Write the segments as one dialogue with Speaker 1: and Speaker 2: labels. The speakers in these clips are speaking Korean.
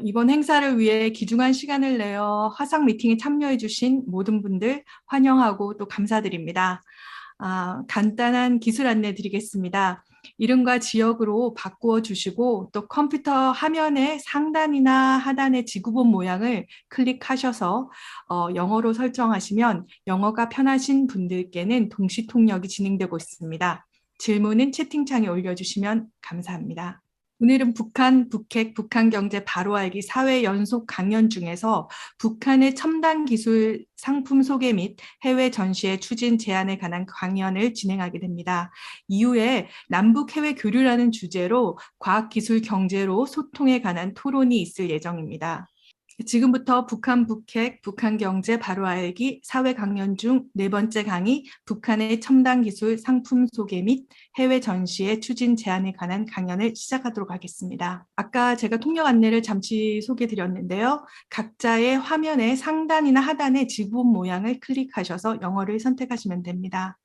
Speaker 1: 이번 행사를 위해 귀중한 시간을 내어 화상 미팅에 참여해 주신 모든 분들 환영하고 또 감사드립니다. 간단한 기술 안내 드리겠습니다. 이름과 지역으로 바꾸어 주시고 또 컴퓨터 화면의 상단이나 하단의 지구본 모양을 클릭하셔서 영어로 설정하시면 영어가 편하신 분들께는 동시 통역이 진행되고 있습니다. 질문은 채팅창에 올려주시면 감사합니다. 오늘은 북한, 북핵, 북한경제 바로 알기 4회 연속 강연 중에서 북한의 첨단 기술 상품 소개 및 해외 전시의 추진 제안에 관한 강연을 진행하게 됩니다. 이후에 남북 해외 교류라는 주제로 과학기술 경제로 소통에 관한 토론이 있을 예정입니다. 지금부터 북한, 북핵, 북한 경제 바로 알기 4회 강연 중 4번째 강의 북한의 첨단 기술 상품 소개 및 해외 전시의 추진 제안에 관한 강연을 시작하도록 하겠습니다. 아까 제가 통역 안내를 잠시 소개해 드렸는데요. 각자의 화면의 상단이나 하단의 지구본 모양을 클릭하셔서 영어를 선택하시면 됩니다.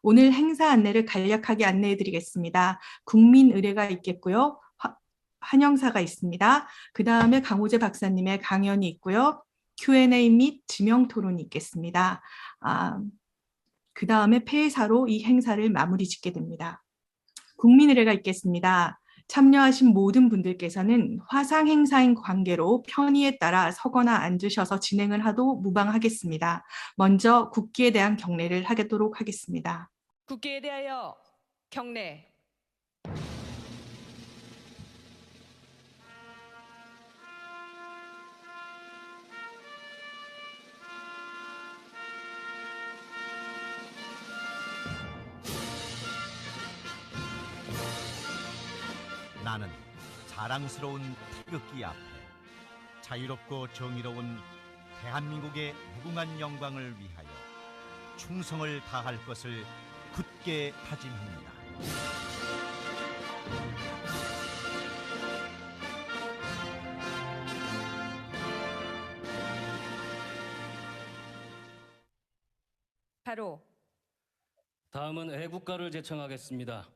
Speaker 1: 오늘 행사 안내를 간략하게 안내해 드리겠습니다. 국민 의례가 있겠고요. 환영사가 있습니다. 그 다음에 강호재 박사님의 강연이 있고요. Q&A 및 지명 토론이 있겠습니다. 그 다음에 폐회사로 이 행사를 마무리 짓게 됩니다. 국민의례가 있겠습니다. 참여하신 모든 분들께서는 화상 행사인 관계로 편의에 따라 서거나 앉으셔서 진행을 하도 무방하겠습니다. 먼저 국기에 대한 경례를 하도록 하겠습니다.
Speaker 2: 국기에 대하여 경례.
Speaker 3: 나는 자랑스러운 태극기 앞에 자유롭고 정의로운 대한민국의 무궁한 영광을 위하여 충성을 다할 것을 굳게 다짐합니다.
Speaker 2: 바로
Speaker 4: 다음은 애국가를 제청하겠습니다.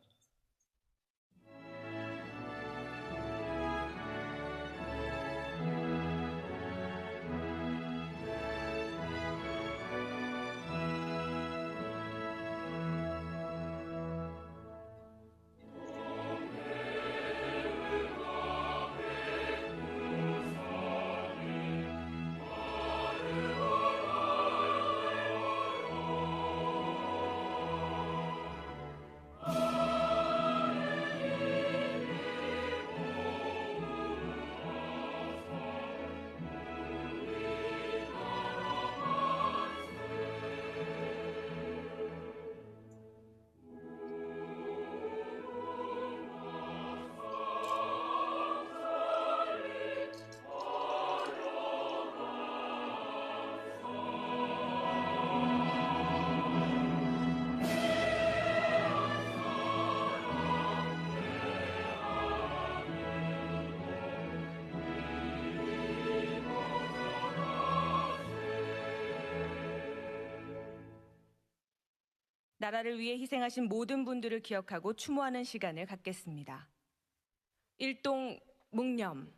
Speaker 2: 나라를 위해 희생하신 모든 분들을 기억하고 추모하는 시간을 갖겠습니다. 일동 묵념.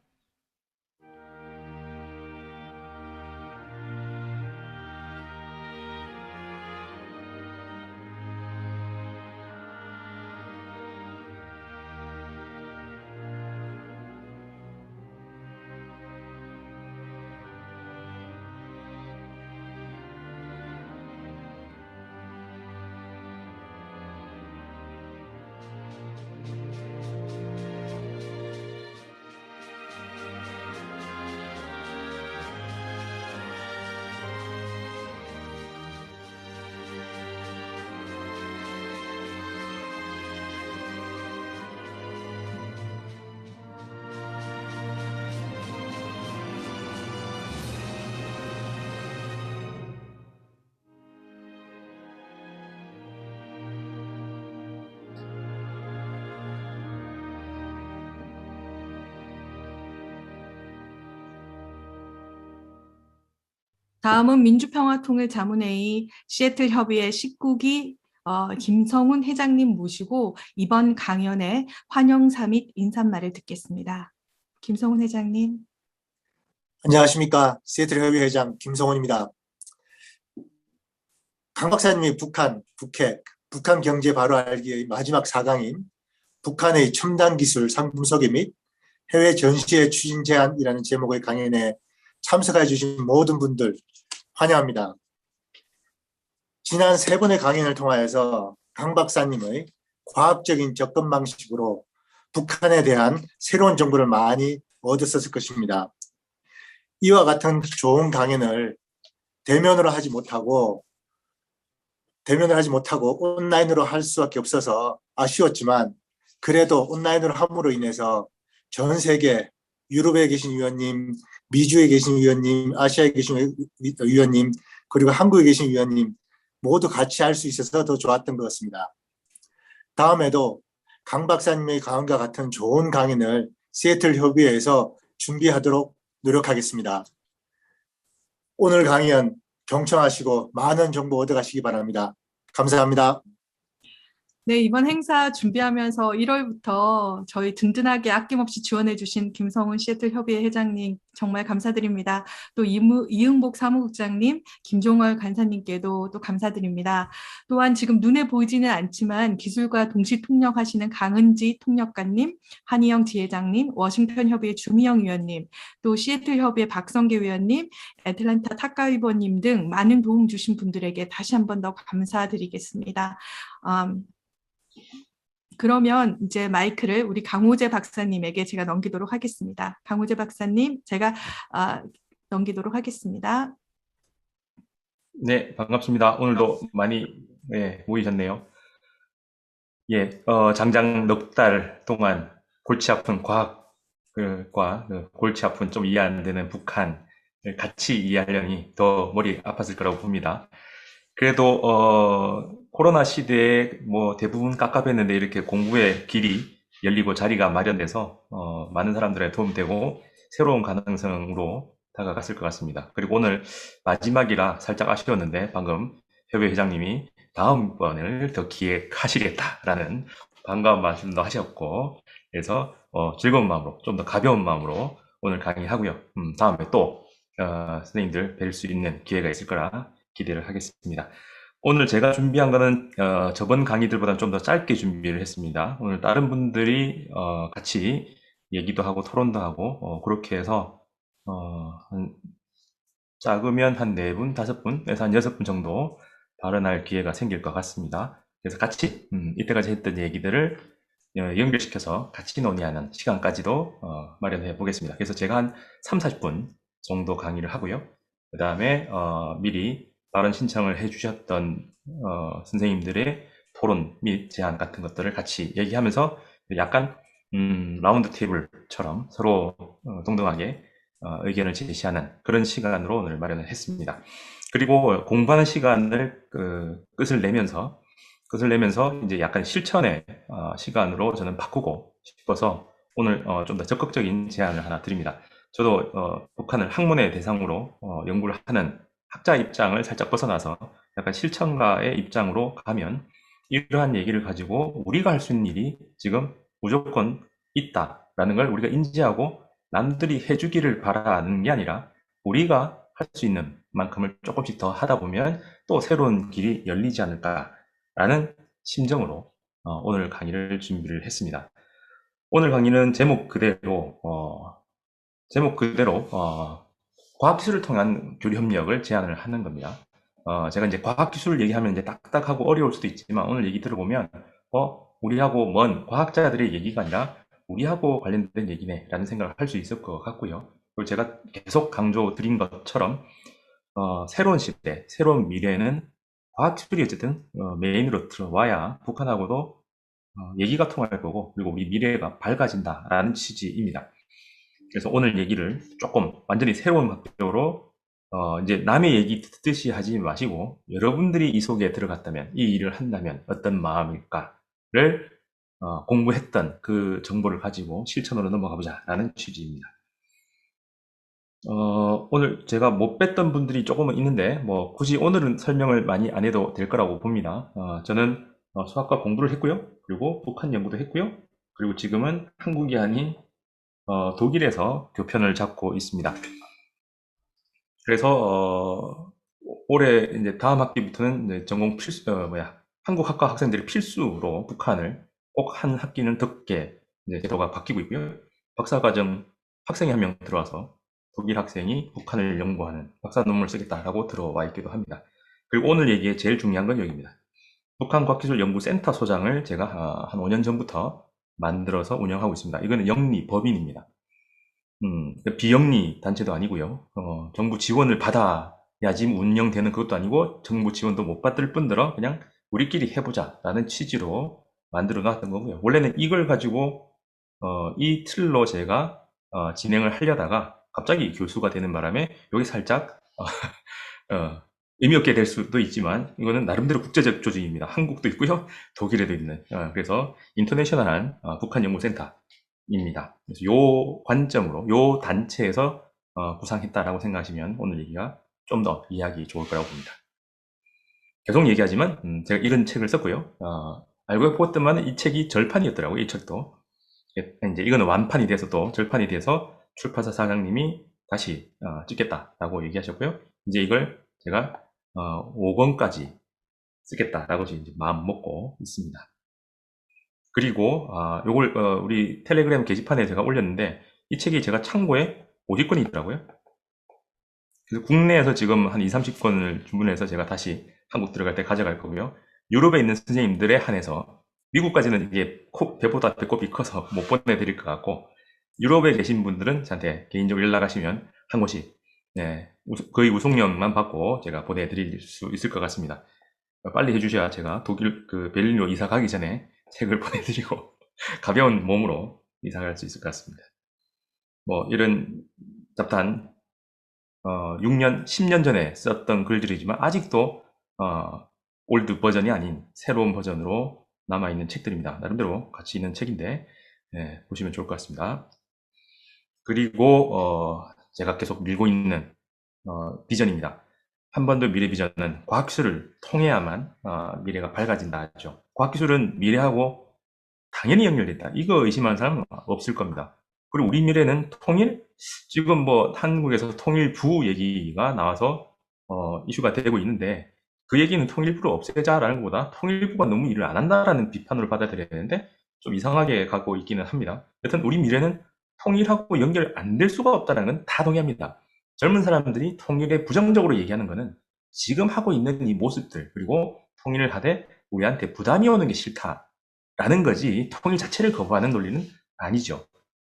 Speaker 1: 다음은 민주평화통일자문회의 시애틀 협의회 19기 김성훈 회장님 모시고 이번 강연에 환영사 및 인사말을 듣겠습니다. 김성훈 회장님.
Speaker 5: 안녕하십니까. 시애틀 협의회장 김성원입니다. 강 박사님이 북한 경제 바로 알기의 마지막 4강인 북한의 첨단 기술 상품 소개 및 해외 전시회 추진 제안이라는 제목의 강연에 참석해 주신 모든 분들 환영합니다. 지난 3번의 강연을 통하여서 강 박사님의 과학적인 접근 방식으로 북한에 대한 새로운 정보를 많이 얻었을 것입니다. 이와 같은 좋은 강연을 대면으로 하지 못하고 온라인으로 할 수밖에 없어서 아쉬웠지만, 그래도 온라인으로 함으로 인해서 전 세계 유럽에 계신 위원님, 미주에 계신 위원님, 아시아에 계신 위원님, 그리고 한국에 계신 위원님 모두 같이 할 수 있어서 더 좋았던 것 같습니다. 다음에도 강 박사님의 강연과 같은 좋은 강연을 시애틀 협의회에서 준비하도록 노력하겠습니다. 오늘 강연 경청하시고 많은 정보 얻어가시기 바랍니다. 감사합니다.
Speaker 1: 네, 이번 행사 준비하면서 1월부터 저희 든든하게 아낌없이 지원해주신 김성훈 시애틀 협의회 회장님 정말 감사드립니다. 또 이응복 사무국장님, 김종월 간사님께도 또 감사드립니다. 또한 지금 눈에 보이지는 않지만 기술과 동시 통역하시는 강은지 통역관님, 한희영 지회장님, 워싱턴 협의회 주미영 위원님, 또 시애틀 협의회 박성계 위원님, 애틀란타 타카위버님 등 많은 도움 주신 분들에게 다시 한 번 더 감사드리겠습니다. 그러면 이제 마이크를 우리 강호재 박사님에게 제가 넘기도록 하겠습니다. 강호재 박사님, 제가 넘기도록 하겠습니다.
Speaker 6: 네, 반갑습니다. 오늘도 많이 모이셨네요. 장장 넉 달 동안 골치 아픈 과학과 골치 아픈 좀 이해 안 되는 북한을 같이 이해하려니 더 머리 아팠을 거라고 봅니다. 그래도 코로나 시대에 뭐 대부분 깝깝했는데 이렇게 공부의 길이 열리고 자리가 마련돼서 많은 사람들의 도움되고 새로운 가능성으로 다가갔을 것 같습니다. 그리고 오늘 마지막이라 살짝 아쉬웠는데 방금 협의 회장님이 다음번을 더 기획하시겠다라는 반가운 말씀도 하셨고, 그래서 즐거운 마음으로, 좀 더 가벼운 마음으로 오늘 강의하고요. 다음에 또 선생님들 뵐 수 있는 기회가 있을 거라 기대를 하겠습니다. 오늘 제가 준비한 거는 저번 강의들보다 좀 더 짧게 준비를 했습니다. 오늘 다른 분들이 같이 얘기도 하고 토론도 하고 그렇게 해서 작으면 한 4분, 5분에서 한 6분 정도 발언할 기회가 생길 것 같습니다. 그래서 같이 이때까지 했던 얘기들을 연결시켜서 같이 논의하는 시간까지도 마련해 보겠습니다. 그래서 제가 한 3, 40분 정도 강의를 하고요. 그 다음에 미리 발언 신청을 해주셨던 선생님들의 토론 및 제안 같은 것들을 같이 얘기하면서 약간 라운드 테이블처럼 서로 동등하게 의견을 제시하는 그런 시간으로 오늘 마련을 했습니다. 그리고 공부하는 시간을 끝을 내면서 이제 약간 실천의 시간으로 저는 바꾸고 싶어서 오늘 좀 더 적극적인 제안을 하나 드립니다. 저도 북한을 학문의 대상으로 연구를 하는 학자 입장을 살짝 벗어나서 약간 실천가의 입장으로 가면 이러한 얘기를 가지고 우리가 할 수 있는 일이 지금 무조건 있다라는 걸 우리가 인지하고 남들이 해주기를 바라는 게 아니라 우리가 할 수 있는 만큼을 조금씩 더 하다 보면 또 새로운 길이 열리지 않을까라는 심정으로 오늘 강의를 준비를 했습니다. 오늘 강의는 제목 그대로 과학기술을 통한 교류협력을 제안을 하는 겁니다. 제가 이제 과학기술 얘기하면 이제 딱딱하고 어려울 수도 있지만 오늘 얘기 들어보면 우리하고 먼 과학자들의 얘기가 아니라 우리하고 관련된 얘기네 라는 생각을 할 수 있을 것 같고요. 그리고 제가 계속 강조 드린 것처럼 새로운 시대, 새로운 미래에는 과학기술이 어쨌든 메인으로 들어와야 북한하고도 얘기가 통할 거고, 그리고 우리 미래가 밝아진다라는 취지입니다. 그래서 오늘 얘기를 조금 완전히 새로운 각도로 이제 남의 얘기 듣듯이 하지 마시고 여러분들이 이 속에 들어갔다면, 이 일을 한다면 어떤 마음일까를 공부했던 그 정보를 가지고 실천으로 넘어가 보자 라는 취지입니다. 오늘 제가 못 뵀던 분들이 조금은 있는데 뭐 굳이 오늘은 설명을 많이 안 해도 될 거라고 봅니다. 저는 수학과 공부를 했고요. 그리고 북한 연구도 했고요. 그리고 지금은 한국이 아닌 독일에서 교편을 잡고 있습니다. 그래서 올해 이제 다음 학기부터는 이제 전공 한국 학과 학생들이 필수로 북한을 꼭 한 학기는 듣게 이제 제도가 바뀌고 있고요. 박사과정 학생이 한 명 들어와서 독일 학생이 북한을 연구하는 박사 논문을 쓰겠다라고 들어와 있기도 합니다. 그리고 오늘 얘기에 제일 중요한 건 여기입니다. 북한과학기술연구센터 소장을 제가 한 5년 전부터 만들어서 운영하고 있습니다. 이거는 영리 법인입니다. 비영리 단체도 아니고요. 정부 지원을 받아야지 운영되는 그것도 아니고 정부 지원도 못 받을 뿐더러 그냥 우리끼리 해보자라는 취지로 만들어 놨던 거고요. 원래는 이걸 가지고 이 틀로 제가 진행을 하려다가 갑자기 교수가 되는 바람에 여기 살짝 의미 없게 될 수도 있지만 이거는 나름대로 국제적 조직입니다. 한국도 있고요. 독일에도 있는. 그래서 인터내셔널한 북한연구센터입니다. 그래서 요 관점으로 요 단체에서 구상했다라고 생각하시면 오늘 얘기가 좀 더 이해하기 좋을 거라고 봅니다. 계속 얘기하지만 제가 이런 책을 썼고요. 알고 보았더만 이 책이 절판이었더라고요. 이 책도. 이제 이거는 완판이 돼서 또 절판이 돼서 출판사 사장님이 다시 찍겠다라고 얘기하셨고요. 이제 이걸 제가 5권까지 쓰겠다라고 이제 마음 먹고 있습니다. 그리고 요걸 우리 텔레그램 게시판에 제가 올렸는데 이 책이 제가 창고에 50권이 있더라고요. 그래서 국내에서 지금 한 20-30권을 주문해서 제가 다시 한국 들어갈 때 가져갈 거고요. 유럽에 있는 선생님들에 한해서 미국까지는 이게 배보다 배꼽이 커서 못 보내드릴 것 같고 유럽에 계신 분들은 저한테 개인적으로 연락하시면 한 권씩 거의 우송료만 받고 제가 보내드릴 수 있을 것 같습니다. 빨리 해주셔야 제가 독일 베를린으로 이사 가기 전에 책을 보내드리고 가벼운 몸으로 이사 갈 수 있을 것 같습니다. 뭐 이런 잡다한 6년, 10년 전에 썼던 글들이지만 아직도 올드 버전이 아닌 새로운 버전으로 남아있는 책들입니다. 나름대로 가치 있는 책인데 보시면 좋을 것 같습니다. 그리고 제가 계속 밀고 있는 비전입니다. 한반도 미래 비전은 과학기술을 통해야만 미래가 밝아진다 하죠. 과학기술은 미래하고 당연히 연결된다. 이거 의심하는 사람은 없을 겁니다. 그리고 우리 미래는 통일? 지금 뭐 한국에서 통일부 얘기가 나와서 이슈가 되고 있는데 그 얘기는 통일부를 없애자라는 것보다 통일부가 너무 일을 안 한다라는 비판으로 받아들여야 되는데 좀 이상하게 가고 있기는 합니다. 여튼 우리 미래는 통일하고 연결 안 될 수가 없다는 건 다 동의합니다. 젊은 사람들이 통일에 부정적으로 얘기하는 거는 지금 하고 있는 이 모습들 그리고 통일을 하되 우리한테 부담이 오는 게 싫다라는 거지 통일 자체를 거부하는 논리는 아니죠.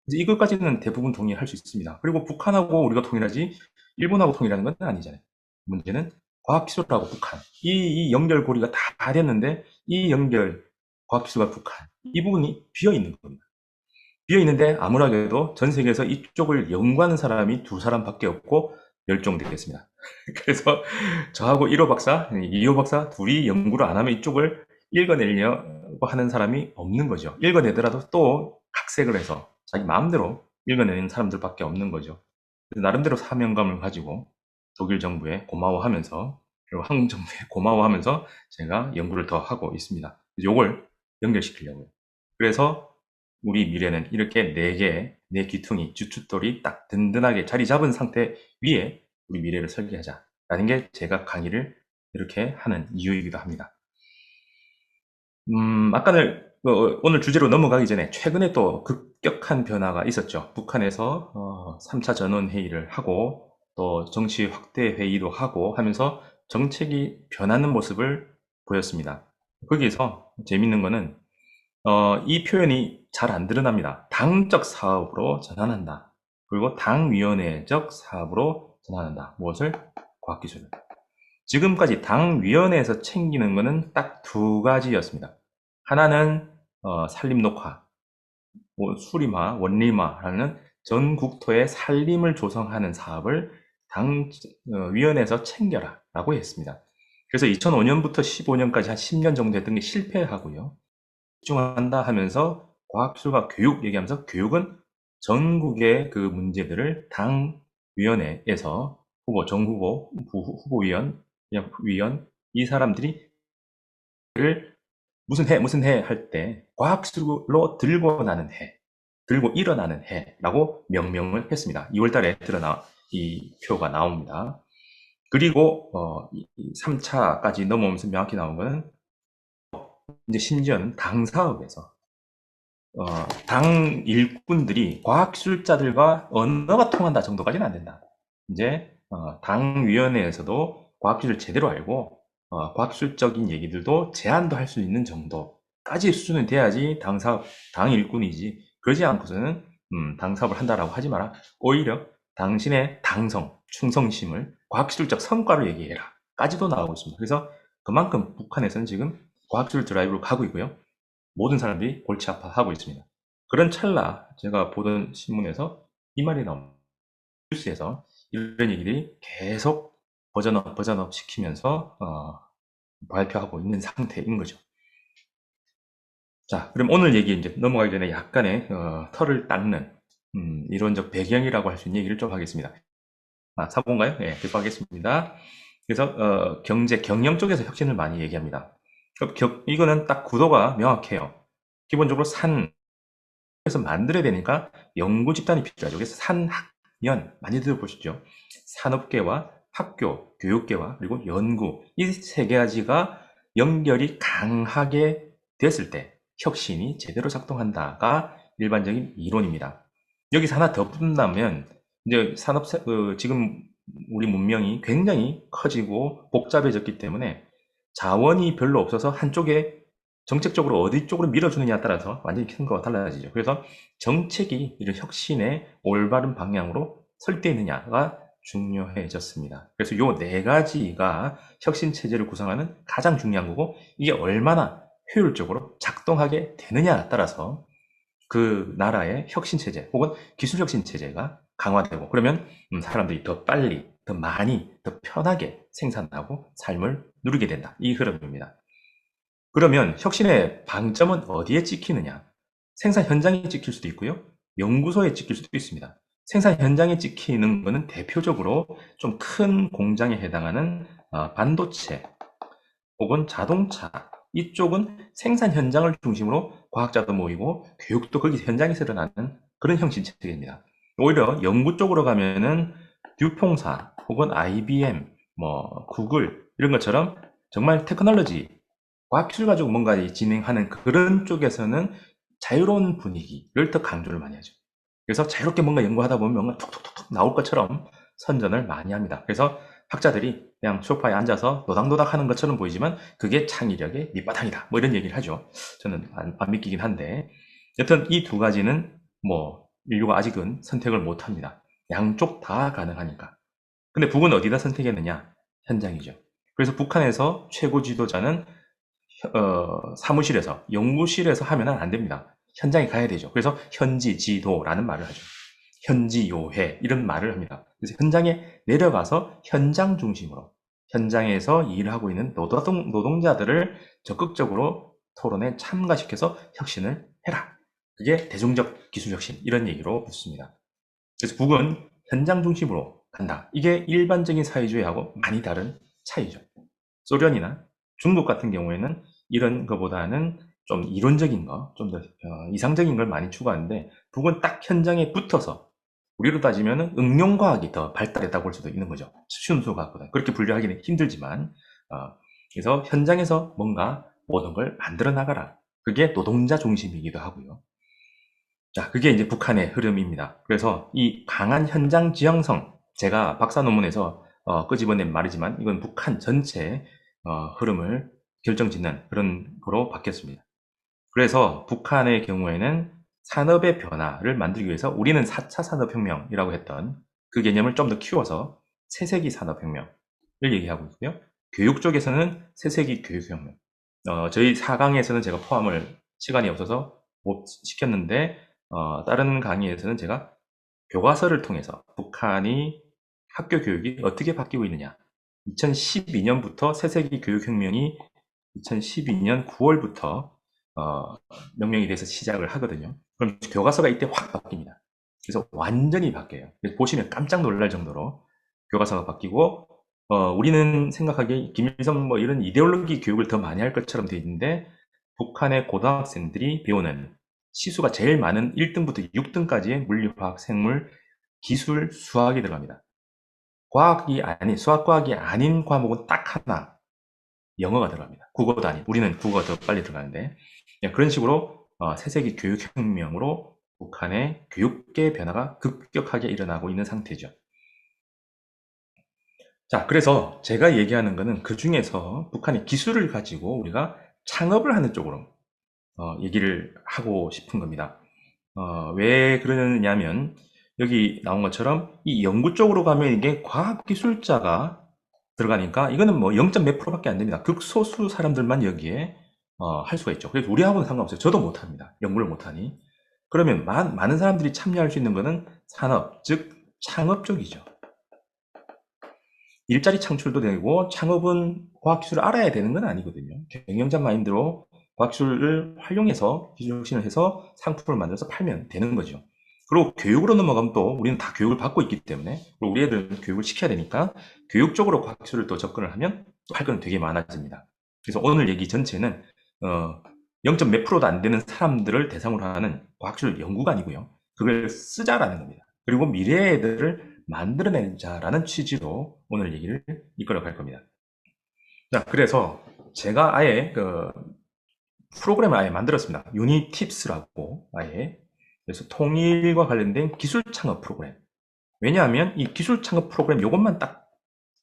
Speaker 6: 이제 이것까지는 대부분 동의할 수 있습니다. 그리고 북한하고 우리가 통일하지 일본하고 통일하는 건 아니잖아요. 문제는 과학기술하고 북한 이 연결고리가 다 됐는데 이 연결 과학기술과 북한 이 부분이 비어있는 겁니다. 비어있는데 아무라게도 전 세계에서 이쪽을 연구하는 사람이 2사람밖에 없고 멸종되겠습니다. 그래서 저하고 1호 박사, 2호 박사 둘이 연구를 안 하면 이쪽을 읽어내려고 하는 사람이 없는 거죠. 읽어내더라도 또 각색을 해서 자기 마음대로 읽어내는 사람들밖에 없는 거죠. 나름대로 사명감을 가지고 독일 정부에 고마워하면서 그리고 한국 정부에 고마워하면서 제가 연구를 더 하고 있습니다. 이걸 연결시키려고요. 그래서 우리 미래는 이렇게 4개, 4귀퉁이, 주춧돌이 딱 든든하게 자리 잡은 상태 위에 우리 미래를 설계하자라는 게 제가 강의를 이렇게 하는 이유이기도 합니다. 오늘 주제로 넘어가기 전에 최근에 또 급격한 변화가 있었죠. 북한에서 3차 전원회의를 하고 또 정치 확대 회의도 하고 하면서 정책이 변하는 모습을 보였습니다. 거기에서 재밌는 거는 이 표현이 잘 안 드러납니다. 당적 사업으로 전환한다. 그리고 당위원회적 사업으로 전환한다. 무엇을? 과학기술을. 지금까지 당위원회에서 챙기는 것은 딱 2가지였습니다. 하나는 산림녹화, 수림화, 원림화라는 전국토의 산림을 조성하는 사업을 당위원회에서 챙겨라 라고 했습니다. 그래서 2005년부터 15년까지 한 10년 정도 했던 게 실패하고요. 집중한다 하면서 과학기술과 교육 얘기하면서 교육은 전국의 그 문제들을 당위원회에서 정후보, 후보위원, 이 사람들이 무슨 해 할 때 과학기술로 들고 일어나는 해라고 명명을 했습니다. 2월 달에 이 표가 나옵니다. 그리고 3차까지 넘어오면서 명확히 나온 거는 이제 심지어는 당 사업에서 당 일꾼들이 과학기술자들과 언어가 통한다 정도까지는 안 된다. 이제 당위원회에서도 과학기술을 제대로 알고 과학기술적인 얘기들도 제안도 할 수 있는 정도까지 수준이 돼야지 당 일꾼이지. 그러지 않고서는 당 사업을 한다라고 하지 마라. 오히려 당신의 당성, 충성심을 과학기술적 성과로 얘기해라. 까지도 나오고 있습니다. 그래서 그만큼 북한에서는 지금 과학기술 드라이브로 가고 있고요. 모든 사람들이 골치 아파하고 있습니다. 그런 찰나 제가 보던 신문에서 이 말이 나옵니다. 뉴스에서 이런 얘기들이 계속 버전업 시키면서 발표하고 있는 상태인 거죠. 자, 그럼 오늘 얘기 이제 넘어가기 전에 약간의 털을 닦는 이론적 배경이라고 할 수 있는 얘기를 좀 하겠습니다. 사본가요? 네, 계속 하겠습니다. 그래서 경영 쪽에서 혁신을 많이 얘기합니다. 이거는 딱 구도가 명확해요. 기본적으로 산에서 만들어야 되니까 연구 집단이 필요하죠. 그래서 산학연 많이 들어보시죠. 산업계와 학교, 교육계와 그리고 연구 이 세 가지가 연결이 강하게 됐을 때 혁신이 제대로 작동한다가 일반적인 이론입니다. 여기서 하나 더 붙는다면 이제 지금 우리 문명이 굉장히 커지고 복잡해졌기 때문에 자원이 별로 없어서 한쪽에 정책적으로 어디 쪽으로 밀어주느냐에 따라서 완전히 큰 거가 달라지죠. 그래서 정책이 이런 혁신의 올바른 방향으로 설대 있느냐가 중요해졌습니다. 그래서 요 네 가지가 혁신 체제를 구성하는 가장 중요한 거고 이게 얼마나 효율적으로 작동하게 되느냐에 따라서 그 나라의 혁신 체제 혹은 기술 혁신 체제가 강화되고 그러면 사람들이 더 빨리, 더 많이, 더 편하게 생산하고 삶을 누리게 된다. 이 흐름입니다. 그러면 혁신의 방점은 어디에 찍히느냐? 생산 현장에 찍힐 수도 있고요. 연구소에 찍힐 수도 있습니다. 생산 현장에 찍히는 것은 대표적으로 좀 큰 공장에 해당하는 반도체 혹은 자동차 이쪽은 생산 현장을 중심으로 과학자도 모이고 교육도 거기 현장에서 일어나는 그런 형식 체계입니다. 오히려 연구 쪽으로 가면은 듀퐁사 혹은 IBM, 구글 이런 것처럼 정말 테크놀로지 과학기술 가지고 뭔가 진행하는 그런 쪽에서는 자유로운 분위기를 더 강조를 많이 하죠. 그래서 자유롭게 뭔가 연구하다 보면 뭔가 툭툭툭툭 나올 것처럼 선전을 많이 합니다. 그래서 학자들이 그냥 소파에 앉아서 노닥노닥 하는 것처럼 보이지만 그게 창의력의 밑바탕이다. 뭐 이런 얘기를 하죠. 저는 안 믿기긴 한데 여튼 이 두 가지는 인류가 아직은 선택을 못 합니다. 양쪽 다 가능하니까. 근데 북은 어디다 선택했느냐? 현장이죠. 그래서 북한에서 최고 지도자는 사무실에서, 연구실에서 하면 안 됩니다. 현장에 가야 되죠. 그래서 현지 지도라는 말을 하죠. 현지 요해 이런 말을 합니다. 그래서 현장에 내려가서 현장 중심으로 현장에서 일하고 있는 노동자들을 적극적으로 토론에 참가시켜서 혁신을 해라. 그게 대중적 기술 혁신 이런 얘기로 붙습니다. 그래서 북은 현장 중심으로 간다. 이게 일반적인 사회주의하고 많이 다른 차이죠. 소련이나 중국 같은 경우에는 이런 것보다는 좀 이론적인 거, 좀 더 이상적인 걸 많이 추구하는데 북은 딱 현장에 붙어서 우리로 따지면 응용과학이 더 발달했다고 볼 수도 있는 거죠. 순수과학보다. 그렇게 분류하기는 힘들지만 그래서 현장에서 뭔가 모든 걸 만들어 나가라. 그게 노동자 중심이기도 하고요. 자, 그게 이제 북한의 흐름입니다. 그래서 이 강한 현장 지향성, 제가 박사 논문에서 끄집어낸 말이지만 이건 북한 전체의 흐름을 결정짓는 그런 거로 바뀌었습니다. 그래서 북한의 경우에는 산업의 변화를 만들기 위해서 우리는 4차 산업혁명이라고 했던 그 개념을 좀 더 키워서 새세기 산업혁명을 얘기하고 있고요. 교육 쪽에서는 새세기 교육혁명. 저희 4강에서는 제가 포함을 시간이 없어서 못 시켰는데 다른 강의에서는 제가 교과서를 통해서 북한이 학교 교육이 어떻게 바뀌고 있느냐. 2012년부터 새세기 교육혁명이 2012년 9월부터 명명이 돼서 시작을 하거든요. 그럼 교과서가 이때 확 바뀝니다. 그래서 완전히 바뀌어요. 그래서 보시면 깜짝 놀랄 정도로 교과서가 바뀌고 우리는 생각하기에 김일성 이런 이데올로기 교육을 더 많이 할 것처럼 되어 있는데 북한의 고등학생들이 배우는 시수가 제일 많은 1등부터 6등까지의 물리, 화학, 생물, 기술, 수학이 들어갑니다. 수학과학이 아닌 과목은 딱 하나, 영어가 들어갑니다. 국어도 아닌, 우리는 국어가 더 빨리 들어가는데, 그런 식으로 새세기 교육혁명으로 북한의 교육계 변화가 급격하게 일어나고 있는 상태죠. 자, 그래서 제가 얘기하는 거는 그 중에서 북한의 기술을 가지고 우리가 창업을 하는 쪽으로 얘기를 하고 싶은 겁니다. 왜 그러냐면 여기 나온 것처럼 이 연구 쪽으로 가면 이게 과학기술자가 들어가니까 이거는 뭐 0. 몇 프로밖에 안 됩니다. 극소수 사람들만 여기에 할 수가 있죠. 그래서 우리하고는 상관없어요. 저도 못합니다. 연구를 못하니. 그러면 많은 사람들이 참여할 수 있는 거는 산업, 즉 창업 쪽이죠. 일자리 창출도 되고 창업은 과학기술을 알아야 되는 건 아니거든요. 경영자 마인드로 과학기술을 활용해서 기술 혁신을 해서 상품을 만들어서 팔면 되는 거죠. 그리고 교육으로 넘어가면 또 우리는 다 교육을 받고 있기 때문에, 그리고 우리 애들은 교육을 시켜야 되니까 교육 적으로 과학기술을 또 접근을 하면 또 할 건 되게 많아집니다. 그래서 오늘 얘기 전체는 0. 몇 프로도 안 되는 사람들을 대상으로 하는 과학기술 연구가 아니고요. 그걸 쓰자라는 겁니다. 그리고 미래의 애들을 만들어내자라는 취지로 오늘 얘기를 이끌어갈 겁니다. 자, 그래서 제가 아예 프로그램을 아예 만들었습니다. 유니팁스라고 아예. 그래서 통일과 관련된 기술 창업 프로그램. 왜냐하면 이 기술 창업 프로그램 요것만 딱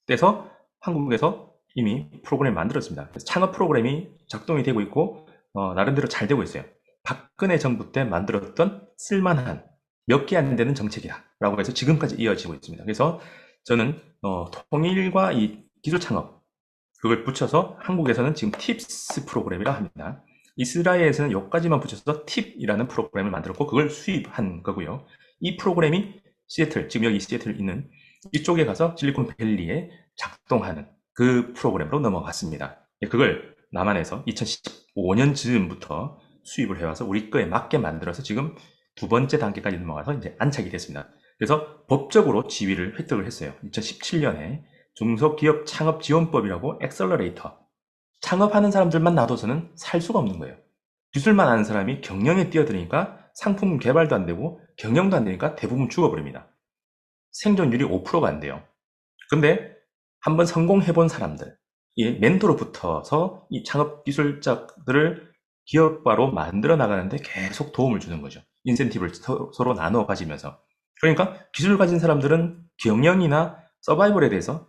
Speaker 6: 떼서 한국에서 이미 프로그램 만들었습니다. 그래서 창업 프로그램이 작동이 되고 있고 나름대로 잘 되고 있어요. 박근혜 정부 때 만들었던 쓸만한 몇 개 안 되는 정책이다 라고 해서 지금까지 이어지고 있습니다. 그래서 저는 통일과 이 기술 창업 그걸 붙여서 한국에서는 지금 팁스 프로그램이라 합니다. 이스라엘에서는 여기까지만 붙여서 팁이라는 프로그램을 만들었고 그걸 수입한 거고요. 이 프로그램이 시애틀, 지금 여기 시애틀 있는 이쪽에 가서 실리콘밸리에 작동하는 그 프로그램으로 넘어갔습니다. 그걸 남한에서 2015년 즈음부터 수입을 해와서 우리 거에 맞게 만들어서 지금 2번째 단계까지 넘어가서 이제 안착이 됐습니다. 그래서 법적으로 지위를 획득을 했어요. 2017년에 중소기업 창업지원법이라고 엑셀러레이터. 창업하는 사람들만 놔둬서는 살 수가 없는 거예요. 기술만 아는 사람이 경영에 뛰어드니까 상품 개발도 안 되고 경영도 안 되니까 대부분 죽어버립니다. 생존율이 5%가 안 돼요. 근데 한번 성공해본 사람들, 이 멘토로 붙어서 이 창업 기술자들을 기업화로 만들어 나가는데 계속 도움을 주는 거죠. 인센티브를 서로 나눠 가지면서. 그러니까 기술 가진 사람들은 경영이나 서바이벌에 대해서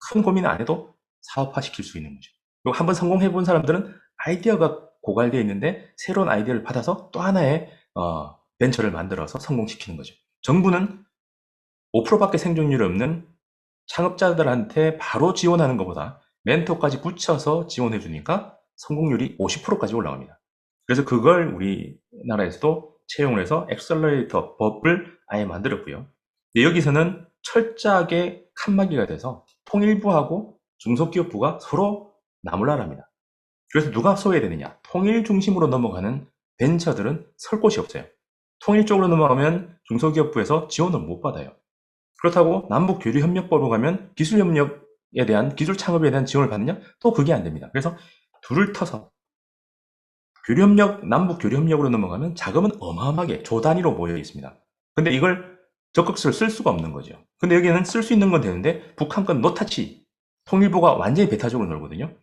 Speaker 6: 큰 고민 안 해도 사업화 시킬 수 있는 거죠. 그리고 한번 성공해 본 사람들은 아이디어가 고갈되어 있는데 새로운 아이디어를 받아서 또 하나의 벤처를 만들어서 성공시키는 거죠. 정부는 5%밖에 생존율이 없는 창업자들한테 바로 지원하는 것보다 멘토까지 붙여서 지원해 주니까 성공률이 50%까지 올라갑니다. 그래서 그걸 우리나라에서도 채용을 해서 엑셀러레이터 법을 아예 만들었고요. 여기서는 철저하게 칸막이가 돼서 통일부하고 중소기업부가 서로 나몰라랍니다. 그래서 누가 써야 되느냐? 통일 중심으로 넘어가는 벤처들은 설 곳이 없어요. 통일 쪽으로 넘어가면 중소기업부에서 지원을 못 받아요. 그렇다고 남북교류협력법으로 가면 기술협력에 대한 기술 창업에 대한 지원을 받느냐? 또 그게 안 됩니다. 그래서 둘을 터서 남북교류협력으로 넘어가면 자금은 어마어마하게 조 단위로 모여 있습니다. 근데 이걸 적극적으로 쓸 수가 없는 거죠. 근데 여기는 쓸 수 있는 건 되는데 북한 건 노타치, 통일부가 완전히 배타적으로 놀거든요.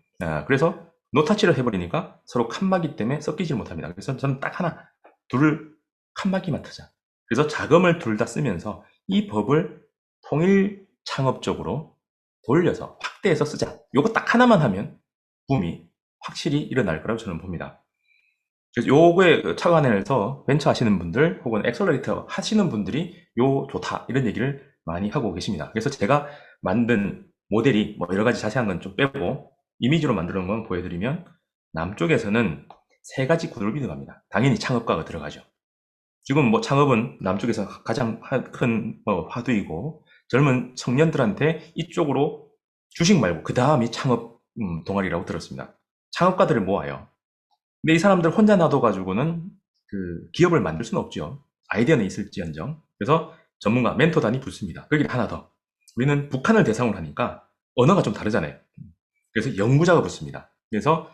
Speaker 6: 그래서 노타치를 해버리니까 서로 칸막이 때문에 섞이질 못합니다. 그래서 저는 딱 하나, 둘을 칸막이만 트자. 그래서 자금을 둘 다 쓰면서 이 법을 통일 창업적으로 돌려서 확대해서 쓰자. 요거 딱 하나만 하면 붐이 확실히 일어날 거라고 저는 봅니다. 그래서 요거에 착안해서 벤처 하시는 분들 혹은 엑셀러레이터 하시는 분들이 요 좋다 이런 얘기를 많이 하고 계십니다. 그래서 제가 만든 모델이 뭐 여러 가지 자세한 건 좀 빼고 이미지로 만드는 건 보여드리면 남쪽에서는 3가지 구도를 들어갑니다. 당연히 창업가가 들어가죠. 지금 뭐 창업은 남쪽에서 가장 큰 화두이고 젊은 청년들한테 이쪽으로 주식 말고 그 다음이 창업 동아리라고 들었습니다. 창업가들을 모아요. 근데 이 사람들 혼자 놔둬가지고는 그 기업을 만들 수는 없죠. 아이디어는 있을지언정. 그래서 전문가, 멘토단이 붙습니다. 거기 하나 더. 우리는 북한을 대상으로 하니까 언어가 좀 다르잖아요. 그래서 연구자가 붙습니다. 그래서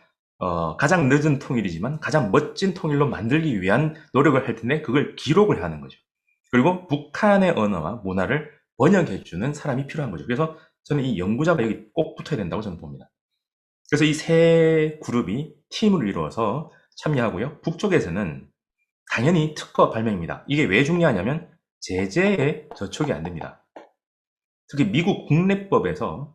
Speaker 6: 가장 늦은 통일이지만 가장 멋진 통일로 만들기 위한 노력을 할 텐데 그걸 기록을 하는 거죠. 그리고 북한의 언어와 문화를 번역해주는 사람이 필요한 거죠. 그래서 저는 이 연구자가 여기 꼭 붙어야 된다고 저는 봅니다. 그래서 이 세 그룹이 팀을 이루어서 참여하고요. 북쪽에서는 당연히 특허 발명입니다. 이게 왜 중요하냐면 제재에 저촉이 안 됩니다. 특히 미국 국내법에서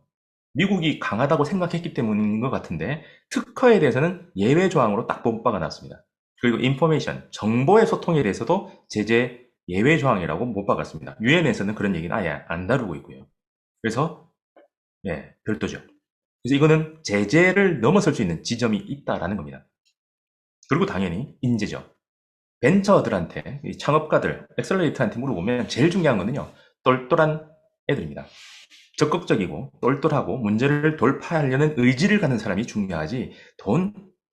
Speaker 6: 미국이 강하다고 생각했기 때문인 것 같은데 특허에 대해서는 예외 조항으로 딱 뽑아가 났습니다. 그리고 인포메이션, 정보의 소통에 대해서도 제재 예외 조항이라고 못 박았습니다. 유엔에서는 그런 얘기는 아예 안 다루고 있고요. 그래서 별도죠. 그래서 이거는 제재를 넘어설 수 있는 지점이 있다라는 겁니다. 그리고 당연히 인재죠. 벤처들한테, 이 창업가들, 엑셀러레이터한테 물어보면 제일 중요한 거는요, 똘똘한 애들입니다. 적극적이고 똘똘하고 문제를 돌파하려는 의지를 갖는 사람이 중요하지,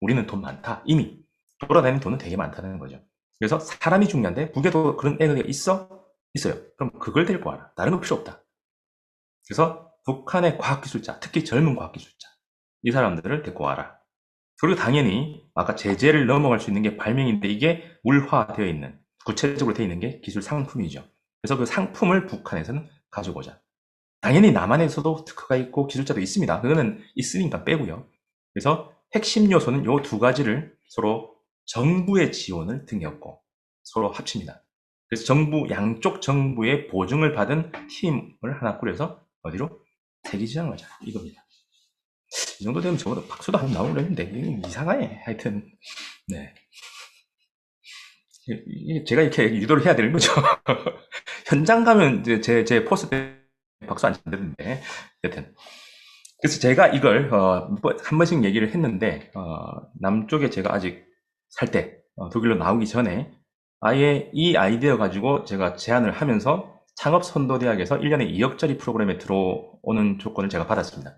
Speaker 6: 우리는 돈 많다. 이미 돌아다니는 돈은 되게 많다는 거죠. 그래서 사람이 중요한데, 북에도 그런 애가 있어요. 그럼 그걸 데리고 와라. 다른 거 필요 없다. 그래서 북한의 과학기술자, 특히 젊은 과학기술자, 이 사람들을 데리고 와라. 그리고 당연히 아까 제재를 넘어갈 수 있는 게 발명인데 이게 물화되어 있는, 구체적으로 되어 있는 게 기술 상품이죠. 그래서 그 상품을 북한에서는 가져오자. 당연히 남한에서도 특허가 있고 기술자도 있습니다. 그거는 있으니까 빼고요. 그래서 핵심 요소는 요 두 가지를 서로 정부의 지원을 등에 업고 서로 합칩니다. 그래서 양쪽 정부의 보증을 받은 팀을 하나 꾸려서 어디로? 세계시장을 가자. 이겁니다. 이 정도 되면 적어도 박수도 한번 나오려 했는데 이상하네. 하여튼 네, 제가 이렇게 유도를 해야 되는 거죠. 현장 가면 이제 제 포스 때 박수 안 치는데 여튼 그래서 제가 이걸 한 번씩 얘기를 했는데 남쪽에 제가 아직 살 때 독일로 나오기 전에 아예 이 아이디어 가지고 제가 제안을 하면서 창업선도대학에서 1년에 2억짜리 프로그램에 들어오는 조건을 제가 받았습니다.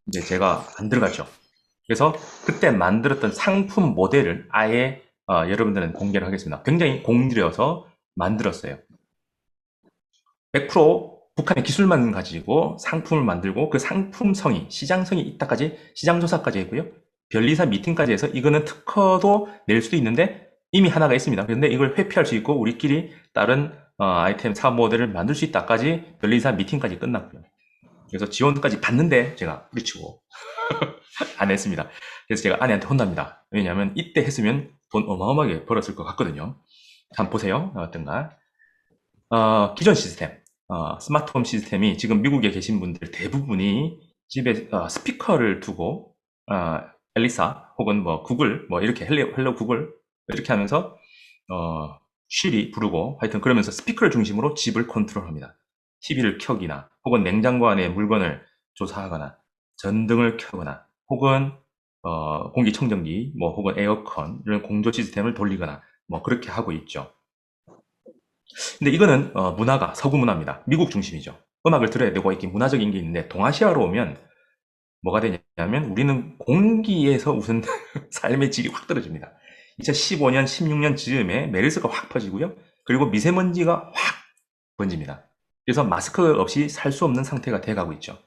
Speaker 6: 이제 제가 안 들어갔죠. 그래서 그때 만들었던 상품 모델을 아예 여러분들은 공개를 하겠습니다. 굉장히 공들여서 만들었어요. 100% 북한의 기술만 가지고 상품을 만들고 그 상품성이, 시장성이 있다까지 시장조사까지 했고요. 변리사 미팅까지 해서 이거는 특허도 낼 수도 있는데 이미 하나가 있습니다. 그런데 이걸 회피할 수 있고 우리끼리 다른 아이템 사업 모델을 만들 수 있다까지 변리사 미팅까지 끝났고요. 그래서 지원까지 받는데 제가 미치고 안 했습니다. 그래서 제가 아내한테 혼납니다. 왜냐하면 이때 했으면 돈 어마어마하게 벌었을 것 같거든요. 한번 보세요. 어떤가. 기존 시스템, 스마트홈 시스템이 지금 미국에 계신 분들 대부분이 집에 스피커를 두고 엘리사 혹은 뭐 구글 뭐 이렇게 헬로 구글 이렇게 하면서 쉬리 부르고 하여튼 그러면서 스피커를 중심으로 집을 컨트롤합니다. TV를 켜기나 혹은 냉장고 안에 물건을 조사하거나 전등을 켜거나 혹은 공기청정기 뭐 혹은 에어컨 이런 공조 시스템을 돌리거나 뭐 그렇게 하고 있죠. 근데 이거는 문화가 서구 문화입니다. 미국 중심이죠. 음악을 들어야 되고 이렇게 문화적인 게 있는데 동아시아로 오면 뭐가 되냐면 우리는 공기에서 우선 삶의 질이 확 떨어집니다. 2015년, 16년 즈음에 메르스가 확 퍼지고요. 그리고 미세먼지가 확 번집니다. 그래서 마스크 없이 살 수 없는 상태가 돼가고 있죠.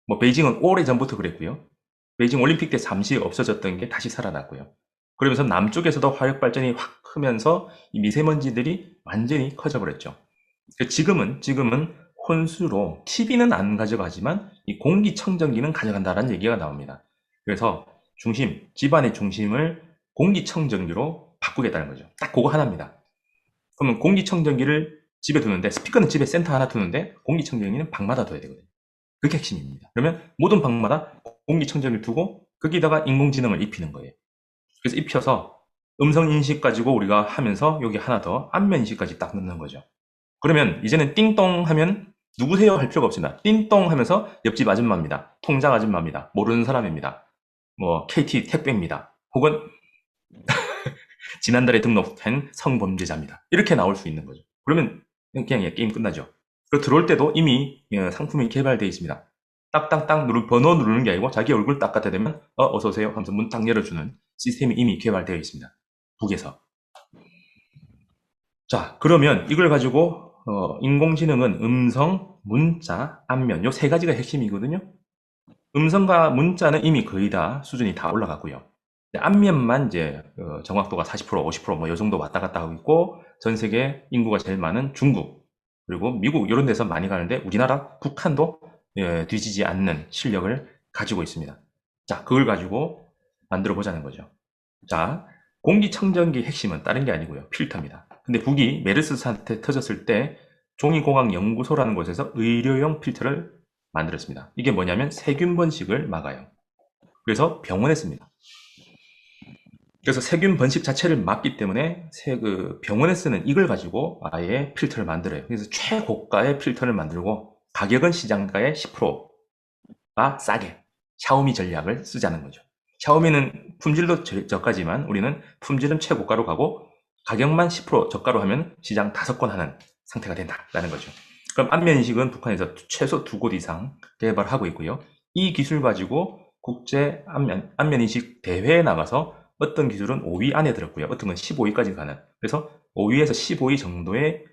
Speaker 6: 뭐 베이징은 오래전부터 그랬고요. 베이징 올림픽 때 잠시 없어졌던 게 다시 살아났고요. 그러면서 남쪽에서도 화력 발전이 확 크면서 이 미세먼지들이 완전히 커져버렸죠. 지금은 혼수로 TV는 안 가져가지만 이 공기청정기는 가져간다는 얘기가 나옵니다. 그래서 집안의 중심을 공기청정기로 바꾸겠다는 거죠. 딱 그거 하나입니다. 그러면 공기청정기를 집에 두는데 스피커는 집에 센터 하나 두는데 공기청정기는 방마다 둬야 되거든요. 그게 핵심입니다. 그러면 모든 방마다 공기청정기를 두고 거기다가 인공지능을 입히는 거예요. 그래서 입혀서 음성인식 가지고 우리가 하면서 여기 하나 더 안면인식까지 딱 넣는 거죠. 그러면 이제는 띵동 하면 누구세요 할 필요가 없습니다. 띵동 하면서 옆집 아줌마입니다. 통장 아줌마입니다. 모르는 사람입니다. 뭐 KT 택배입니다. 혹은 지난달에 등록된 성범죄자입니다. 이렇게 나올 수 있는 거죠. 그러면 그냥 게임 끝나죠. 그리고 들어올 때도 이미 상품이 개발되어 있습니다. 딱딱딱 번호 누르는 게 아니고 자기 얼굴 딱 갖다 대면 어서 오세요 하면서 문 딱 열어주는 시스템이 이미 개발되어 있습니다. 북에서. 자, 그러면 이걸 가지고 인공지능은 음성, 문자, 안면 요 세 가지가 핵심이거든요. 음성과 문자는 이미 거의 다 수준이 다 올라갔고요. 안면만 이제 정확도가 40%, 50%뭐 요 정도 왔다 갔다 하고 있고 전 세계 인구가 제일 많은 중국 그리고 미국 이런 데서 많이 가는데 우리나라 북한도 뒤지지 않는 실력을 가지고 있습니다. 자, 그걸 가지고 만들어 보자는 거죠. 자, 공기청정기 핵심은 다른 게 아니고요. 필터입니다. 근데 북이 메르스 사태 터졌을 때 종이공학연구소라는 곳에서 의료용 필터를 만들었습니다. 이게 뭐냐면 세균 번식을 막아요. 그래서 병원에 씁니다. 그래서 세균 번식 자체를 막기 때문에 병원에 쓰는 이걸 가지고 아예 필터를 만들어요. 그래서 최고가의 필터를 만들고 가격은 시장가의 10%가 싸게 샤오미 전략을 쓰자는 거죠. 샤오미는 품질도 저가지만 우리는 품질은 최고가로 가고 가격만 10% 저가로 하면 시장 5건 하는 상태가 된다라는 거죠. 그럼 안면인식은 북한에서 최소 2곳 이상 개발하고 있고요. 이 기술 가지고 국제 안면인식 대회에 나가서 어떤 기술은 5위 안에 들었고요. 어떤 건 15위까지 가는. 그래서 5위에서 15위 정도에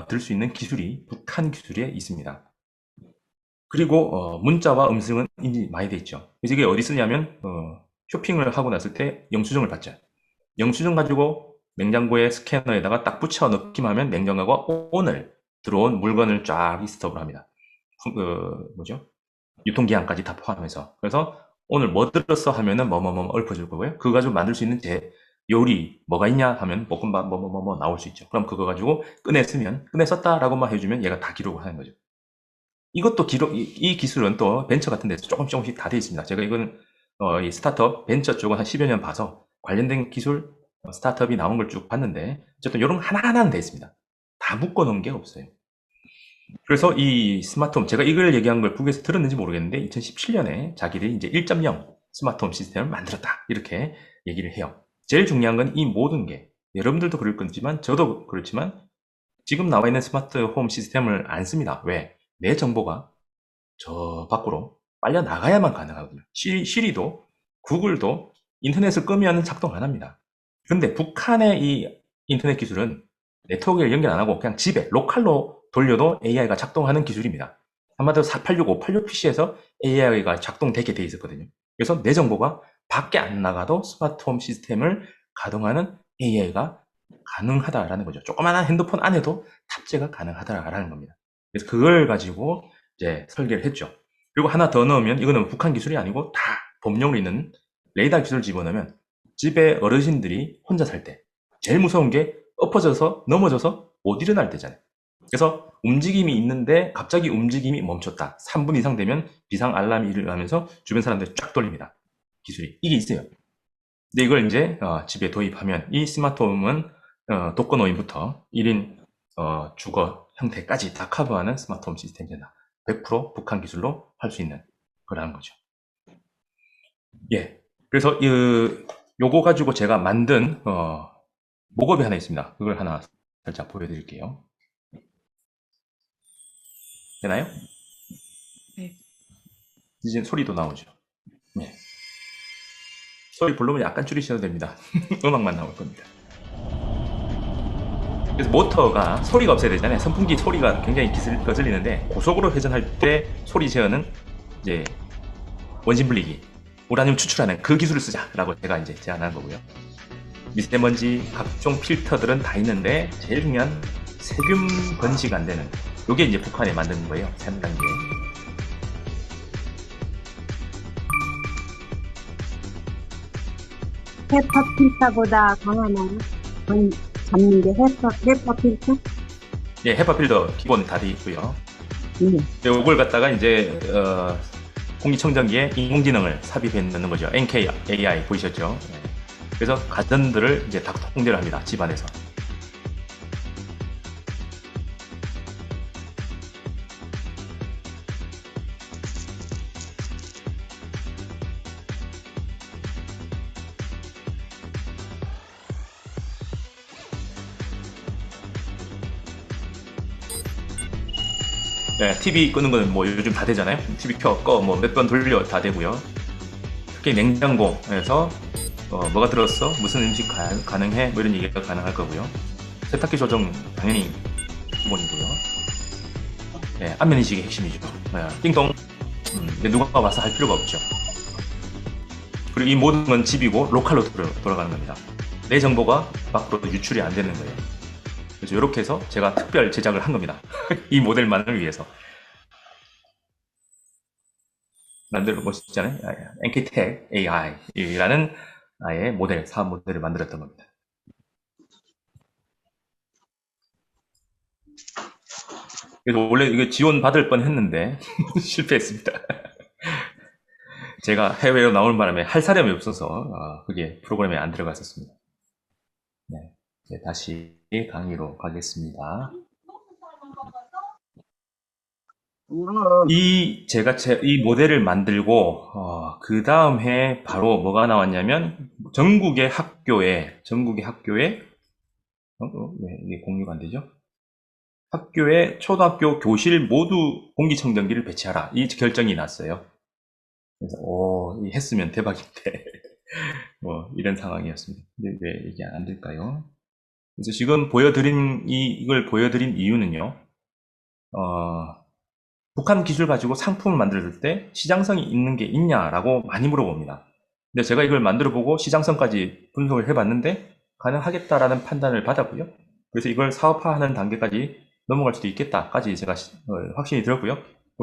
Speaker 6: 들 수 있는 기술이 북한 기술에 있습니다. 그리고 문자와 음성은 이미 많이 돼 있죠. 그래서 이게 어디 쓰냐면 쇼핑을 하고 났을 때 영수증을 받죠. 영수증 가지고 냉장고에 스캐너에다가 딱 붙여 넣기만 하면 냉장고가 오늘 들어온 물건을 쫙 리스트업을 합니다. 유통기한까지 다 포함해서. 그래서 오늘 뭐 들었어 하면은 뭐뭐뭐 읊어줄 거고요. 그거 가지고 만들 수 있는 요리 뭐가 있냐 하면 볶음밥 뭐뭐뭐 나올 수 있죠. 그럼 그거 가지고 꺼내 썼다라고만 해주면 얘가 다 기록을 하는 거죠. 이것도 이 기술은 또 벤처 같은 데서 조금씩 다 돼 있습니다. 제가 이거는 이 스타트업 벤처 쪽은 한 10여 년 봐서 관련된 기술 스타트업이 나온 걸 쭉 봤는데 어쨌든 이런 거 하나하나는 돼 있습니다. 다 묶어 놓은 게 없어요. 그래서 이 스마트홈, 제가 이걸 얘기한 걸 북에서 들었는지 모르겠는데 2017년에 자기들이 이제 1.0 스마트홈 시스템을 만들었다 이렇게 얘기를 해요. 제일 중요한 건 이 모든 게 여러분들도 그럴 거지만 저도 그렇지만 지금 나와 있는 스마트홈 시스템을 안 씁니다. 왜? 내 정보가 저 밖으로 빨려 나가야만 가능하거든요. 시리도 구글도 인터넷을 끄면 작동 안 합니다. 근데 북한의 이 인터넷 기술은 네트워크를 연결 안 하고 그냥 집에 로컬로 돌려도 AI가 작동하는 기술입니다. 한마디로 486, 586 PC에서 AI가 작동되게 돼 있었거든요. 그래서 내 정보가 밖에 안 나가도 스마트홈 시스템을 가동하는 AI가 가능하다라는 거죠. 조그마한 핸드폰 안에도 탑재가 가능하다라는 겁니다. 그래서 그걸 가지고 이제 설계를 했죠. 그리고 하나 더 넣으면 이거는 북한 기술이 아니고 다 법령으로 있는 레이더 기술을 집어넣으면 집에 어르신들이 혼자 살 때 제일 무서운 게 엎어져서 넘어져서 못 일어날 때잖아요. 그래서 움직임이 있는데 갑자기 움직임이 멈췄다. 3분 이상 되면 비상 알람이 일어나면서 주변 사람들이 쫙 돌립니다. 기술이. 이게 있어요. 근데 이걸 이제 집에 도입하면 이 스마트홈은 독거노인부터 1인 주거 형태까지 다 커버하는 스마트홈 시스템이 된다. 100% 북한 기술로 할 수 있는 거라는 거죠. 예. 그래서 요거 가지고 제가 만든 목업이 하나 있습니다. 그걸 하나 살짝 보여드릴게요. 되나요?
Speaker 1: 네.
Speaker 6: 이제 소리도 나오죠. 네. 소리 볼륨을 약간 줄이셔도 됩니다. 음악만 나올 겁니다. 그래서 모터가 소리가 없어야 되잖아요. 선풍기 소리가 굉장히 거슬리는데 고속으로 회전할 때 소리 제어는 이제 원심 분리기, 우라늄 추출하는 그 기술을 쓰자라고 제가 이제 제안한 거고요. 미세먼지 각종 필터들은 다 있는데 제일 중요한 세균 번식 안 되는 요게 이제 북한에 만든 거예요. 3단계.
Speaker 7: 헤파 필터보다 강하나요? 잡는 게 헤파 필터?
Speaker 6: 예, 헤파 필터 기본 다 돼 있고요.
Speaker 7: 네.
Speaker 6: 요걸 갖다가 이제 공기청정기에 인공지능을 삽입해 넣는 거죠. NK-AI 보이셨죠? 그래서 가전들을 이제 다 통제를 합니다. 집안에서. 네, TV 끄는 거는 뭐 요즘 다 되잖아요. TV 켜, 꺼, 뭐 몇 번 돌려 다 되고요. 특히 냉장고에서 뭐가 들었어? 무슨 음식 가능해? 뭐 이런 얘기가 가능할 거고요. 세탁기 조정 당연히 기본이고요. 네, 안면인식이 핵심이죠. 네, 띵동. 근데 누가 와서 할 필요가 없죠. 그리고 이 모든 건 집이고 로컬로 돌아가는 겁니다. 내 정보가 밖으로 유출이 안 되는 거예요. 그래서 이렇게 해서 제가 특별 제작을 한 겁니다. 이 모델만을 위해서. 만들어 보시잖아요. 엔키텍 AI라는 아예 모델, 사업 모델을 만들었던 겁니다. 그래서 원래 이게 지원 받을 뻔 했는데 실패했습니다. 제가 해외로 나오는 바람에 할 사람이 없어서 그게 프로그램에 안 들어갔었습니다. 네, 이제 다시 강의로 가겠습니다. 제가 이 모델을 만들고 그 다음 해 바로 뭐가 나왔냐면 전국의 학교에 왜 이게 공유가 안 되죠? 학교에 초등학교 교실 모두 공기청정기를 배치하라, 이 결정이 났어요. 그래서 했으면 대박인데 이런 상황이었습니다. 근데 왜 이게 안 될까요? 그래서 지금 이걸 보여드린 이유는요. 북한 기술 가지고 상품을 만들 때 시장성이 있는 게 있냐라고 많이 물어봅니다. 근데 제가 이걸 만들어보고 시장성까지 분석을 해봤는데 가능하겠다라는 판단을 받았고요. 그래서 이걸 사업화하는 단계까지 넘어갈 수도 있겠다까지 제가 확신이 들었고요.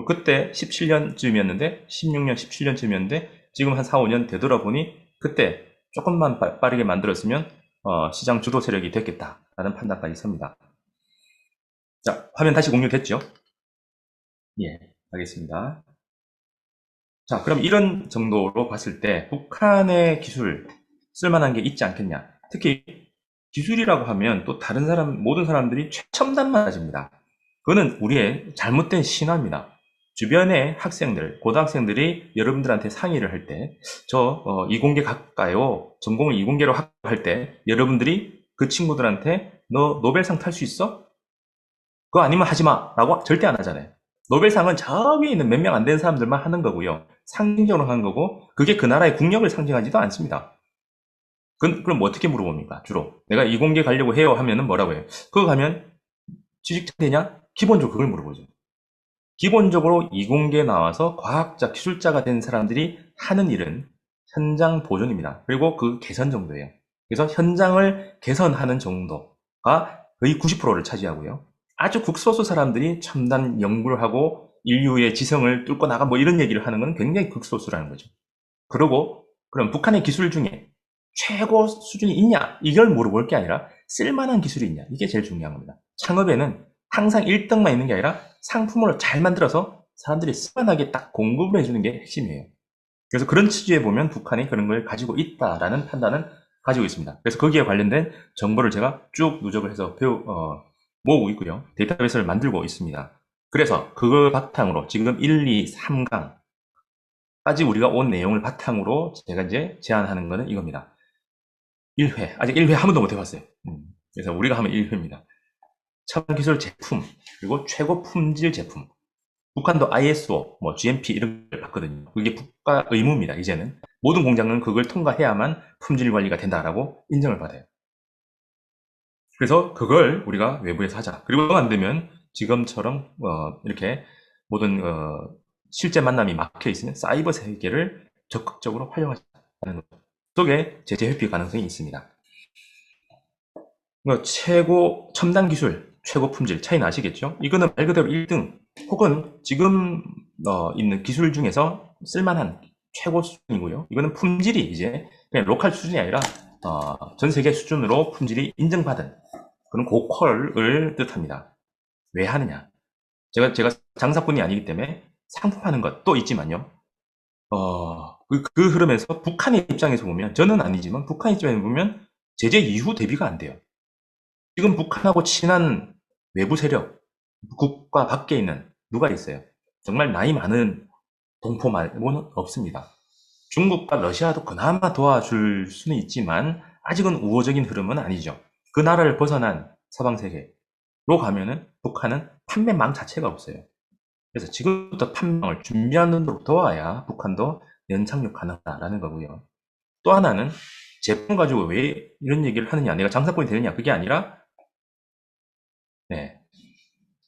Speaker 6: 그때 17년쯤이었는데 16년, 17년쯤이었는데 지금 한 4, 5년 되돌아보니 그때 조금만 빠르게 만들었으면 시장 주도 세력이 됐겠다라는 판단까지 섭니다. 자, 화면 다시 공유됐죠? 예, 알겠습니다. 자, 그럼 이런 정도로 봤을 때 북한의 기술 쓸만한 게 있지 않겠냐. 특히 기술이라고 하면 또 모든 사람들이 최첨단만 가집니다. 그거는 우리의 잘못된 신화입니다. 주변의 학생들, 고등학생들이 여러분들한테 상의를 할 때, 이공계 갈까요? 전공을 이공계로 할 때, 여러분들이 그 친구들한테 너 노벨상 탈 수 있어? 그거 아니면 하지 마! 라고 절대 안 하잖아요. 노벨상은 저 위에 있는 몇 명 안 되는 사람들만 하는 거고요. 상징적으로 하는 거고, 그게 그 나라의 국력을 상징하지도 않습니다. 그럼 뭐 어떻게 물어봅니까? 주로. 내가 이공계 가려고 해요 하면은 뭐라고 해요? 그거 가면 취직자 되냐? 기본적으로 그걸 물어보죠. 기본적으로 이공계 나와서 과학자, 기술자가 된 사람들이 하는 일은 현장 보존입니다. 그리고 그 개선 정도예요. 그래서 현장을 개선하는 정도가 거의 90%를 차지하고요. 아주 극소수 사람들이 첨단 연구를 하고 인류의 지성을 뚫고 나가 뭐 이런 얘기를 하는 건 굉장히 극소수라는 거죠. 그리고 그럼 북한의 기술 중에 최고 수준이 있냐? 이걸 물어볼 게 아니라 쓸만한 기술이 있냐? 이게 제일 중요한 겁니다. 창업에는 항상 1등만 있는 게 아니라 상품을 잘 만들어서 사람들이 쓸만하게 딱 공급을 해주는 게 핵심이에요. 그래서 그런 취지에 보면 북한이 그런 걸 가지고 있다라는 판단을 가지고 있습니다. 그래서 거기에 관련된 정보를 제가 쭉 누적을 해서 모으고 있고요. 데이터베이스를 만들고 있습니다. 그래서 그걸 바탕으로 지금 1, 2, 3강까지 우리가 온 내용을 바탕으로 제가 이제 제안하는 거는 이겁니다. 1회, 아직 1회 한 번도 못 해봤어요. 그래서 우리가 하면 1회입니다. 첨단 기술 제품, 그리고 최고 품질 제품. 북한도 ISO, GMP 이런 걸 받거든요. 그게 국가 의무입니다, 이제는. 모든 공장은 그걸 통과해야만 품질 관리가 된다라고 인정을 받아요. 그래서 그걸 우리가 외부에서 하자. 그리고 안 되면 지금처럼 이렇게 모든 실제 만남이 막혀 있으면 사이버 세계를 적극적으로 활용하자는 것 속에 제재 회피 가능성이 있습니다. 최고 첨단 기술, 최고 품질 차이는 아시겠죠? 이거는 말 그대로 1등 혹은 지금 있는 기술 중에서 쓸만한 최고 수준이고요. 이거는 품질이 이제 그냥 로컬 수준이 아니라 전 세계 수준으로 품질이 인정받은 그런 고퀄을 뜻합니다. 왜 하느냐? 제가 장사꾼이 아니기 때문에 상품하는 것도 있지만요. 그 흐름에서 북한의 입장에서 보면, 저는 아니지만 북한 입장에서 보면 제재 이후 대비가 안 돼요. 지금 북한하고 친한 외부 세력, 국가 밖에 있는 누가 있어요? 정말 나이 많은 동포 말고는 없습니다. 중국과 러시아도 그나마 도와줄 수는 있지만 아직은 우호적인 흐름은 아니죠. 그 나라를 벗어난 서방세계로 가면은 북한은 판매망 자체가 없어요. 그래서 지금부터 판매망을 준비하는 데로 도와야 북한도 연착륙 가능하다라는 거고요. 또 하나는 제품 가지고 왜 이런 얘기를 하느냐, 내가 장사꾼이 되느냐, 그게 아니라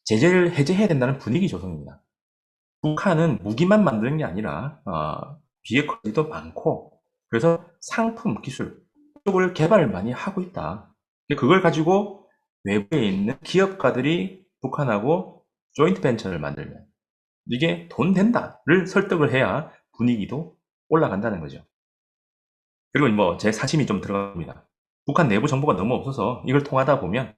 Speaker 6: 제재를 해제해야 된다는 분위기 조성입니다. 북한은 무기만 만드는 게 아니라 비핵화도 많고, 그래서 상품 기술 쪽을 개발을 많이 하고 있다. 그걸 가지고 외부에 있는 기업가들이 북한하고 조인트 벤처를 만들면 이게 돈 된다를 설득을 해야 분위기도 올라간다는 거죠. 그리고 뭐 제 사심이 좀 들어갑니다. 북한 내부 정보가 너무 없어서 이걸 통하다 보면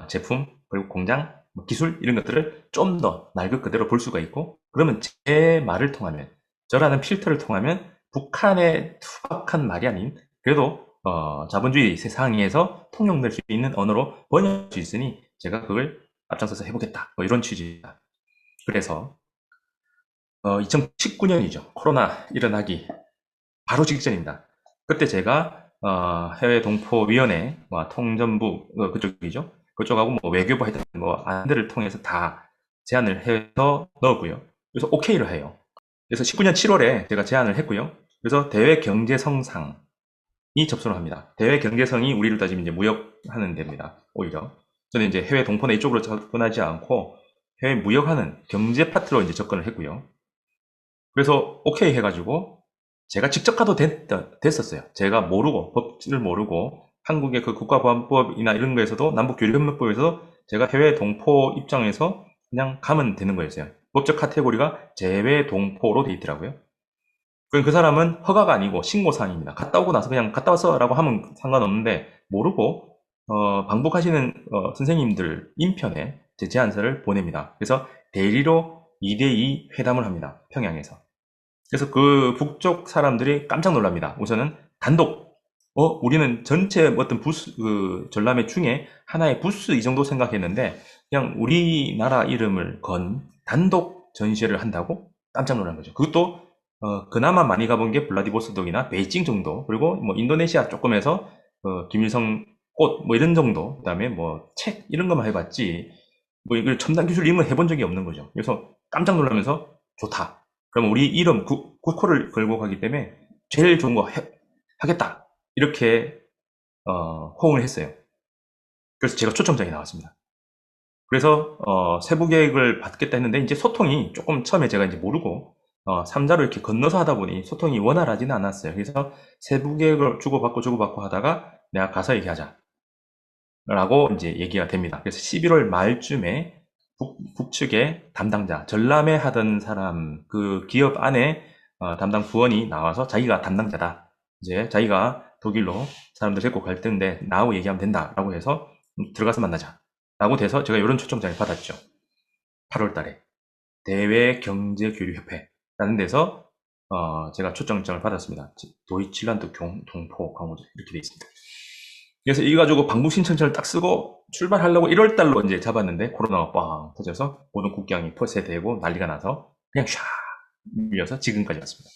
Speaker 6: 제품 그리고 공장 뭐 기술 이런 것들을 좀 더 날것 그대로 볼 수가 있고, 그러면 제 말을 통하면, 저라는 필터를 통하면 북한의 투박한 말이 아닌 그래도 자본주의 세상에서 통용될 수 있는 언어로 번역할 수 있으니 제가 그걸 앞장서서 해보겠다, 뭐 이런 취지입니다. 그래서 2019년이죠. 코로나 일어나기 바로 직전입니다. 그때 제가 해외 동포위원회, 통전부 그쪽이죠. 그쪽하고 뭐 외교부 하여튼 뭐 안들을 통해서 다 제안을 해서 넣었고요. 그래서 오케이를 해요. 그래서 19년 7월에 제가 제안을 했고요. 그래서 대외 경제성상이 접수를 합니다. 대외 경제성이 우리를 따지면 이제 무역하는 데입니다. 오히려 저는 이제 해외 동포나 이쪽으로 접근하지 않고 해외 무역하는 경제 파트로 이제 접근을 했고요. 그래서 오케이 해가지고 제가 직접 가도 됐었어요. 제가 모르고, 법을 모르고, 한국의 그 국가보안법이나 이런 거에서도, 남북교류협력법에서 제가 해외 동포 입장에서 그냥 가면 되는 거였어요. 법적 카테고리가 제외 동포로 돼 있더라고요. 그 사람은 허가가 아니고 신고사항입니다. 갔다 오고 나서 그냥 갔다 왔어 라고 하면 상관없는데, 모르고 방북하시는 선생님들 인편에 제 제안서를 보냅니다. 그래서 대리로 2대2 회담을 합니다. 평양에서. 그래서 그 북쪽 사람들이 깜짝 놀랍니다. 우선은 단독, 우리는 전체 어떤 부스, 전람회 중에 하나의 부스 이 정도 생각했는데, 그냥 우리나라 이름을 건 단독 전시회를 한다고 깜짝 놀란 거죠. 그것도, 그나마 많이 가본 게 블라디보스톡이나 베이징 정도, 그리고 뭐 인도네시아 조금 해서, 김일성 꽃, 뭐 이런 정도, 그 다음에 뭐 책, 이런 것만 해봤지, 뭐 이걸 첨단 기술 이런 걸 해본 적이 없는 거죠. 그래서 깜짝 놀라면서 좋다. 그럼 우리 이름 국호를 걸고 가기 때문에 제일 좋은 거 하겠다. 이렇게 호응을 했어요. 그래서 제가 초청장이 나왔습니다. 그래서 세부 계획을 받겠다 했는데 이제 소통이 조금 처음에 제가 이제 모르고 3자로 이렇게 건너서 하다 보니 소통이 원활하지는 않았어요. 그래서 세부 계획을 주고받고 하다가 내가 가서 얘기하자 라고 이제 얘기가 됩니다. 그래서 11월 말쯤에 북측의 담당자, 전람회 하던 사람, 그 기업 안에 담당 부원이 나와서 자기가 담당자다. 이제 자기가 독일로 사람들 데리고 갈 텐데 나하고 얘기하면 된다라고 해서 들어가서 만나자. 라고 돼서 제가 이런 초청장을 받았죠. 8월 달에. 대외경제교류협회라는 데서 제가 초청장을 받았습니다. 도이칠란드 동포 강호조 이렇게 돼 있습니다. 그래서 이거 가지고 방북 신청서를 딱 쓰고 출발하려고 1월 달로 이제 잡았는데 코로나가 빵 터져서 모든 국경이 폐쇄되고 난리가 나서 그냥 샥 밀려서 지금까지 왔습니다.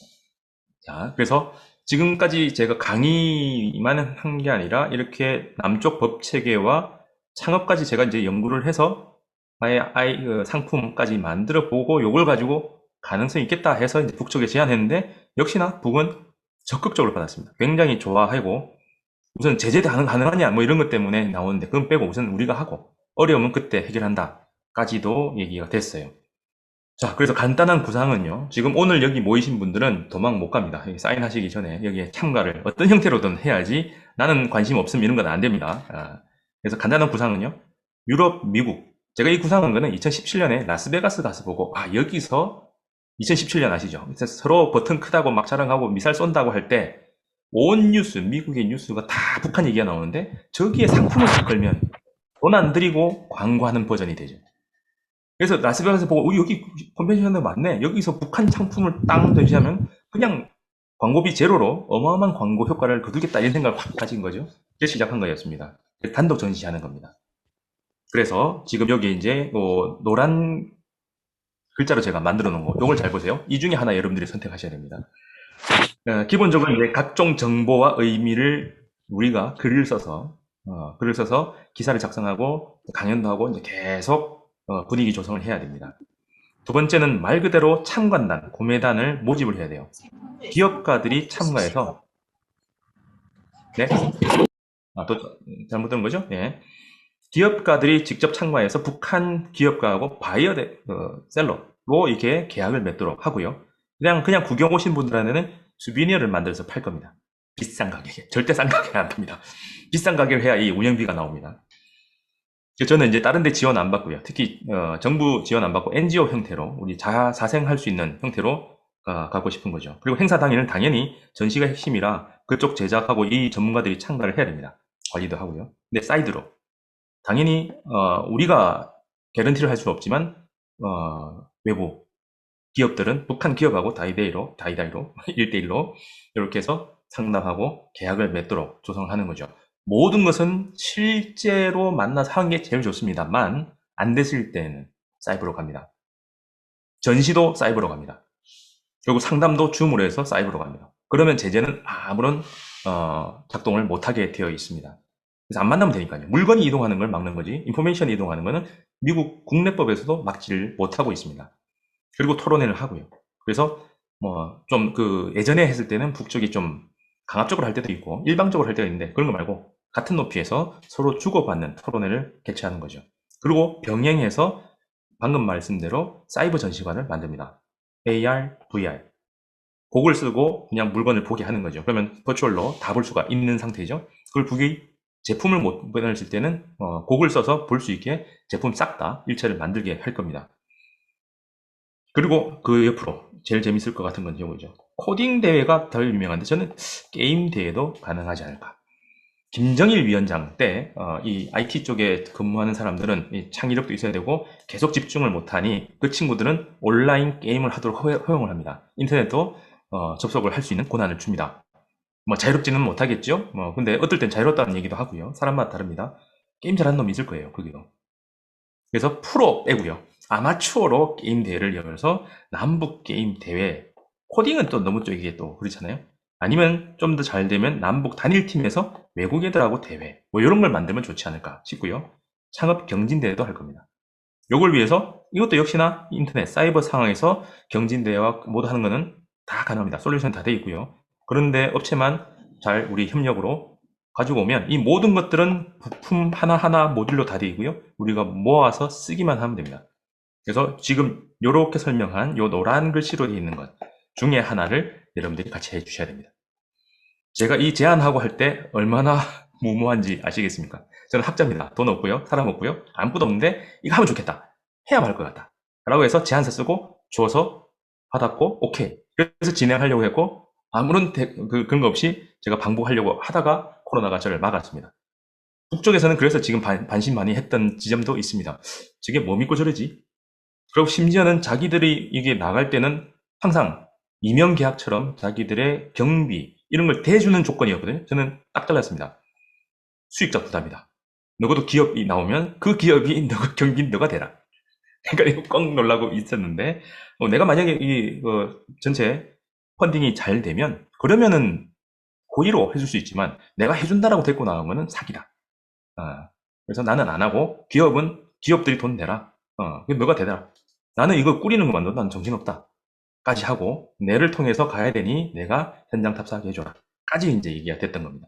Speaker 6: 자, 그래서 지금까지 제가 강의만 한 게 아니라 이렇게 남쪽 법 체계와 창업까지 제가 이제 연구를 해서 아예 상품까지 만들어 보고 요걸 가지고 가능성이 있겠다 해서 이제 북쪽에 제안했는데 역시나 북은 적극적으로 받았습니다. 굉장히 좋아하고 우선 제재 가능하냐 뭐 이런 것 때문에 나오는데 그건 빼고 우선 우리가 하고 어려우면 그때 해결한다 까지도 얘기가 됐어요. 자, 그래서 간단한 구상은요. 지금 오늘 여기 모이신 분들은 도망 못 갑니다. 여기 사인하시기 전에 여기에 참가를 어떤 형태로든 해야지 나는 관심 없으면 이런 건 안 됩니다. 그래서 간단한 구상은요. 유럽, 미국. 제가 이 구상한 거는 2017년에 라스베가스 가서 보고 여기서 2017년 아시죠? 서로 버튼 크다고 막 자랑하고 미사일 쏜다고 할 때 온 뉴스, 미국의 뉴스가 다 북한 얘기가 나오는데 저기에 상품을 걸면 돈 안 들이고 광고하는 버전이 되죠. 그래서 라스베가스 보고 여기 컨벤션도 많네. 여기서 북한 상품을 땅 전시하면 그냥 광고비 제로로 어마어마한 광고 효과를 거두겠다 이런 생각을 확 가진 거죠. 이제 시작한 거였습니다. 단독 전시하는 겁니다. 그래서 지금 여기 이제 노란 글자로 제가 만들어 놓은 거 이걸 잘 보세요. 이 중에 하나 여러분들이 선택하셔야 됩니다. 기본적으로 이제 각종 정보와 의미를 우리가 글을 써서 기사를 작성하고 강연도 하고 이제 계속 분위기 조성을 해야 됩니다. 두 번째는 말 그대로 참관단, 구매단을 모집을 해야 돼요. 기업가들이 참가해서 네? 또 잘못 들은 거죠? 예. 기업가들이 직접 참가해서 북한 기업가하고 바이어 셀러로 이렇게 계약을 맺도록 하고요. 그냥 구경 오신 분들한테는 수비니어를 만들어서 팔 겁니다. 비싼 가격에. 절대 싼 가격에 안 팝니다. 비싼 가격을 해야 이 운영비가 나옵니다. 저는 이제 다른 데 지원 안 받고요. 특히 정부 지원 안 받고 NGO 형태로 우리 자생할 수 있는 형태로 가고 싶은 거죠. 그리고 행사 당일은 당연히 전시가 핵심이라 그쪽 제작하고 이 전문가들이 참가를 해야 됩니다. 관리도 하고요. 근데 사이드로 당연히 우리가 개런티를 할 수 없지만 외부 기업들은 북한 기업하고 다이다이로 1대1로 이렇게 해서 상담하고 계약을 맺도록 조성을 하는 거죠. 모든 것은 실제로 만나서 하는 게 제일 좋습니다만 안 됐을 때는 사이버로 갑니다. 전시도 사이버로 갑니다. 그리고 상담도 줌으로 해서 사이버로 갑니다. 그러면 제재는 아무런 작동을 못하게 되어 있습니다. 그래서 안 만나면 되니까요. 물건이 이동하는 걸 막는 거지 인포메이션이 이동하는 거는 미국 국내법에서도 막지를 못하고 있습니다. 그리고 토론회를 하고요. 그래서 좀 예전에 했을 때는 북쪽이 좀 강압적으로 할 때도 있고 일방적으로 할 때가 있는데 그런 거 말고 같은 높이에서 서로 주고받는 토론회를 개최하는 거죠. 그리고 병행해서 방금 말씀대로 사이버 전시관을 만듭니다. AR, VR. 그걸 쓰고 그냥 물건을 보게 하는 거죠. 그러면 버추얼로 다 볼 수가 있는 상태죠. 그걸 제품을 못 보내실 때는 그걸 써서 볼 수 있게 제품 싹 다 일체를 만들게 할 겁니다. 그리고 그 옆으로 제일 재밌을 것 같은 건 이거죠. 코딩 대회가 덜 유명한데 저는 게임 대회도 가능하지 않을까. 김정일 위원장 때 이 IT 쪽에 근무하는 사람들은 이 창의력도 있어야 되고 계속 집중을 못하니 그 친구들은 온라인 게임을 하도록 허용을 합니다. 인터넷도 접속을 할 수 있는 권한을 줍니다. 자유롭지는 못하겠죠. 근데 어떨 땐 자유롭다는 얘기도 하고요. 사람마다 다릅니다. 게임 잘하는 놈이 있을 거예요. 거기도. 그래서 프로 빼고요. 아마추어로 게임 대회를 열어서 남북 게임 대회. 코딩은 또 너무 이게 또 그렇잖아요. 아니면 좀 더 잘 되면 남북 단일팀에서 외국 애들하고 대회. 이런 걸 만들면 좋지 않을까 싶고요. 창업 경진대회도 할 겁니다. 요걸 위해서 이것도 역시나 인터넷, 사이버 상황에서 경진대회와 모두 하는 거는 다 가능합니다. 솔루션 다 돼 있고요. 그런데 업체만 잘 우리 협력으로 가지고 오면 이 모든 것들은 부품 하나하나 모듈로 다 돼 있고요. 우리가 모아서 쓰기만 하면 됩니다. 그래서 지금 이렇게 설명한 요 노란 글씨로 되어 있는 것 중에 하나를 여러분들이 같이 해주셔야 됩니다. 제가 이 제안하고 할 때 얼마나 무모한지 아시겠습니까? 저는 학자입니다. 돈 없고요. 사람 없고요. 아무것도 없는데 이거 하면 좋겠다. 해야 할 것 같다. 라고 해서 제안서 쓰고 줘서 받았고 오케이. 그래서 진행하려고 했고 아무런 그런 거 없이 제가 방북하려고 하다가 코로나가 저를 막았습니다. 북쪽에서는 그래서 지금 반신반의했던 지점도 있습니다. 저게 뭐 믿고 저러지? 그리고 심지어는 자기들이 이게 나갈 때는 항상 이명계약처럼 자기들의 경비 이런 걸 대주는 조건이었거든요. 저는 딱 잘랐습니다. 수익자 부담이다. 너도 기업이 나오면 그 기업이 너가 경비는 너가 대라. 그러니까 이거 꽉 놀라고 있었는데 내가 만약에 이 전체 펀딩이 잘 되면 그러면은 고의로 해줄 수 있지만 내가 해준다라고 데리고 나가면은 사기다. 그래서 나는 안 하고 기업들이 돈 내라. 너가 대라. 나는 이거 꾸리는 것만도 난 정신없다. 까지 하고 내를 통해서 가야 되니 내가 현장 탑사하게 해줘라. 까지 이제 얘기가 됐던 겁니다.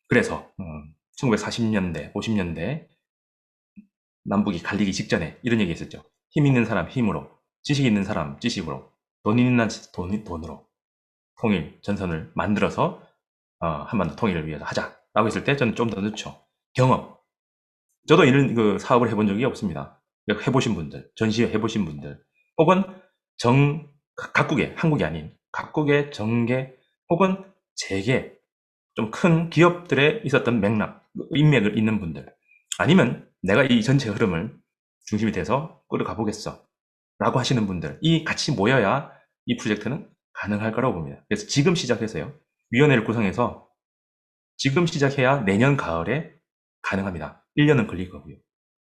Speaker 6: 그래서 1940년대, 50년대 남북이 갈리기 직전에 이런 얘기 했었죠. 힘 있는 사람 힘으로, 지식 있는 사람 지식으로, 돈 있는 사람 돈으로 통일, 전선을 만들어서 한반도 통일을 위해서 하자라고 했을 때 저는 좀 더 늦죠. 경험. 저도 이런 사업을 해본 적이 없습니다. 해보신 분들, 전시회 해보신 분들, 혹은 각국의, 한국이 아닌 각국의 정계 혹은 재계 좀 큰 기업들에 있었던 인맥을 있는 분들, 아니면 내가 이 전체 흐름을 중심이 돼서 끌어가 보겠어 라고 하시는 분들, 이 같이 모여야 이 프로젝트는 가능할 거라고 봅니다. 그래서 지금 시작해서요, 위원회를 구성해서 지금 시작해야 내년 가을에 가능합니다. 1년은 걸릴 거고요.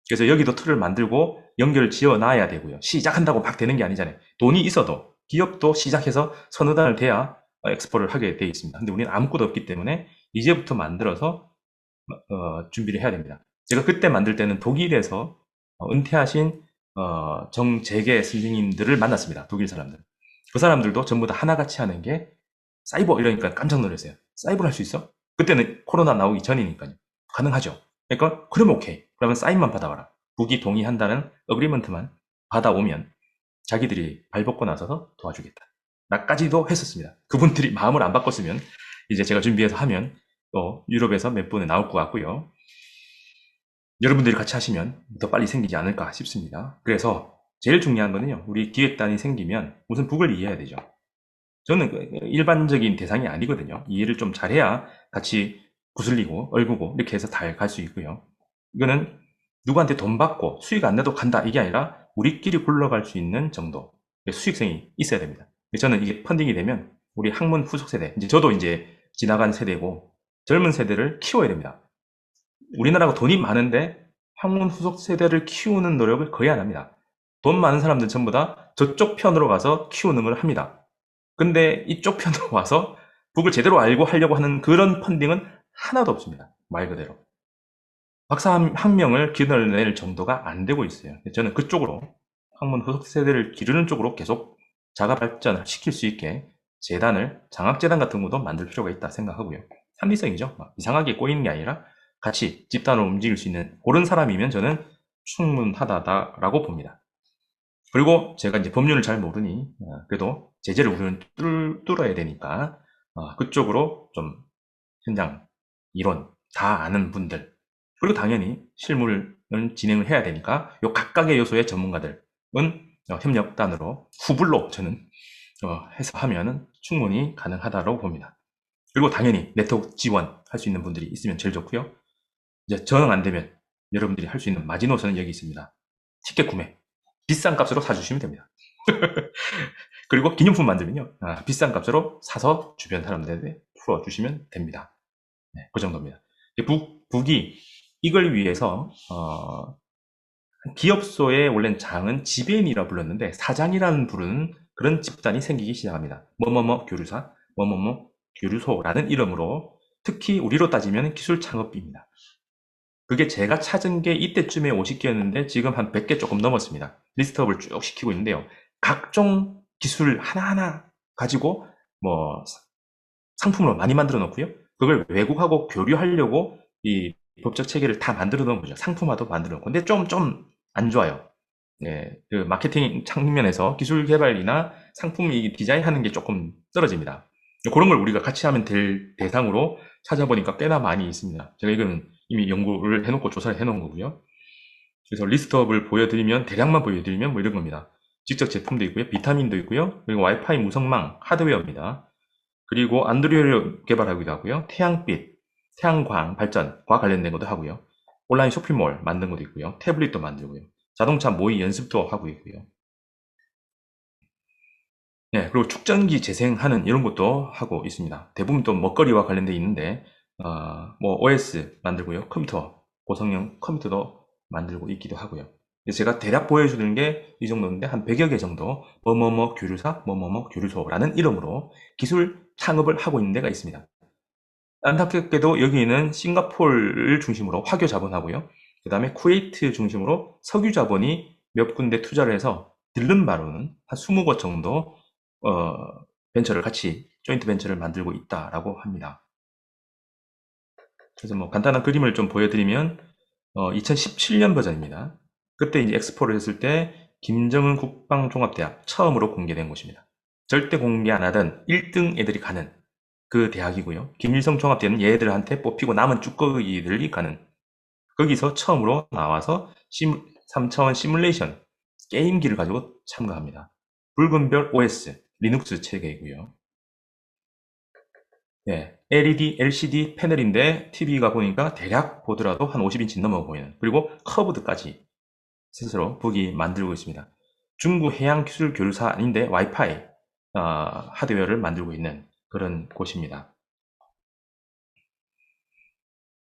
Speaker 6: 그래서 여기도 틀을 만들고 연결을 지어 놔야 되고요. 시작한다고 막 되는 게 아니잖아요. 돈이 있어도 기업도 시작해서 서너 달을 돼야 엑스포를 하게 되어 있습니다. 근데 우리는 아무것도 없기 때문에 이제부터 만들어서 준비를 해야 됩니다. 제가 그때 만들 때는 독일에서 은퇴하신 정재계 선생님들을 만났습니다. 독일 사람들. 그 사람들도 전부 다 하나같이 하는 게 사이버 이러니까 깜짝 놀랐어요. 사이버를 할 수 있어? 그때는 코로나 나오기 전이니까요. 가능하죠. 그러니까 그러면 오케이. 그러면 사인만 받아와라. 북이 동의한다는 어그리먼트만 받아오면 자기들이 발벗고 나서서 도와주겠다. 나까지도 했었습니다. 그분들이 마음을 안 바꿨으면 이제 제가 준비해서 하면 또 유럽에서 몇 분에 나올 것 같고요. 여러분들이 같이 하시면 더 빨리 생기지 않을까 싶습니다. 그래서 제일 중요한 거는요, 우리 기획단이 생기면 우선 북을 이해해야 되죠. 저는 일반적인 대상이 아니거든요. 이해를 좀 잘해야 같이 구슬리고 얼구고 이렇게 해서 잘 갈 수 있고요. 이거는 누구한테 돈 받고 수익 안 내도 간다 이게 아니라 우리끼리 굴러갈 수 있는 정도 수익성이 있어야 됩니다. 저는 이게 펀딩이 되면 우리 학문 후속 세대, 이제 저도 이제 지나간 세대고 젊은 세대를 키워야 됩니다. 우리나라가 돈이 많은데 학문 후속 세대를 키우는 노력을 거의 안 합니다. 돈 많은 사람들 전부 다 저쪽 편으로 가서 키우는 걸 합니다. 근데 이쪽 편으로 와서 북을 제대로 알고 하려고 하는 그런 펀딩은 하나도 없습니다. 말 그대로. 박사 한 명을 기르낼 정도가 안 되고 있어요. 저는 그쪽으로 학문 후속 세대를 기르는 쪽으로 계속 자가 발전을 시킬 수 있게 재단을, 장학재단 같은 것도 만들 필요가 있다 생각하고요. 합리성이죠. 막 이상하게 꼬이는 게 아니라 같이 집단으로 움직일 수 있는 그런 사람이면 저는 충분하다라고 봅니다. 그리고 제가 이제 법률을 잘 모르니 그래도 제재를 우리는 뚫어야 되니까 그쪽으로 좀 현장, 이론 다 아는 분들, 그리고 당연히 실무를 진행을 해야 되니까 요 각각의 요소의 전문가들은 협력단으로 후불로 저는 해서 하면은 충분히 가능하다고 봅니다. 그리고 당연히 네트워크 지원할 수 있는 분들이 있으면 제일 좋고요. 이제 정 안 되면 여러분들이 할 수 있는 마지노선은 여기 있습니다. 티켓 구매. 비싼 값으로 사주시면 됩니다. 그리고 기념품 만들면요. 비싼 값으로 사서 주변 사람들한테 풀어주시면 됩니다. 네, 그 정도입니다. 북이 이걸 위해서 기업소의 원래는 장은 지배인이라 불렀는데 사장이라는 부르는 그런 집단이 생기기 시작합니다. 뭐뭐뭐 교류사, 뭐뭐뭐 교류소라는 이름으로 특히 우리로 따지면 기술 창업비입니다. 그게 제가 찾은 게 이때쯤에 50개였는데 지금 한 100개 조금 넘었습니다. 리스트업을 쭉 시키고 있는데요. 각종 기술 하나하나 가지고 뭐 상품으로 많이 만들어 놓고요. 그걸 외국하고 교류하려고 이 법적 체계를 다 만들어 놓은 거죠. 상품화도 만들어 놓고. 근데 좀 안 좋아요. 예, 그 마케팅 측면에서 기술 개발이나 상품 디자인하는 게 조금 떨어집니다. 그런 걸 우리가 같이 하면 될 대상으로 찾아보니까 꽤나 많이 있습니다. 제가 이거는 이미 연구를 해놓고 조사를 해놓은 거고요. 그래서 리스트업을 보여드리면, 대략만 보여드리면 뭐 이런 겁니다. 직접 제품도 있고요. 비타민도 있고요. 그리고 와이파이 무선망, 하드웨어입니다. 그리고 안드로이드 개발하기도 하고요. 태양빛, 태양광 발전과 관련된 것도 하고요. 온라인 쇼핑몰 만든 것도 있고요. 태블릿도 만들고요. 자동차 모의 연습도 하고 있고요. 네, 그리고 축전기 재생하는 이런 것도 하고 있습니다. 대부분 또 먹거리와 관련돼 있는데, 뭐 OS 만들고요. 컴퓨터, 고성능 컴퓨터도 만들고 있기도 하고요. 제가 대략 보여주는 게 이 정도인데, 한 100여 개 정도, 뭐뭐뭐 교류사, 뭐뭐뭐 교류소라는 이름으로 기술 창업을 하고 있는 데가 있습니다. 안타깝게도 여기는 싱가포르를 중심으로 화교 자본하고요. 그 다음에 쿠웨이트 중심으로 석유 자본이 몇 군데 투자를 해서 들른 바로는 한 20곳 정도 벤처를 같이 조인트 벤처를 만들고 있다라고 합니다. 그래서 뭐 간단한 그림을 좀 보여드리면 2017년 버전입니다. 그때 이제 엑스포를 했을 때 김정은 국방종합대학 처음으로 공개된 곳입니다. 절대 공개 안 하던 1등 애들이 가는 그 대학이고요. 김일성 종합대는 얘들한테 뽑히고 남은 쭈꺼기들이 가는, 거기서 처음으로 나와서 3차원 시뮬레이션 게임기를 가지고 참가합니다. 붉은 별 OS 리눅스 체계이고요. 네, LED, LCD 패널인데 TV가 보니까 대략 보더라도 한 50인치 넘어 보이는, 그리고 커브드까지 스스로 북이 만들고 있습니다. 중구 해양기술교류사인데 와이파이 하드웨어를 만들고 있는 그런 곳입니다.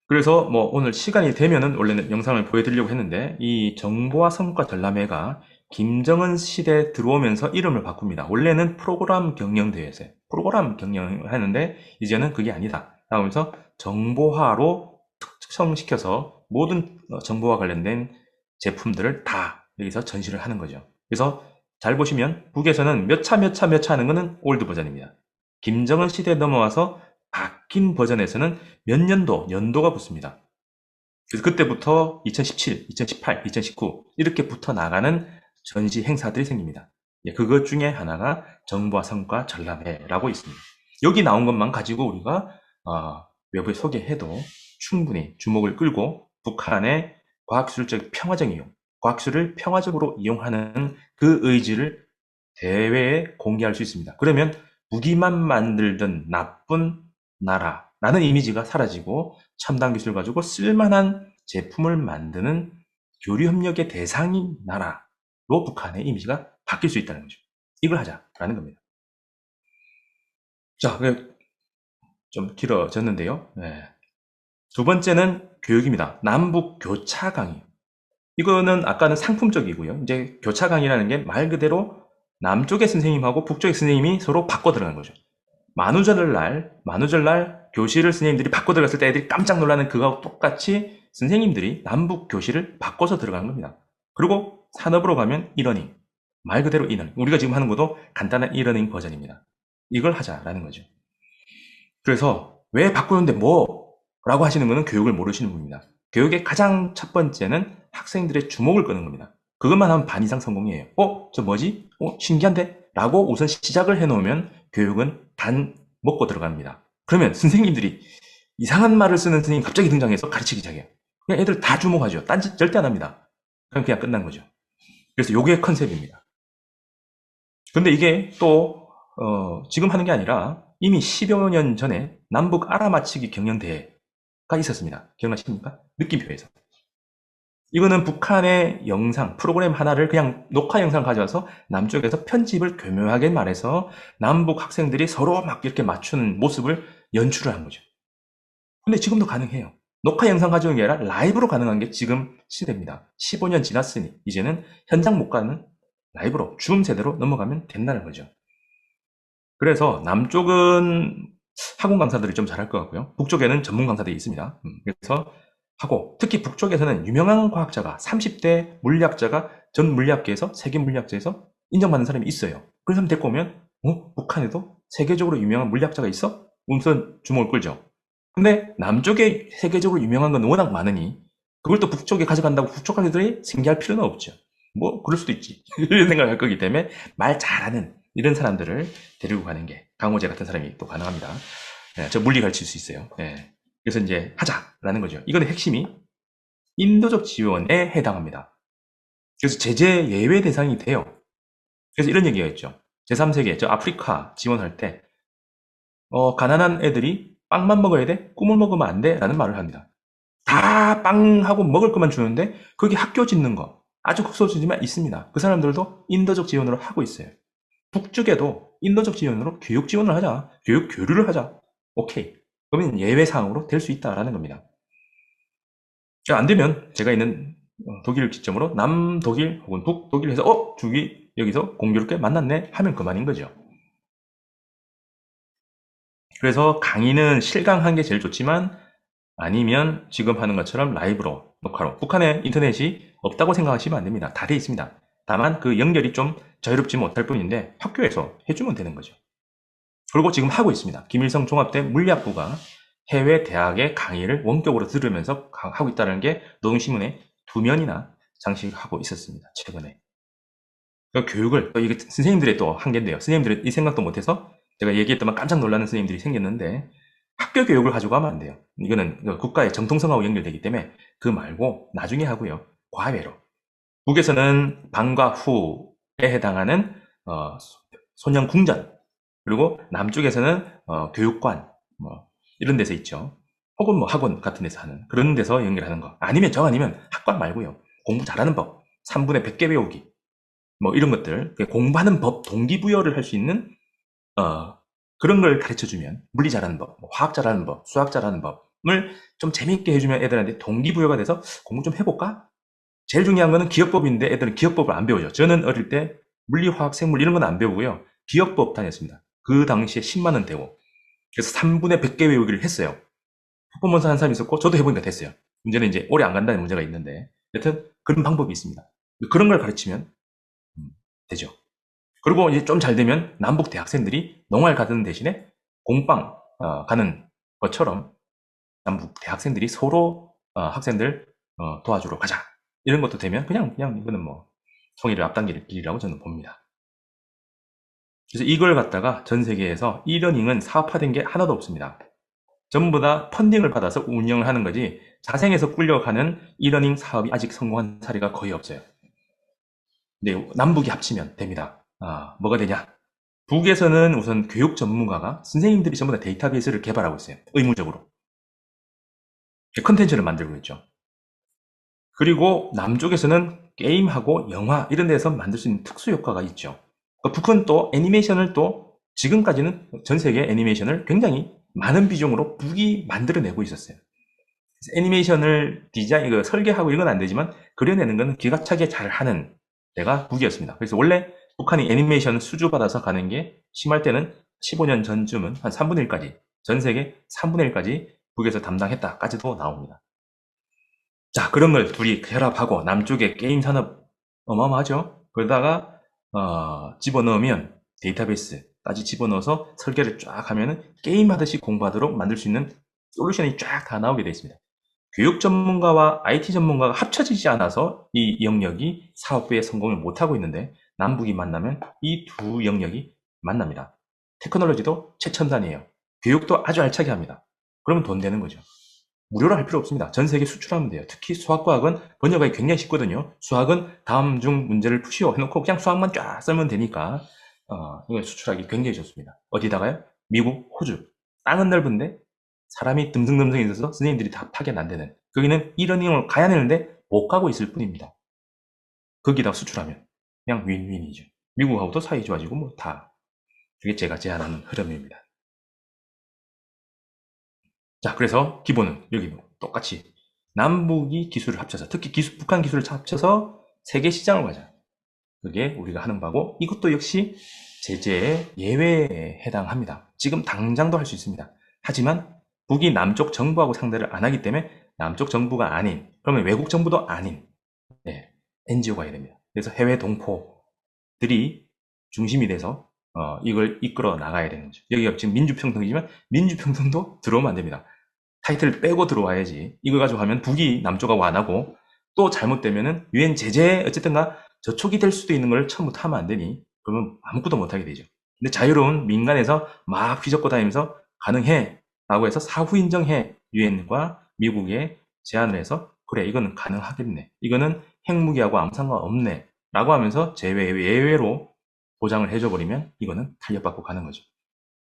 Speaker 6: 그래서 뭐 오늘 시간이 되면은 원래는 영상을 보여드리려고 했는데, 이 정보화 성과 전람회가 김정은 시대 들어오면서 이름을 바꿉니다. 원래는 프로그램 경영대회에서 프로그램 경영을 하는데 이제는 그게 아니다 하면서 정보화로 특성시켜서 모든 정보와 관련된 제품들을 다 여기서 전시를 하는 거죠. 그래서 잘 보시면 북에서는 몇 차 하는 거는 올드 버전입니다. 김정은 시대에 넘어와서 바뀐 버전에서는 몇 연도가 붙습니다. 그래서 그때부터 2017, 2018, 2019 이렇게 붙어 나가는 전시 행사들이 생깁니다. 그것 중에 하나가 정보화 성과 전람회라고 있습니다. 여기 나온 것만 가지고 우리가 외부에 소개해도 충분히 주목을 끌고 북한의 과학기술적 평화적 이용, 과학기술을 평화적으로 이용하는 그 의지를 대외에 공개할 수 있습니다. 그러면 무기만 만들던 나쁜 나라라는 이미지가 사라지고 첨단 기술 가지고 쓸만한 제품을 만드는 교류협력의 대상인 나라로 북한의 이미지가 바뀔 수 있다는 거죠. 이걸 하자라는 겁니다. 자, 좀 길어졌는데요. 네. 두 번째는 교육입니다. 남북 교차 강의. 이거는 아까는 상품적이고요. 이제 교차 강의라는 게 말 그대로 남쪽의 선생님하고 북쪽의 선생님이 서로 바꿔 들어가는 거죠. 만우절날 교실을 선생님들이 바꿔 들어갔을 때 애들이 깜짝 놀라는 그거하고 똑같이 선생님들이 남북 교실을 바꿔서 들어가는 겁니다. 그리고 산업으로 가면 이러닝. 말 그대로 이러닝. 우리가 지금 하는 것도 간단한 이러닝 버전입니다. 이걸 하자라는 거죠. 그래서 왜 바꾸는데 뭐? 라고 하시는 분은 교육을 모르시는 분입니다. 교육의 가장 첫 번째는 학생들의 주목을 끄는 겁니다. 그것만 하면 반 이상 성공이에요. 저 뭐지? 신기한데? 라고 우선 시작을 해놓으면 교육은 단 먹고 들어갑니다. 그러면 선생님들이 이상한 말을 쓰는 선생님이 갑자기 등장해서 가르치기 시작해요. 그냥 애들 다 주목하죠. 딴짓 절대 안 합니다. 그럼 그냥 끝난 거죠. 그래서 요게 컨셉입니다. 근데 이게 또 지금 하는 게 아니라 이미 10여 년 전에 남북 알아맞히기 경연대회가 있었습니다. 기억나십니까? 느낌표에서. 이거는 북한의 영상, 프로그램 하나를 그냥 녹화 영상 가져와서 남쪽에서 편집을 교묘하게 말해서 남북 학생들이 서로 막 이렇게 맞추는 모습을 연출을 한 거죠. 근데 지금도 가능해요. 녹화 영상 가져오는 게 아니라 라이브로 가능한 게 지금 시대입니다. 15년 지났으니 이제는 현장 못 가는 라이브로 줌 세대로 넘어가면 된다는 거죠. 그래서 남쪽은 학원 강사들이 좀 잘할 것 같고요. 북쪽에는 전문 강사들이 있습니다. 그래서 하고 특히 북쪽에서는 유명한 과학자가 30대 물리학자가 전 물리학계에서 세계 물리학자에서 인정받는 사람이 있어요. 그런 사람 데리고 오면 북한에도 세계적으로 유명한 물리학자가 있어? 우선 주목을 끌죠. 근데 남쪽에 세계적으로 유명한 건 워낙 많으니 그걸 또 북쪽에 가져간다고 북쪽 학생들이 생기할 필요는 없죠. 뭐 그럴 수도 있지. 이런 생각을 할 거기 때문에 말 잘하는 이런 사람들을 데리고 가는 게 강호재 같은 사람이 또 가능합니다. 네, 저 물리 가르칠 수 있어요. 네. 그래서 이제 하자라는 거죠. 이거는 핵심이 인도적 지원에 해당합니다. 그래서 제재 예외 대상이 돼요. 그래서 이런 얘기가 있죠. 제3세계, 저 아프리카 지원할 때 가난한 애들이 빵만 먹어야 돼? 꿈을 먹으면 안 돼? 라는 말을 합니다. 다 빵하고 먹을 것만 주는데 거기 학교 짓는 거 아주 극소수지만 있습니다. 그 사람들도 인도적 지원으로 하고 있어요. 북쪽에도 인도적 지원으로 교육 지원을 하자. 교육 교류를 하자. 오케이. 그러면 예외사항으로 될 수 있다라는 겁니다. 안 되면 제가 있는 독일을 기점으로 남독일 혹은 북독일 해서 저기 여기서 공교롭게 만났네 하면 그만인 거죠. 그래서 강의는 실강한 게 제일 좋지만 아니면 지금 하는 것처럼 라이브로 녹화로 북한에 인터넷이 없다고 생각하시면 안 됩니다. 다 돼 있습니다. 다만 그 연결이 좀 자유롭지 못할 뿐인데 학교에서 해주면 되는 거죠. 그리고 지금 하고 있습니다. 김일성 종합대 물리학부가 해외 대학의 강의를 원격으로 들으면서 하고 있다는 게 노동신문에 2면이나 장식하고 있었습니다. 최근에. 그 교육을 이게 선생님들의 또 한계인데요. 선생님들이 이 생각도 못해서 제가 얘기했더만 깜짝 놀라는 선생님들이 생겼는데 학교 교육을 가지고 하면 안 돼요. 이거는 국가의 정통성하고 연결되기 때문에 그 말고 나중에 하고요. 과외로. 북에서는 방과 후에 해당하는 소년 궁전 그리고 남쪽에서는 교육관 이런 데서 있죠. 혹은 학원 같은 데서 하는 그런 데서 연결하는 거. 아니면 학관 말고요. 공부 잘하는 법, 3분의 100개 외우기 이런 것들 공부하는 법, 동기부여를 할 수 있는 그런 걸 가르쳐주면 물리 잘하는 법, 화학 잘하는 법, 수학 잘하는 법을 좀 재미있게 해주면 애들한테 동기부여가 돼서 공부 좀 해볼까? 제일 중요한 거는 기억법인데 애들은 기억법을 안 배우죠. 저는 어릴 때 물리, 화학, 생물 이런 건 안 배우고요. 기억법 다녔습니다. 그 당시에 10만 원 대고. 그래서 3분의 100개 외우기를 했어요. 퍼포먼스 한 사람이 있었고 저도 해보니까 됐어요. 문제는 이제 오래 안 간다는 문제가 있는데 여튼 그런 방법이 있습니다. 그런 걸 가르치면 되죠. 그리고 이제 좀 잘 되면 남북 대학생들이 농활 가는 대신에 공방 가는 것처럼 남북 대학생들이 서로 학생들 도와주러 가자. 이런 것도 되면 그냥 이거는 통일을 앞당길 길이라고 저는 봅니다. 그래서 이걸 갖다가 전 세계에서 이러닝은 사업화된 게 하나도 없습니다. 전부 다 펀딩을 받아서 운영을 하는 거지 자생해서 꿀려가는 이러닝 사업이 아직 성공한 사례가 거의 없어요. 네, 남북이 합치면 됩니다. 뭐가 되냐? 북에서는 우선 교육 전문가가 선생님들이 전부 다 데이터베이스를 개발하고 있어요. 의무적으로. 컨텐츠를 만들고 있죠. 그리고 남쪽에서는 게임하고 영화 이런 데서 만들 수 있는 특수 효과가 있죠. 북은 또 애니메이션을 또 지금까지는 전 세계 애니메이션을 굉장히 많은 비중으로 북이 만들어내고 있었어요. 애니메이션을 설계하고 이건 안 되지만 그려내는 건 기가 차게 잘 하는 데가 북이었습니다. 그래서 원래 북한이 애니메이션 수주받아서 가는 게 심할 때는 15년 전쯤은 한 3분의 1까지, 전 세계 3분의 1까지 북에서 담당했다까지도 나옵니다. 자, 그런 걸 둘이 결합하고 남쪽의 게임 산업 어마어마하죠? 그러다가 집어넣으면 데이터베이스까지 집어넣어서 설계를 쫙 하면은 게임하듯이 공부하도록 만들 수 있는 솔루션이 쫙 다 나오게 되어 있습니다. 교육 전문가와 IT 전문가가 합쳐지지 않아서 이 영역이 사업부의 성공을 못하고 있는데 남북이 만나면 이 두 영역이 만납니다. 테크놀로지도 최첨단이에요. 교육도 아주 알차게 합니다. 그러면 돈 되는 거죠. 무료로 할 필요 없습니다. 전 세계 수출하면 돼요. 특히 수학과학은 번역하기 굉장히 쉽거든요. 수학은 다음 중 문제를 푸시오 해놓고 그냥 수학만 쫙 쓰면 되니까 이걸 수출하기 굉장히 좋습니다. 어디다가요? 미국, 호주. 땅은 넓은데 사람이 듬성듬성 있어서 선생님들이 다 파견 안 되는. 거기는 이러닝을 가야 되는데 못 가고 있을 뿐입니다. 거기다 수출하면 그냥 윈윈이죠. 미국하고도 사이 좋아지고 뭐 다. 그게 제가 제안하는 흐름입니다. 자, 그래서 기본은 여기 똑같이 남북이 기술을 합쳐서 특히 북한 기술을 합쳐서 세계 시장을 가자. 그게 우리가 하는 바고 이것도 역시 제재의 예외에 해당합니다. 지금 당장도 할 수 있습니다. 하지만 북이 남쪽 정부하고 상대를 안 하기 때문에 남쪽 정부가 아닌 그러면 외국 정부도 아닌 NGO가 해야 됩니다. 그래서 해외 동포들이 중심이 돼서 이걸 이끌어 나가야 되는 거죠. 여기가 지금 민주평등이지만 민주평등도 들어오면 안 됩니다. 타이틀을 빼고 들어와야지. 이거 가지고 하면 북이 남쪽하고 안 하고 또 잘못되면은 유엔 제재 어쨌든가 저촉이 될 수도 있는 걸 처음부터 하면 안 되니 그러면 아무것도 못하게 되죠. 근데 자유로운 민간에서 막 휘젓고 다니면서 가능해 라고 해서 사후 인정해 유엔과 미국에 제안을 해서 그래 이거는 가능하겠네. 이거는 핵무기하고 아무 상관없네 라고 하면서 예외로 보장을 해줘 버리면 이거는 탄력받고 가는 거죠.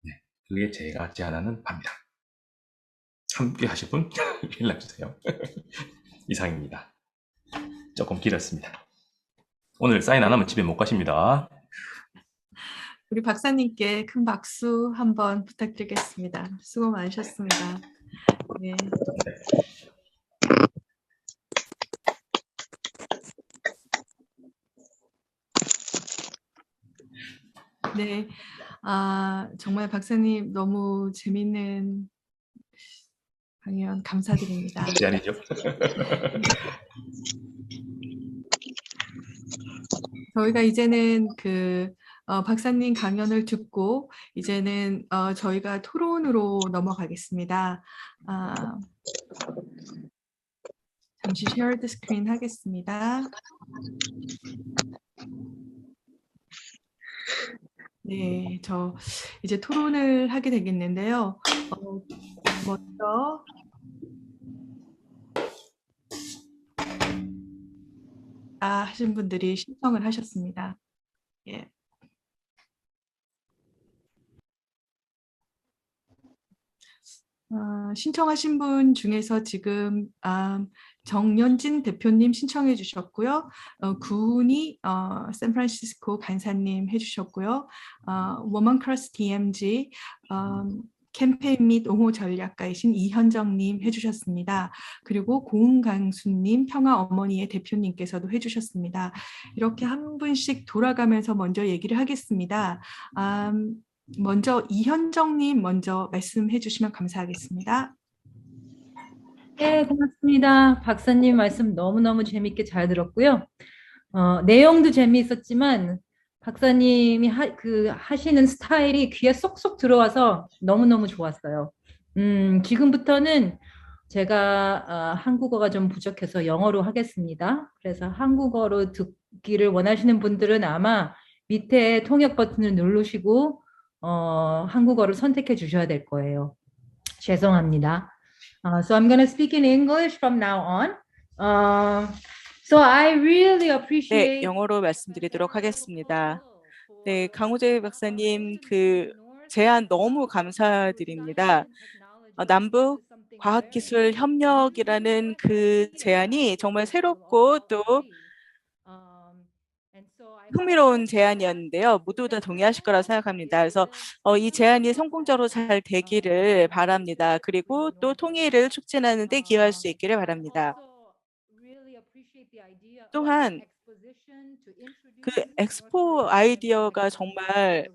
Speaker 6: 네, 그게 제가 제안하는 바입니다. 함께 하실 분 연락주세요. 이상입니다. 조금 길었습니다. 오늘 사인 안 하면 집에 못 가십니다.
Speaker 1: 우리 박사님께 큰 박수 한번 부탁드리겠습니다. 수고 많으셨습니다. 네. 네. 정말 박사님 너무 재밌는 강연 감사드립니다.
Speaker 6: 제안이죠.
Speaker 1: 저희가 이제는 박사님 강연을 듣고 이제는 저희가 토론으로 넘어가겠습니다. 잠시 쉐어드 스크린 하겠습니다. 네, 저 이제 토론을 하게 되겠는데요. 먼저 하신 분들이 신청을 하셨습니다. 예. 신청하신 분 중에서 지금 정연진 대표님 신청해 주셨고요. 구은이 샌프란시스코 간사님 해주셨고요. 워먼크로스 DMG 캠페인 및 옹호 전략가이신 이현정님 해주셨습니다. 그리고 고은강수님 평화 어머니의 대표님께서도 해주셨습니다. 이렇게 한 분씩 돌아가면서 먼저 얘기를 하겠습니다. 먼저 이현정님 먼저 말씀해 주시면 감사하겠습니다.
Speaker 8: 네, 고맙습니다. 박사님 말씀 너무너무 재밌게 잘 들었고요. 내용도 재미있었지만 박사님이 하시는 스타일이 귀에 쏙쏙 들어와서 너무너무 좋았어요. 지금부터는 제가 한국어가 좀 부족해서 영어로 하겠습니다. 그래서 한국어로 듣기를 원하시는 분들은 아마 밑에 통역 버튼을 누르시고 한국어를 선택해 주셔야 될 거예요. 죄송합니다. So I'm going to speak in English from now on. So I really appreciate.
Speaker 9: 네, 영어로 말씀드리도록 하겠습니다. 네, 강우재 박사님 그 제안 너무 감사드립니다. 남북 과학기술 협력이라는 그 제안이 정말 새롭고 또 흥미로운 제안이었는데요. 모두 다 동의하실 거라 생각합니다. 그래서 이 제안이 성공적으로 잘 되기를 바랍니다. 그리고 또 통일을 촉진하는 데 기여할 수 있기를 바랍니다. 또한 그 엑스포 아이디어가 정말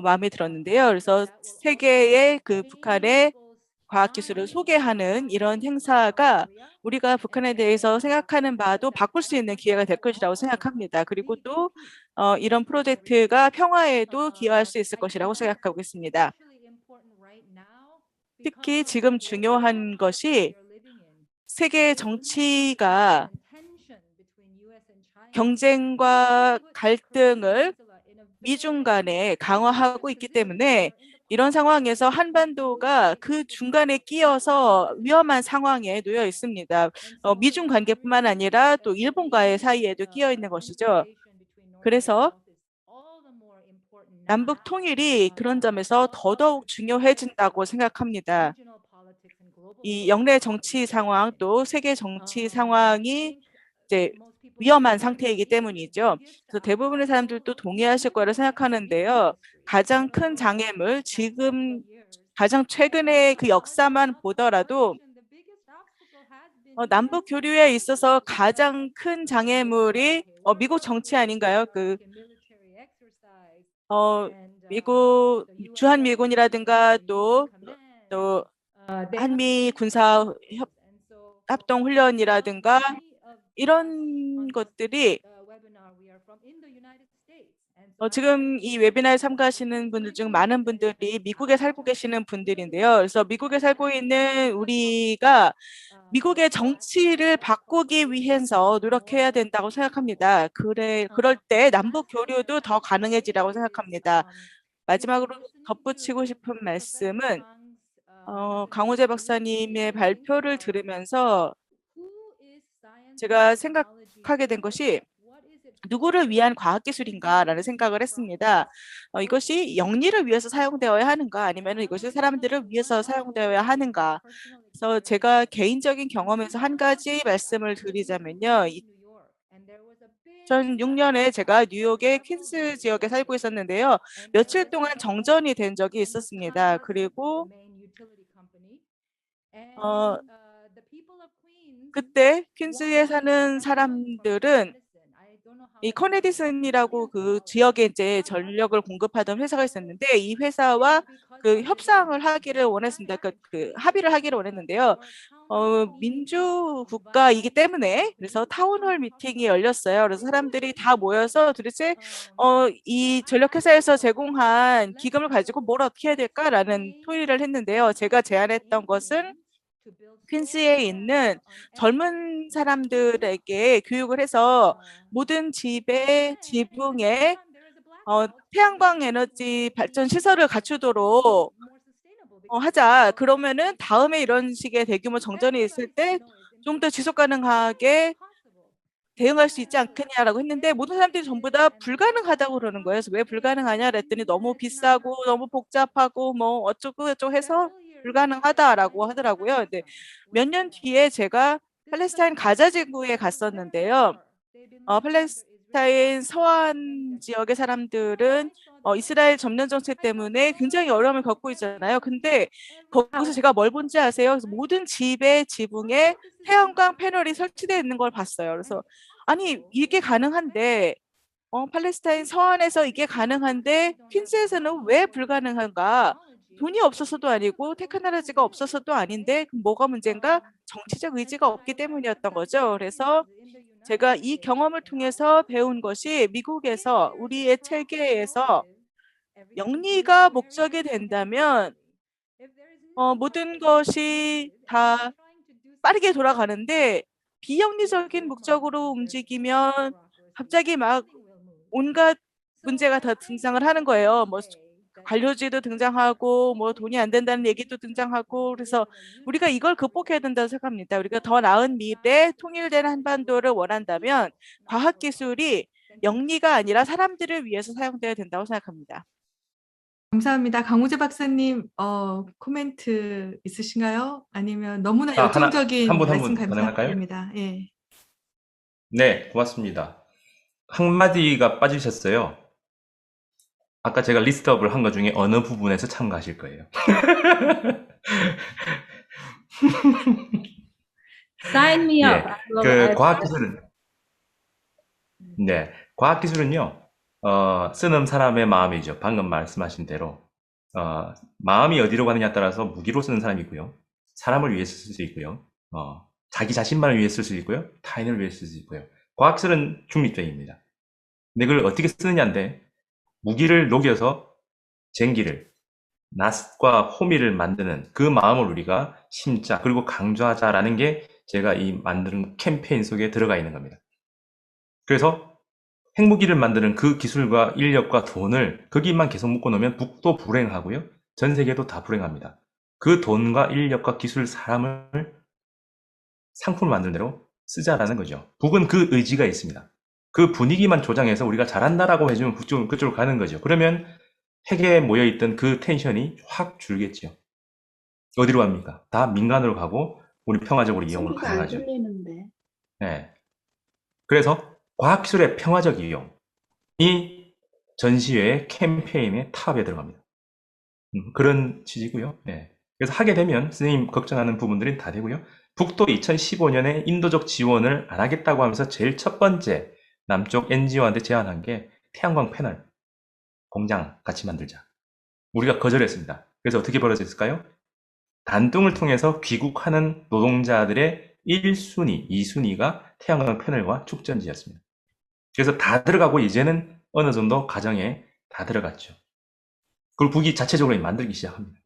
Speaker 9: 마음에 들었는데요. 그래서 세계의 그 북한의 과학기술을 소개하는 이런 행사가 우리가 북한에 대해서 생각하는 바도 바꿀 수 있는 기회가 될 것이라고 생각합니다. 그리고 또 이런 프로젝트가 평화에도 기여할 수 있을 것이라고 생각하고 있습니다. 특히 지금 중요한 것이 세계 정치가 경쟁과 갈등을 미중 간에 강화하고 있기 때문에 이런 상황에서 한반도가 그 중간에 끼어서 위험한 상황에 놓여 있습니다. 미중 관계뿐만 아니라 또 일본과의 사이에도 끼어 있는 것이죠. 그래서 남북 통일이 그런 점에서 더더욱 중요해진다고 생각합니다. 이 영내 정치 상황 또 세계 정치 상황이 이제 위험한 상태이기 때문이죠. 그래서 대부분의 사람들도 동의하실 거라 생각하는데요. 가장 큰 장애물, 지금 가장 최근의 그 역사만 보더라도 남북 교류에 있어서 가장 큰 장애물이 미국 정치 아닌가요? 미국 주한미군이라든가 또 한미 군사 합동 훈련이라든가 이런 것들이 지금 이 웨비나에 참가하시는 분들 중 많은 분들이 미국에 살고 계시는 분들인데요. 그래서 미국에 살고 있는 우리가 미국의 정치를 바꾸기 위해서 노력해야 된다고 생각합니다. 그럴 때 남북 교류도 더 가능해지라고 생각합니다. 마지막으로 덧붙이고 싶은 말씀은 강우재 박사님의 발표를 들으면서 제가 생각하게 된 것이 누구를 위한 과학기술인가라는 생각을 했습니다. 이것이 영리를 위해서 사용되어야 하는가 아니면 이것이 사람들을 위해서 사용되어야 하는가. 그래서 제가 개인적인 경험에서 한 가지 말씀을 드리자면요. 2006년에 제가 뉴욕의 퀸스 지역에 살고 있었는데요. 며칠 동안 정전이 된 적이 있었습니다. 그리고 그때 퀸즈에 사는 사람들은 이 커네디슨이라고 그 지역에 이제 전력을 공급하던 회사가 있었는데 이 회사와 그 협상을 하기를 원했습니다. 그 합의를 하기를 원했는데요. 민주국가이기 때문에 그래서 타운홀 미팅이 열렸어요. 그래서 사람들이 다 모여서 도대체 이 전력회사에서 제공한 기금을 가지고 뭘 어떻게 해야 될까라는 토의를 했는데요. 제가 제안했던 것은 퀸스에 있는 젊은 사람들에게 교육을 해서 모든 집의 지붕에 태양광 에너지 발전 시설을 갖추도록 하자. 그러면은 다음에 이런 식의 대규모 정전이 있을 때 좀 더 지속 가능하게 대응할 수 있지 않겠냐라고 했는데 모든 사람들이 전부 다 불가능하다고 그러는 거예요. 그래서 왜 불가능하냐 그랬더니 너무 비싸고 너무 복잡하고 뭐 어쩌고 저쩌고 해서 불가능하다라고 하더라고요. 근데 몇 년 뒤에 제가 팔레스타인 가자 지구에 갔었는데요. 팔레스타인 서안 지역의 사람들은 이스라엘 점령 정책 때문에 굉장히 어려움을 겪고 있잖아요. 근데 거기서 제가 뭘 본지 아세요? 그래서 모든 집의 지붕에 태양광 패널이 설치되어 있는 걸 봤어요. 그래서 아니 이게 가능한데 팔레스타인 서안에서 이게 가능한데 퀸즈에서는 왜 불가능한가? 돈이 없어서도 아니고 테크놀로지가 없어서도 아닌데 그럼 뭐가 문제인가? 정치적 의지가 없기 때문이었던 거죠. 그래서 제가 이 경험을 통해서 배운 것이 미국에서 우리의 체계에서 영리가 목적이 된다면 모든 것이 다 빠르게 돌아가는데 비영리적인 목적으로 움직이면 갑자기 막 온갖 문제가 다 등장을 하는 거예요. 뭐 관료제도 등장하고 뭐 돈이 안 된다는 얘기도 등장하고 그래서 우리가 이걸 극복해야 된다고 생각합니다. 우리가 더 나은 미래 통일된 한반도를 원한다면 과학기술이 영리가 아니라 사람들을 위해서 사용돼야 된다고 생각합니다.
Speaker 1: 감사합니다. 강우재 박사님, 코멘트 있으신가요? 아니면 너무나
Speaker 6: 한 분
Speaker 1: 열정적인
Speaker 6: 한 분
Speaker 1: 말씀
Speaker 6: 가능할까요?
Speaker 1: 감사드립니다. 예.
Speaker 6: 네, 고맙습니다. 한마디가 빠지셨어요. 아까 제가 리스트업을 한 것 중에 어느 부분에서 참가하실 거예요.
Speaker 8: Sign me up.
Speaker 6: 그 과학기술은요, 쓰는 사람의 마음이죠. 방금 말씀하신 대로. 마음이 어디로 가느냐에 따라서 무기로 쓰는 사람이 있고요. 사람을 위해 쓸 수 있고요. 자기 자신만을 위해 쓸 수 있고요. 타인을 위해 쓸 수 있고요. 과학기술은 중립적입니다. 근데 그걸 어떻게 쓰느냐인데, 무기를 녹여서 쟁기를, 낫과 호미를 만드는 그 마음을 우리가 심자, 그리고 강조하자라는 게 제가 이 만드는 캠페인 속에 들어가 있는 겁니다. 그래서 핵무기를 만드는 그 기술과 인력과 돈을 거기만 계속 묶어놓으면 북도 불행하고요. 전 세계도 다 불행합니다. 그 돈과 인력과 기술, 사람을 상품을 만드는 대로 쓰자라는 거죠. 북은 그 의지가 있습니다. 그 분위기만 조장해서 우리가 잘한다라고 해주면 그쪽으로 가는 거죠. 그러면 핵에 모여있던 그 텐션이 확 줄겠죠. 어디로 갑니까? 다 민간으로 가고 우리 평화적으로 이용을 가능하죠. 네. 그래서 과학기술의 평화적 이용이 전시회의 캠페인의 탑에 들어갑니다. 그런 취지고요. 네. 그래서 하게 되면 선생님 걱정하는 부분들이 다 되고요. 북도 2015년에 인도적 지원을 안 하겠다고 하면서 제일 첫 번째 남쪽 NGO한테 제안한 게 태양광 패널 공장 같이 만들자. 우리가 거절했습니다. 그래서 어떻게 벌어졌을까요? 단둥을 통해서 귀국하는 노동자들의 1순위, 2순위가 태양광 패널과 축전지였습니다. 그래서 다 들어가고 이제는 어느 정도 가정에 다 들어갔죠. 그걸 북이 자체적으로 만들기 시작합니다.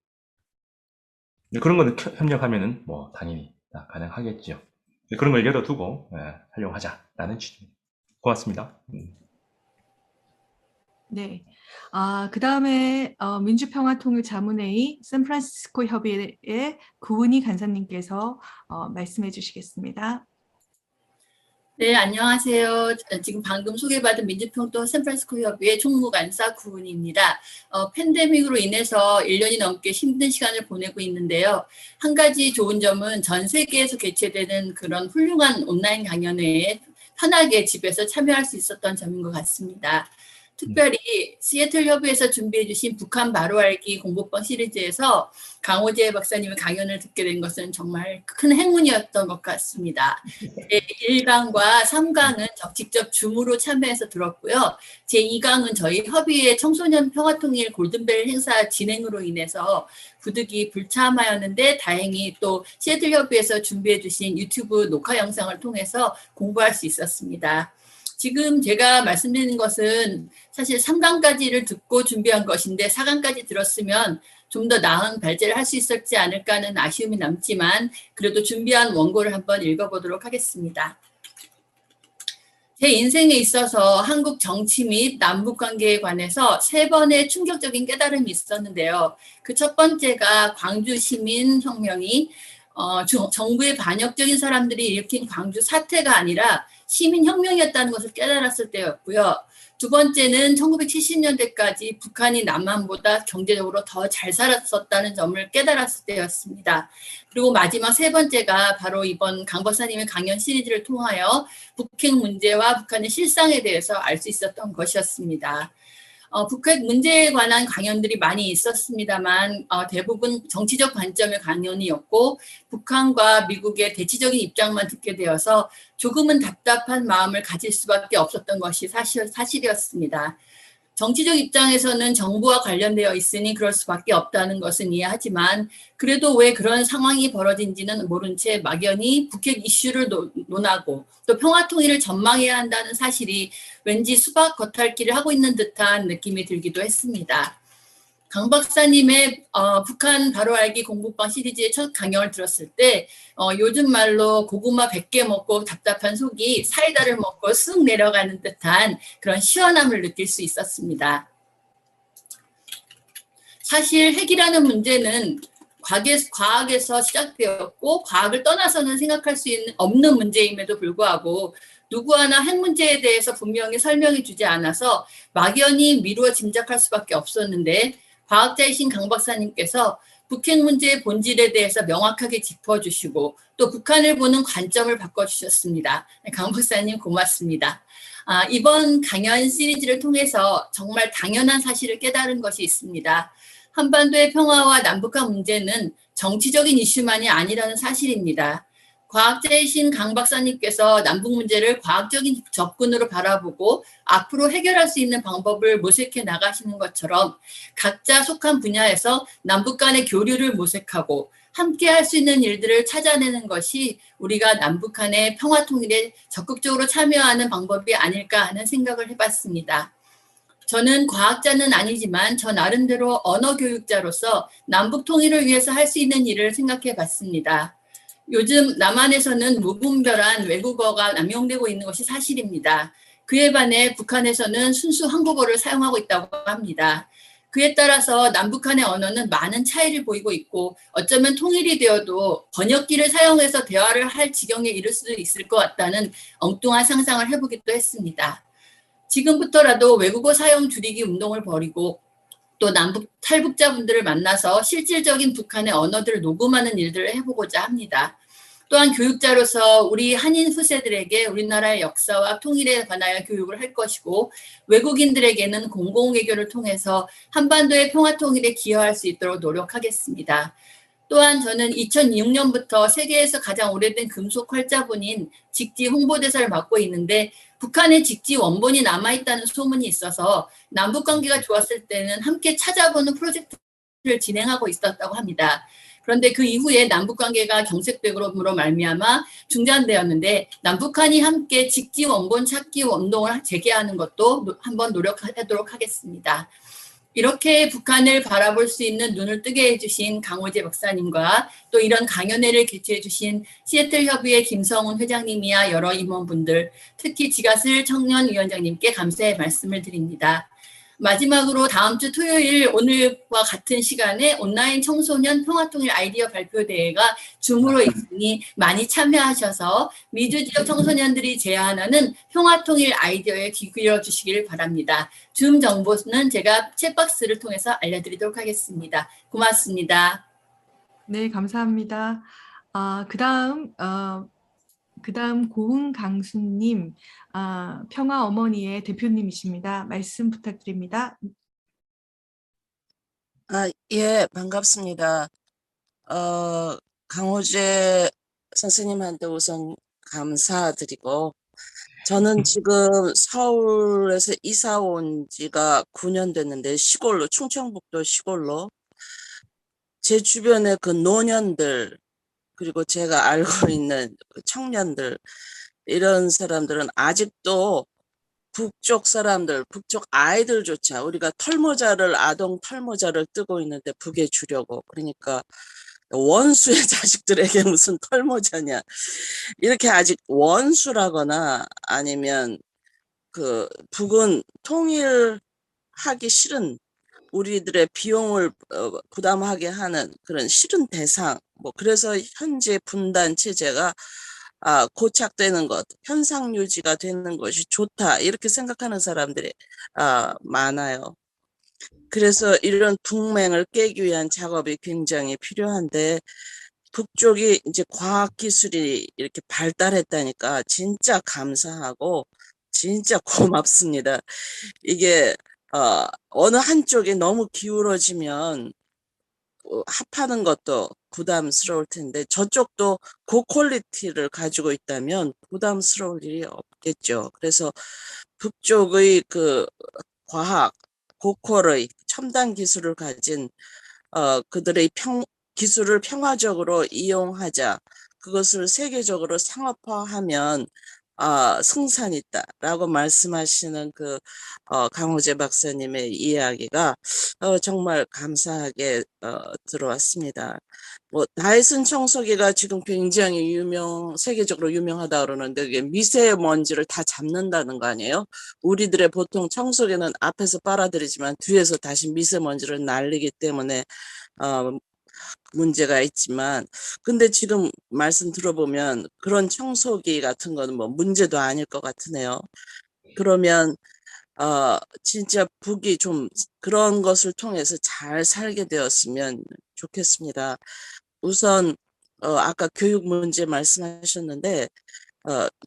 Speaker 6: 그런 거는 협력하면은 뭐 당연히 다 가능하겠죠. 그런 걸 열어두고 하려고 하자라는 취지입니다. 고맙습니다.
Speaker 1: 네. 그 다음에 민주평화통일자문회의 샌프란시스코 협의회 구은희 간사님께서 말씀해 주시겠습니다.
Speaker 10: 네, 안녕하세요. 지금 방금 소개받은 민주평통 샌프란시스코 협의회 총무간사 구은희입니다. 팬데믹으로 인해서 1년이 넘게 힘든 시간을 보내고 있는데요. 한 가지 좋은 점은 전 세계에서 개최되는 그런 훌륭한 온라인 강연회에 편하게 집에서 참여할 수 있었던 점인 것 같습니다. 특별히 시애틀 협의회에서 준비해 주신 북한 바로 알기 공부방 시리즈에서 강호재 박사님의 강연을 듣게 된 것은 정말 큰 행운이었던 것 같습니다. 제1강과 3강은 직접 줌으로 참여해서 들었고요. 제2강은 저희 협의회 청소년 평화통일 골든벨 행사 진행으로 인해서 부득이 불참하였는데 다행히 또 시애틀 협의회에서 준비해 주신 유튜브 녹화 영상을 통해서 공부할 수 있었습니다. 지금 제가 말씀드리는 것은 사실 3강까지를 듣고 준비한 것인데 4강까지 들었으면 좀 더 나은 발제를 할 수 있었지 않을까 하는 아쉬움이 남지만 그래도 준비한 원고를 한번 읽어보도록 하겠습니다. 제 인생에 있어서 한국 정치 및 남북 관계에 관해서 3번의 충격적인 깨달음이 있었는데요. 그 첫 번째가 광주 시민혁명이 정부의 반역적인 사람들이 일으킨 광주 사태가 아니라 시민혁명이었다는 것을 깨달았을 때였고요. 두 번째는 1970년대까지 북한이 남한보다 경제적으로 더 잘 살았었다는 점을 깨달았을 때였습니다. 그리고 마지막 세 번째가 바로 이번 강 박사님의 강연 시리즈를 통하여 북핵 문제와 북한의 실상에 대해서 알 수 있었던 것이었습니다. 북핵 문제에 관한 강연들이 많이 있었습니다만 대부분 정치적 관점의 강연이었고 북한과 미국의 대치적인 입장만 듣게 되어서 조금은 답답한 마음을 가질 수밖에 없었던 것이 사실이었습니다. 정치적 입장에서는 정부와 관련되어 있으니 그럴 수밖에 없다는 것은 이해하지만 그래도 왜 그런 상황이 벌어진지는 모른 채 막연히 북핵 이슈를 논하고 또 평화통일을 전망해야 한다는 사실이 왠지 수박 겉핥기를 하고 있는 듯한 느낌이 들기도 했습니다. 강 박사님의 북한 바로 알기 공부방 시리즈의 첫 강연을 들었을 때 요즘 말로 고구마 100개 먹고 답답한 속이 사이다를 먹고 쓱 내려가는 듯한 그런 시원함을 느낄 수 있었습니다. 사실 핵이라는 문제는 과학에서 시작되었고 과학을 떠나서는 생각할 수 없는 문제임에도 불구하고 누구 하나 핵 문제에 대해서 분명히 설명해 주지 않아서 막연히 미루어 짐작할 수밖에 없었는데 과학자이신 강 박사님께서 북핵 문제의 본질에 대해서 명확하게 짚어주시고 또 북한을 보는 관점을 바꿔주셨습니다. 강 박사님 고맙습니다. 이번 강연 시리즈를 통해서 정말 당연한 사실을 깨달은 것이 있습니다. 한반도의 평화와 남북한 문제는 정치적인 이슈만이 아니라는 사실입니다. 과학자이신 강 박사님께서 남북 문제를 과학적인 접근으로 바라보고 앞으로 해결할 수 있는 방법을 모색해 나가시는 것처럼 각자 속한 분야에서 남북 간의 교류를 모색하고 함께 할 수 있는 일들을 찾아내는 것이 우리가 남북 간의 평화 통일에 적극적으로 참여하는 방법이 아닐까 하는 생각을 해봤습니다. 저는 과학자는 아니지만 저 나름대로 언어 교육자로서 남북 통일을 위해서 할 수 있는 일을 생각해 봤습니다. 요즘 남한에서는 무분별한 외국어가 남용되고 있는 것이 사실입니다. 그에 반해 북한에서는 순수 한국어를 사용하고 있다고 합니다. 그에 따라서 남북한의 언어는 많은 차이를 보이고 있고 어쩌면 통일이 되어도 번역기를 사용해서 대화를 할 지경에 이를 수도 있을 것 같다는 엉뚱한 상상을 해보기도 했습니다. 지금부터라도 외국어 사용 줄이기 운동을 벌이고 또 남북 탈북자분들을 만나서 실질적인 북한의 언어들을 녹음하는 일들을 해보고자 합니다. 또한 교육자로서 우리 한인 후세들에게 우리나라의 역사와 통일에 관하여 교육을 할 것이고 외국인들에게는 공공외교를 통해서 한반도의 평화 통일에 기여할 수 있도록 노력하겠습니다. 또한 저는 2006년부터 세계에서 가장 오래된 금속 활자본인 직지 홍보대사를 맡고 있는데 북한에 직지 원본이 남아있다는 소문이 있어서 남북관계가 좋았을 때는 함께 찾아보는 프로젝트를 진행하고 있었다고 합니다. 그런데 그 이후에 남북관계가 경색됨으로 말미암아 중단되었는데 남북한이 함께 직지 원본 찾기 운동을 재개하는 것도 한번 노력하도록 하겠습니다. 이렇게 북한을 바라볼 수 있는 눈을 뜨게 해주신 강호재 박사님과 또 이런 강연회를 개최해주신 시애틀 협의회 김성훈 회장님이야 여러 임원분들, 특히 지가슬 청년위원장님께 감사의 말씀을 드립니다. 마지막으로 다음 주 토요일 오늘과 같은 시간에 온라인 청소년 평화통일 아이디어 발표대회가 줌으로 있으니 많이 참여하셔서 미주 지역 청소년들이 제안하는 평화통일 아이디어에 귀 기울여 주시기를 바랍니다. 줌 정보는 제가 챗박스를 통해서 알려드리도록 하겠습니다. 고맙습니다.
Speaker 1: 네, 감사합니다. 그다음 고흥 강수님, 평화 어머니의 대표님이십니다. 말씀 부탁드립니다.
Speaker 11: 예, 반갑습니다. 강호재 선생님한테 우선 감사드리고, 저는 지금 서울에서 이사 온 지가 9년 됐는데, 시골로, 충청북도 시골로, 제 주변에 그 노년들, 그리고 제가 알고 있는 청년들, 이런 사람들은 아직도 북쪽 사람들, 북쪽 아이들조차 우리가 아동 털모자를 뜨고 있는데 북에 주려고. 그러니까 원수의 자식들에게 무슨 털모자냐. 이렇게 아직 원수라거나 아니면 그 북은 통일하기 싫은 우리들의 비용을 부담하게 하는 그런 싫은 대상, 그래서 현재 분단 체제가 고착되는 것, 현상 유지가 되는 것이 좋다, 이렇게 생각하는 사람들이 많아요. 그래서 이런 동맹을 깨기 위한 작업이 굉장히 필요한데, 북쪽이 이제 과학기술이 이렇게 발달했다니까 진짜 감사하고 진짜 고맙습니다. 이게 어느 한쪽이 너무 기울어지면 합하는 것도 부담스러울 텐데 저쪽도 고퀄리티를 가지고 있다면 부담스러울 일이 없겠죠. 그래서 북쪽의 그 과학, 고퀄의 첨단 기술을 가진 그들의 기술을 평화적으로 이용하자, 그것을 세계적으로 상업화하면 승산이 있다라고 말씀하시는 그 강호재 박사님의 이야기가 정말 감사하게 들어왔습니다. 뭐 다이슨 청소기가 지금 굉장히 세계적으로 유명하다 그러는데 이게 미세먼지를 다 잡는다는 거 아니에요? 우리들의 보통 청소기는 앞에서 빨아들이지만 뒤에서 다시 미세먼지를 날리기 때문에 문제가 있지만, 근데 지금 말씀 들어보면 그런 청소기 같은 거는 뭐 문제도 아닐 것 같으네요. 그러면 진짜 북이 좀 그런 것을 통해서 잘 살게 되었으면 좋겠습니다. 우선 아까 교육 문제 말씀하셨는데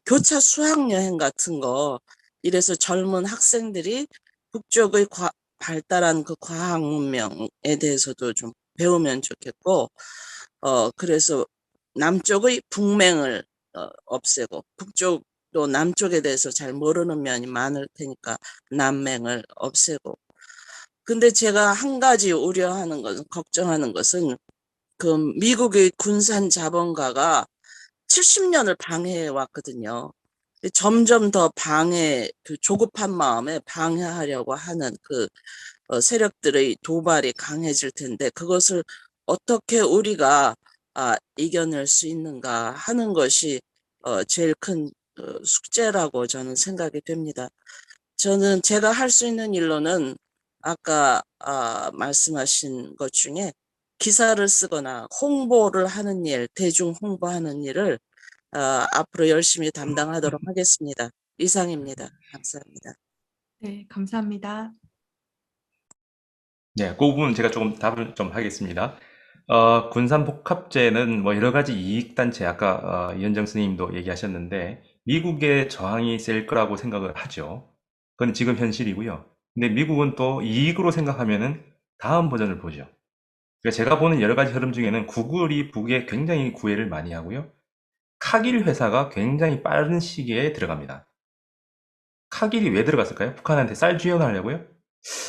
Speaker 11: 교차 수학여행 같은 거, 이래서 젊은 학생들이 북쪽의 발달한 그 과학 문명에 대해서도 좀 배우면 좋겠고, 그래서 남쪽의 북맹을 없애고, 북쪽도 남쪽에 대해서 잘 모르는 면이 많을 테니까 남맹을 없애고. 근데 제가 한 가지 우려하는 것은, 걱정하는 것은 그 미국의 군산 자본가가 70년을 방해해 왔거든요. 점점 더 그 조급한 마음에 방해하려고 하는 그 세력들의 도발이 강해질 텐데, 그것을 어떻게 우리가 이겨낼 수 있는가 하는 것이 제일 큰 숙제라고 저는 생각이 됩니다. 저는 제가 할 수 있는 일로는 아까 말씀하신 것 중에 기사를 쓰거나 홍보를 하는 일, 대중 홍보하는 일을 앞으로 열심히 담당하도록 하겠습니다. 이상입니다. 감사합니다.
Speaker 1: 네, 감사합니다.
Speaker 6: 네, 그 부분 제가 조금 답을 좀 하겠습니다. 군산복합제는 뭐 여러 가지 이익단체, 아까 이현정 스님도 얘기하셨는데, 미국의 저항이 셀 거라고 생각을 하죠. 그건 지금 현실이고요. 근데 미국은 또 이익으로 생각하면은 다음 버전을 보죠. 그러니까 제가 보는 여러 가지 흐름 중에는 구글이 북에 굉장히 구애를 많이 하고요. 카길 회사가 굉장히 빠른 시기에 들어갑니다. 카길이 왜 들어갔을까요? 북한한테 쌀 주연하려고요?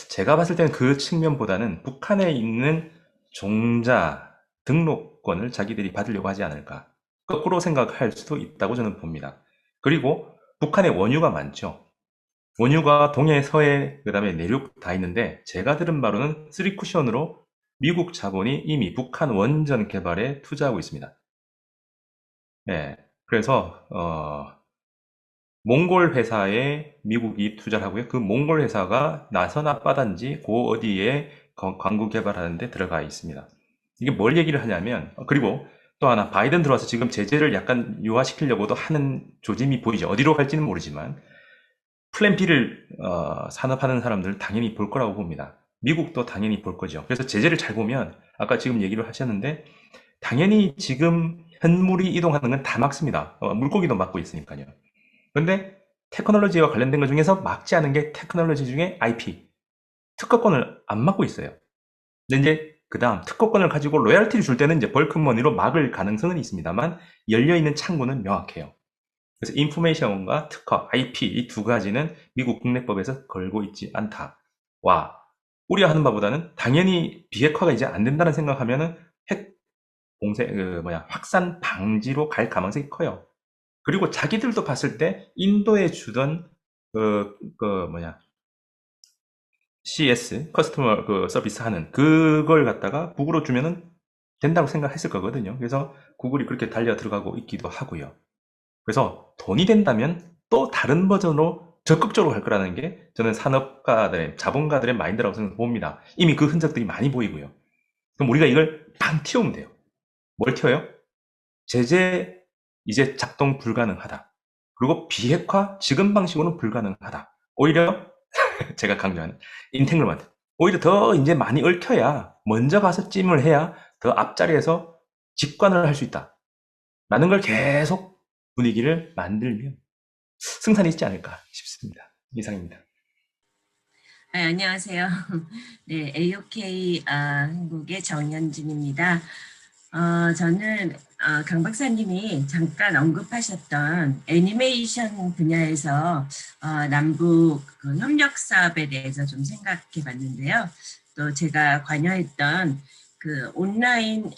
Speaker 6: 제가 봤을 때는 그 측면보다는 북한에 있는 종자 등록권을 자기들이 받으려고 하지 않을까. 거꾸로 생각할 수도 있다고 저는 봅니다. 그리고 북한에 원유가 많죠. 원유가 동해, 서해, 그 다음에 내륙 다 있는데, 제가 들은 바로는 3쿠션으로 미국 자본이 이미 북한 원전 개발에 투자하고 있습니다. 네, 그래서 몽골 회사에 미국이 투자를 하고요. 그 몽골 회사가 나선 앞바다인지 그 어디에 광구 개발하는 데 들어가 있습니다. 이게 뭘 얘기를 하냐면, 그리고 또 하나, 바이든 들어와서 지금 제재를 약간 유화시키려고도 하는 조짐이 보이죠. 어디로 갈지는 모르지만 플랜 B를 산업하는 사람들은 당연히 볼 거라고 봅니다. 미국도 당연히 볼 거죠. 그래서 제재를 잘 보면, 아까 지금 얘기를 하셨는데, 당연히 지금 현물이 이동하는 건 다 막습니다. 물고기도 막고 있으니까요. 근데 테크놀로지와 관련된 것 중에서 막지 않은 게 테크놀로지 중에 IP, 특허권을 안 막고 있어요. 근데 이제 그 다음 특허권을 가지고 로열티를 줄 때는 이제 벌크머니로 막을 가능성은 있습니다만, 열려있는 창구는 명확해요. 그래서 인포메이션과 특허, IP 이 두 가지는 미국 국내법에서 걸고 있지 않다. 우려하는 바보다는 당연히 비핵화가 이제 안 된다는 생각하면은 핵 확산 방지로 갈 가능성이 커요. 그리고 자기들도 봤을 때 인도에 주던 CS 커스터머 서비스 하는 그걸 갖다가 북으로 주면은 된다고 생각했을 거거든요. 그래서 구글이 그렇게 달려 들어가고 있기도 하고요. 그래서 돈이 된다면 또 다른 버전으로 적극적으로 갈 거라는 게 저는 산업가들의, 자본가들의 마인드라고 생각합니다. 이미 그 흔적들이 많이 보이고요. 그럼 우리가 이걸 팡 튀우면 돼요. 뭘 튀어요? 제재 이제 작동 불가능하다. 그리고 비핵화 지금 방식으로는 불가능하다. 오히려 제가 강조하는 인탱글먼트. 오히려 더 이제 많이 얽혀야, 먼저 가서 찜을 해야 더 앞자리에서 직관을 할 수 있다. 라는 걸 계속 분위기를 만들면 승산이 있지 않을까 싶습니다. 이상입니다.
Speaker 12: 안녕하세요. 네, AOK 한국의 정연진입니다. 저는 강 박사님이 잠깐 언급하셨던 애니메이션 분야에서 남북 그 협력 사업에 대해서 좀 생각해 봤는데요. 또 제가 관여했던 그 온라인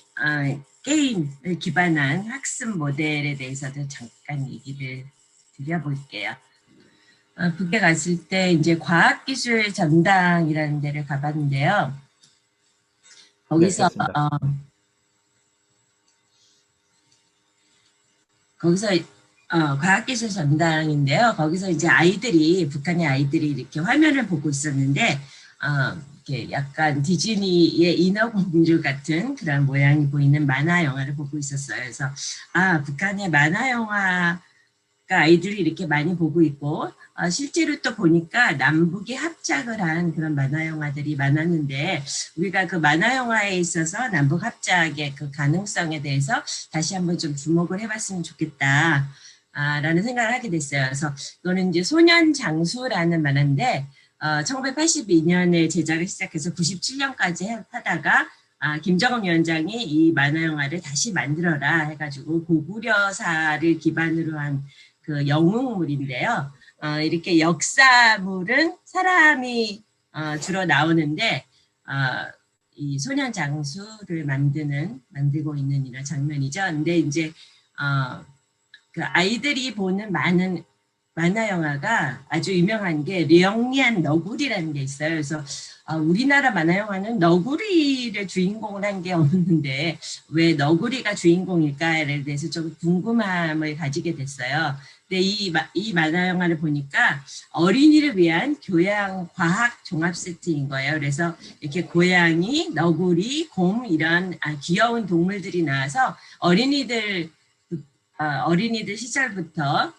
Speaker 12: 게임을 기반한 학습 모델에 대해서도 잠깐 얘기를 드려볼게요. 북에 갔을 때 이제 과학기술 전당이라는 데를 가봤는데요. 거기서
Speaker 6: 됐습니다.
Speaker 12: 거기서 과학기술 전당인데요. 거기서 이제 북한의 아이들이 이렇게 화면을 보고 있었는데, 이렇게 약간 디즈니의 인어공주 같은 그런 모양이 보이는 만화 영화를 보고 있었어요. 그래서, 북한의 만화 영화가 아이들이 이렇게 많이 보고 있고, 실제로 또 보니까 남북이 합작을 한 그런 만화 영화들이 많았는데, 우리가 그 만화 영화에 있어서 남북 합작의 그 가능성에 대해서 다시 한번 좀 주목을 해봤으면 좋겠다. 라는 생각을 하게 됐어요. 그래서 이거는 이제 소년 장수라는 만화인데 1982년에 제작을 시작해서 97년까지 하다가 김정은 위원장이 이 만화 영화를 다시 만들어라 해가지고 고구려사를 기반으로 한 그 영웅물인데요. 이렇게 역사물은 사람이 주로 나오는데 이 소년 장수를 만들고 있는 이런 장면이죠. 근데 이제 그 아이들이 보는 많은 만화 영화가 아주 유명한 게 령리안 너구리라는 게 있어요. 그래서 우리나라 만화 영화는 너구리를 주인공을 한 게 없는데 왜 너구리가 주인공일까에 대해서 좀 궁금함을 가지게 됐어요. 근데 이 만화 영화를 보니까 어린이를 위한 교양 과학 종합 세트인 거예요. 그래서 이렇게 고양이, 너구리, 곰 이런 귀여운 동물들이 나와서 어린이들 시절부터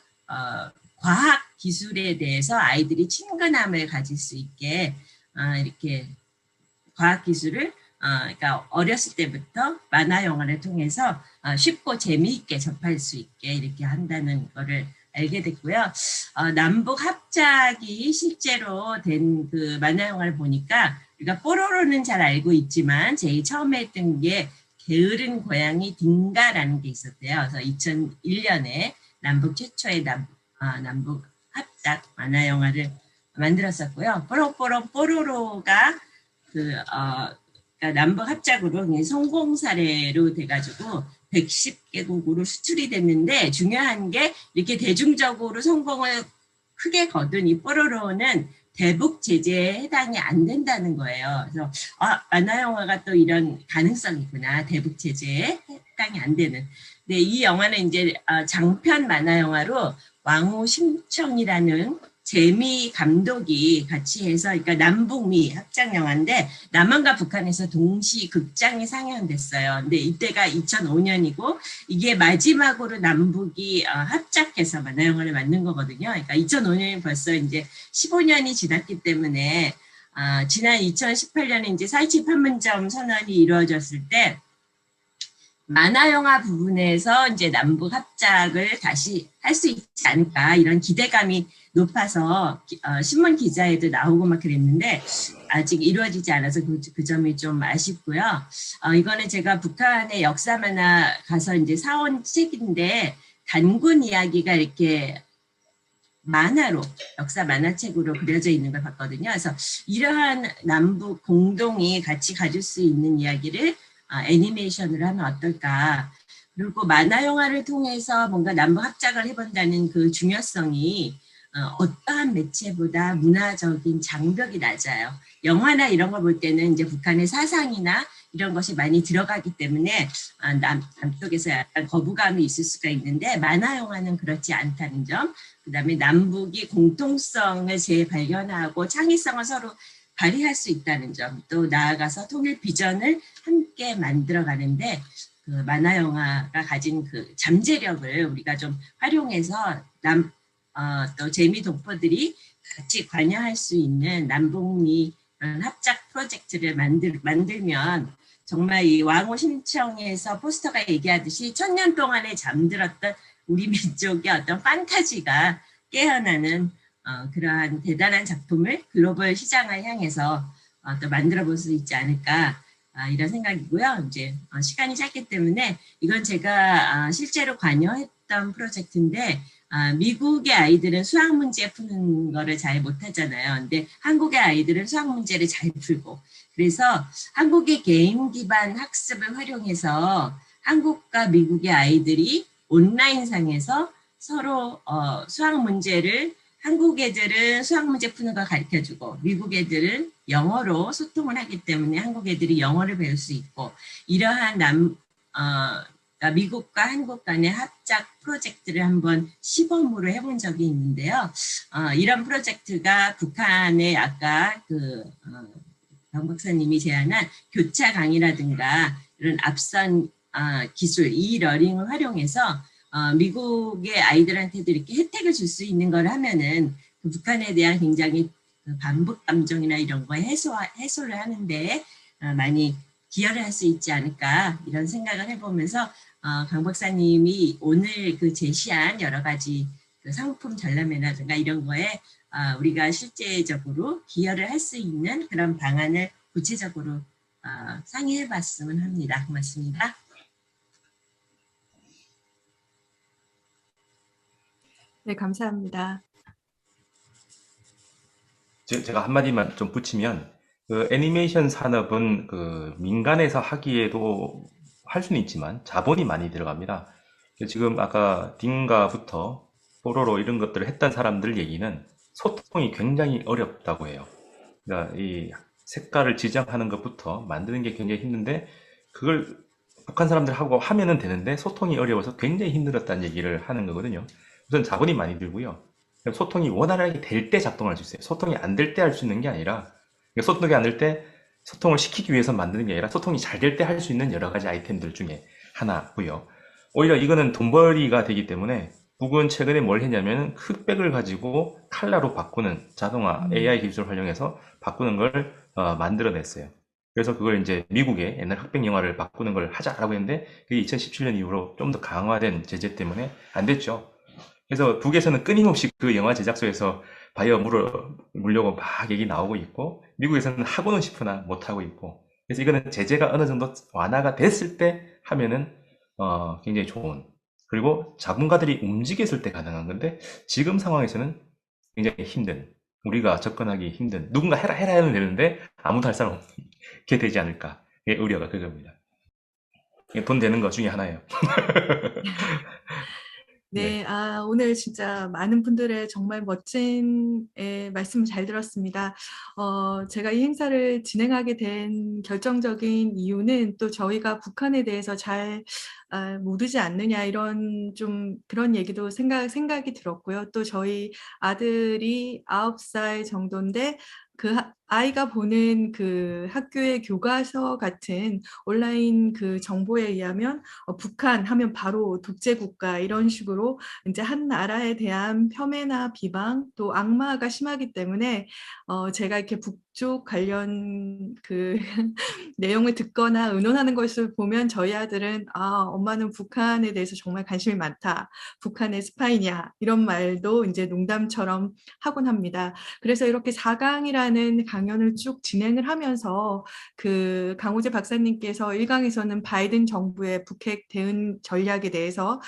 Speaker 12: 과학 기술에 대해서 아이들이 친근함을 가질 수 있게 이렇게 과학 기술을 그러니까 어렸을 때부터 만화 영화를 통해서 쉽고 재미있게 접할 수 있게 이렇게 한다는 거를 알게 됐고요. 남북 합작이 실제로 된 그 만화 영화를 보니까 우리가 뽀로로는 잘 알고 있지만 제일 처음에 했던 게 게으른 고양이 딩가라는 게 있었대요. 그래서 2001년에 남북 최초의 남북 합작 만화 영화를 만들었었고요. 뽀로로가 그러니까 남북 합작으로 성공 사례로 돼가지고 110개국으로 수출이 됐는데 중요한 게 이렇게 대중적으로 성공을 크게 거둔 이 뽀로로는 대북 제재에 해당이 안 된다는 거예요. 그래서 만화 영화가 또 이런 가능성이 있구나. 대북 제재에 해당이 안 되는. 근데 이 영화는 이제 장편 만화 영화로 왕후 심청이라는 재미 감독이 같이 해서 그러니까 남북미 합작 영화인데 남한과 북한에서 동시 극장에 상영됐어요. 근데 이때가 2005년이고 이게 마지막으로 남북이 합작해서 만화 영화를 만든 거거든요. 그러니까 2005년이 벌써 이제 15년이 지났기 때문에 지난 2018년에 이제 4.27 판문점 선언이 이루어졌을 때 만화 영화 부분에서 이제 남북 합작을 다시 할 수 있지 않을까 이런 기대감이 높아서 신문 기자에도 나오고 막 그랬는데 아직 이루어지지 않아서 그 점이 좀 아쉽고요. 이거는 제가 북한의 역사 만화 가서 이제 사온 책인데 단군 이야기가 이렇게 만화로 역사 만화책으로 그려져 있는 걸 봤거든요. 그래서 이러한 남북 공동이 같이 가질 수 있는 이야기를 애니메이션으로 하면 어떨까. 그리고 만화 영화를 통해서 뭔가 남북 합작을 해본다는 그 중요성이 어떠한 매체보다 문화적인 장벽이 낮아요. 영화나 이런 걸 볼 때는 이제 북한의 사상이나 이런 것이 많이 들어가기 때문에 남쪽에서 약간 거부감이 있을 수가 있는데 만화 영화는 그렇지 않다는 점, 그 다음에 남북이 공통성을 재발견하고 창의성을 서로 발휘할 수 있다는 점, 또 나아가서 통일 비전을 함께 만들어가는데 그 만화 영화가 가진 그 잠재력을 우리가 좀 활용해서 또 재미 독보들이 같이 관여할 수 있는 남북미 합작 프로젝트를 만들면 정말 이 왕호 신청에서 포스터가 얘기하듯이 1000년 동안에 잠들었던 우리 민족의 어떤 판타지가 깨어나는 그러한 대단한 작품을 글로벌 시장을 향해서 또 만들어 볼 수 있지 않을까 이런 생각이고요. 이제 시간이 짧기 때문에 이건 제가 실제로 관여했던 프로젝트인데 미국의 아이들은 수학 문제 푸는 거를 잘 못하잖아요. 근데 한국의 아이들은 수학 문제를 잘 풀고 그래서 한국의 게임 기반 학습을 활용해서 한국과 미국의 아이들이 온라인상에서 서로 수학 문제를 한국 애들은 수학 문제 푸는 거 가르쳐주고 미국 애들은 영어로 소통을 하기 때문에 한국 애들이 영어를 배울 수 있고 이러한 그러니까 미국과 한국 간의 합작 프로젝트를 한번 시범으로 해본 적이 있는데요. 이런 프로젝트가 북한의 아까 강 박사님이 제안한 교차 강의라든가 이런 앞선 기술, e-러닝을 활용해서 미국의 아이들한테도 이렇게 혜택을 줄 수 있는 걸 하면은 그 북한에 대한 굉장히 반복 감정이나 이런 거에 해소를 하는데 많이 기여를 할 수 있지 않을까 이런 생각을 해보면서 강 박사님이 오늘 그 제시한 여러 가지 그 상품 전람회라든가 이런 거에 우리가 실제적으로 기여를 할 수 있는 그런 방안을 구체적으로 상의해 봤으면 합니다. 고맙습니다.
Speaker 1: 네, 감사합니다.
Speaker 6: 제가 한마디만 좀 붙이면 그 애니메이션 산업은 그 민간에서 하기에도 할 수는 있지만 자본이 많이 들어갑니다. 지금 아까 딩가부터 뽀로로 이런 것들을 했던 사람들 얘기는 소통이 굉장히 어렵다고 해요. 그러니까 이 색깔을 지정하는 것부터 만드는 게 굉장히 힘든데 그걸 북한 사람들하고 하면은 되는데 소통이 어려워서 굉장히 힘들었다는 얘기를 하는 거거든요. 우선 자본이 많이 들고요. 소통이 원활하게 될 때 작동할 수 있어요. 소통이 안 될 때 할 수 있는 게 아니라 소통이 안 될 때 소통을 시키기 위해서 만드는 게 아니라 소통이 잘 될 때 할 수 있는 여러 가지 아이템들 중에 하나고요. 오히려 이거는 돈벌이가 되기 때문에 북은 최근에 뭘 했냐면 흑백을 가지고 칼라로 바꾸는 자동화 AI 기술을 활용해서 바꾸는 걸 만들어냈어요. 그래서 그걸 이제 미국의 옛날 흑백 영화를 바꾸는 걸 하자라고 했는데 그게 2017년 이후로 좀 더 강화된 제재 때문에 안 됐죠. 그래서 북에서는 끊임없이 그 영화 제작소에서 바이어 물려고 막 얘기 나오고 있고 미국에서는 하고는 싶으나 못하고 있고 그래서 이거는 제재가 어느 정도 완화가 됐을 때 하면은 굉장히 좋은 그리고 자본가들이 움직였을 때 가능한 건데 지금 상황에서는 굉장히 힘든 우리가 접근하기 힘든 누군가 해라 하면 되는데 아무도 할 사람 없게 되지 않을까 우려가 그겁니다. 돈 되는 것 중에 하나예요.
Speaker 1: 네, 오늘 진짜 많은 분들의 정말 멋진 말씀을 잘 들었습니다. 제가 이 행사를 진행하게 된 결정적인 이유는 또 저희가 북한에 대해서 잘 모르지 않느냐 이런 좀 그런 얘기도 생각이 들었고요. 또 저희 아들이 9살 정도인데 그 아이가 보는 그 학교의 교과서 같은 온라인 그 정보에 의하면 북한 하면 바로 독재국가 이런 식으로 이제 한 나라에 대한 폄훼나 비방 또 악마가 심하기 때문에 제가 이렇게 북쪽 관련 그 내용을 듣거나 의논하는 것을 보면 저희 아들은 엄마는 북한에 대해서 정말 관심이 많다. 북한의 스파이냐 이런 말도 이제 농담처럼 하곤 합니다. 그래서 이렇게 4강이라는 강연을 쭉 진행을 하면서 그 강호재 박사님께서 1강에서는 바이든 정부의 북핵 대응 전략에 대해서